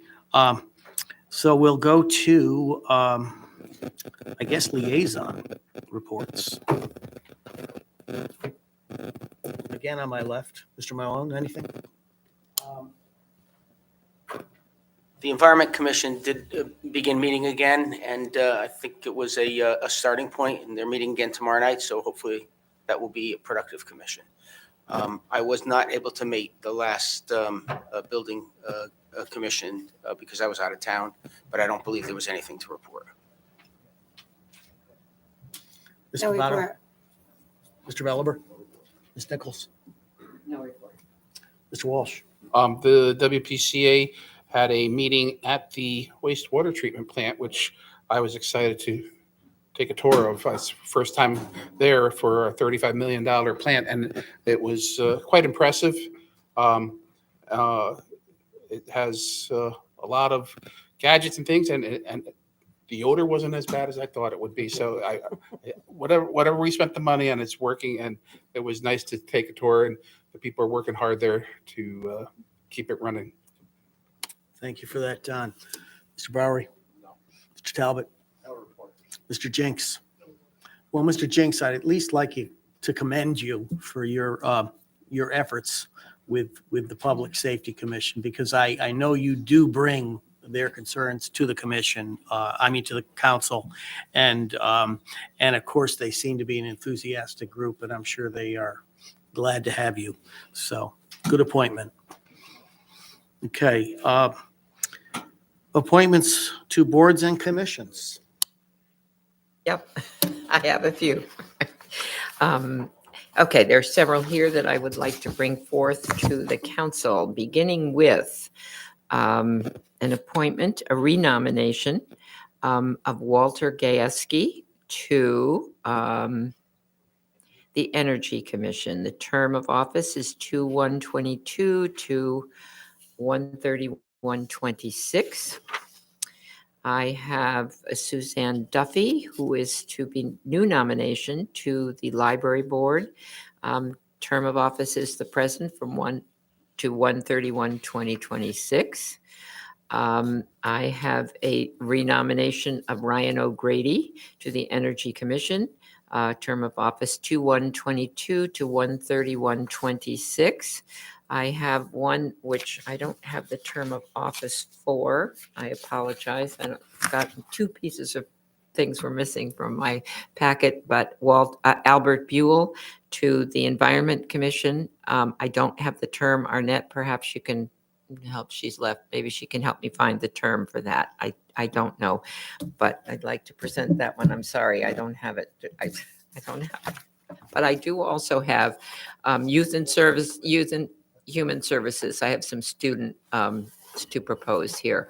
B: So we'll go to, I guess, liaison reports. Again, on my left, Mr. Malone, anything?
O: The Environment Commission did begin meeting again, and I think it was a starting point, and they're meeting again tomorrow night, so hopefully that will be a productive commission. I was not able to meet the last building commission because I was out of town, but I don't believe there was anything to report.
M: No
B: Mr. Votto?
M: report.
B: Mr. Veliber? Ms. Nichols?
M: No report.
B: Mr. Walsh?
Q: The WPCA had a meeting at the wastewater treatment plant, which I was excited to take a tour of. It's first time there for a $35 million plant, and it was quite impressive. It has a lot of gadgets and things, and the odor wasn't as bad as I thought it would be. So whatever we spent the money on, it's working, and it was nice to take a tour, and the people are working hard there to keep it running.
B: Thank you for that, Don. Mr. Bowery? Mr. Talbot?
H: No report.
B: Mr. Jinks? Well, Mr. Jinks, I'd at least like you to commend you for your efforts with the Public Safety Commission, because I know you do bring their concerns to the commission, to the council. And of course, they seem to be an enthusiastic group, and I'm sure they are glad to have you. So, good appointment. Okay. Appointments to boards and commissions.
L: Yep, I have a few. Okay, there are several here that I would like to bring forth to the council, beginning with an appointment, a renomination of Walter Gajewski to the Energy Commission. The term of office is 2/1/22 to 1/31/26. I have Suzanne Duffy, who is to be new nomination to the Library Board. Term of office is the present from 1 to 1/31/2026. I have a renomination of Ryan O'Grady to the Energy Commission. Term of office 2/1/22 to 1/31/26. I have one which I don't have the term of office for. I apologize. I got two pieces of things were missing from my packet, but Albert Buell to the Environment Commission. I don't have the term. Arnett, perhaps you can help. She's left. Maybe she can help me find the term for that. I don't know, but I'd like to present that one. I'm sorry, I don't have it. I don't have it. But I do also have Youth and Human Services. I have some student to propose here.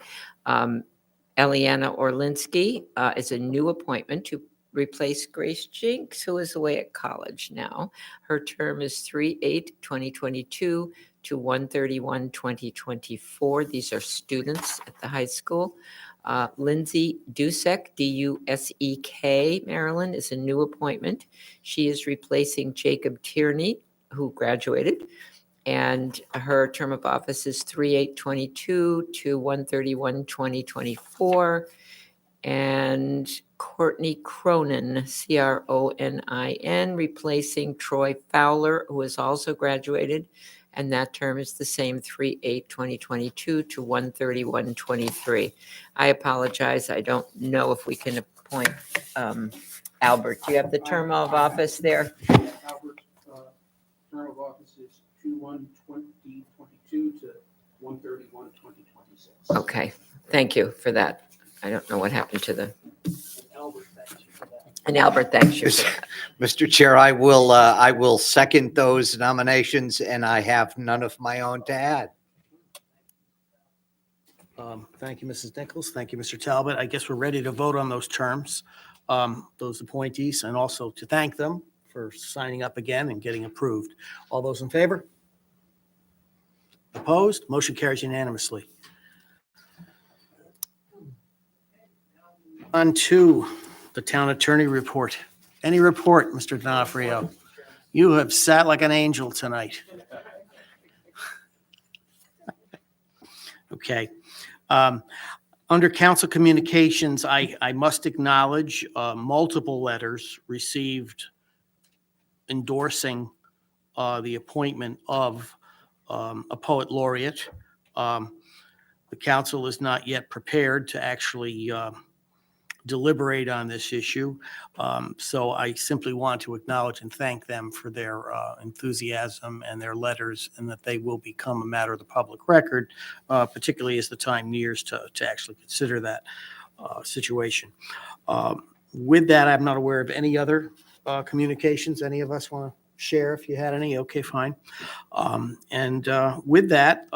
L: Eliana Orlinsky is a new appointment to replace Grace Jinks, who is away at college now. Her term is 3/8/2022 to 1/31/2024. These are students at the high school. Lindsay Dusek, Dusek, Maryland, is a new appointment. She is replacing Jacob Tierney, who graduated, and her term of office is 3/8/22 to 1/31/2024. And Courtney Cronin, Cronin, replacing Troy Fowler, who has also graduated, and that term is the same 3/8/2022 to 1/31/23. I apologize. I don't know if we can appoint Albert. Do you have the term of office there?
J: Albert's term of office is 2/1/2022 to 1/31/2026.
L: Okay, thank you for that. I don't know what happened to the, and Albert, thanks you for that.
H: Mr. Chair, I will second those nominations, and I have none of my own to add.
B: Thank you, Mrs. Nichols. Thank you, Mr. Talbot. I guess we're ready to vote on those terms, those appointees, and also to thank them for signing up again and getting approved. All those in favor? Opposed? Motion carries unanimously. On to the town attorney report. Any report, Mr. D'Onofrio? You have sat like an angel tonight. Okay. Under council communications, I must acknowledge multiple letters received endorsing the appointment of a poet laureate. The council is not yet prepared to actually deliberate on this issue. So I simply want to acknowledge and thank them for their enthusiasm and their letters, and that they will become a matter of the public record, particularly as the time nears to actually consider that situation. With that, I'm not aware of any other communications any of us want to share. If you had any, okay, fine. And with that,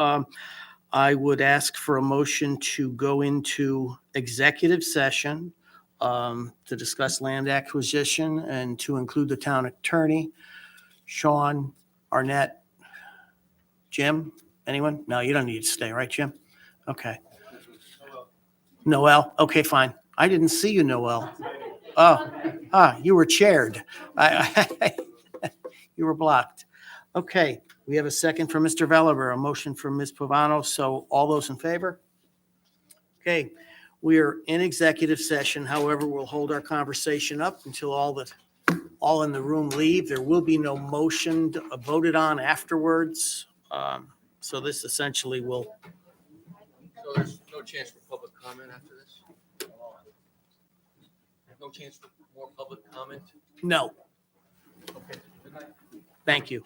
B: I would ask for a motion to go into executive session to discuss land acquisition and to include the town attorney, Sean, Arnett, Jim, anyone? No, you don't need to stay, right, Jim? Okay. Noel, okay, fine. I didn't see you, Noel. You were chaired. You were blocked. Okay, we have a second from Mr. Veliver, a motion from Ms. Pavano. So all those in favor? Okay, we are in executive session. However, we'll hold our conversation up until all in the room leave. There will be no motion voted on afterwards. So this essentially will.
E: So there's no chance for public comment after this? No chance for more public comment?
B: No.
E: Okay. Good night.
B: Thank you.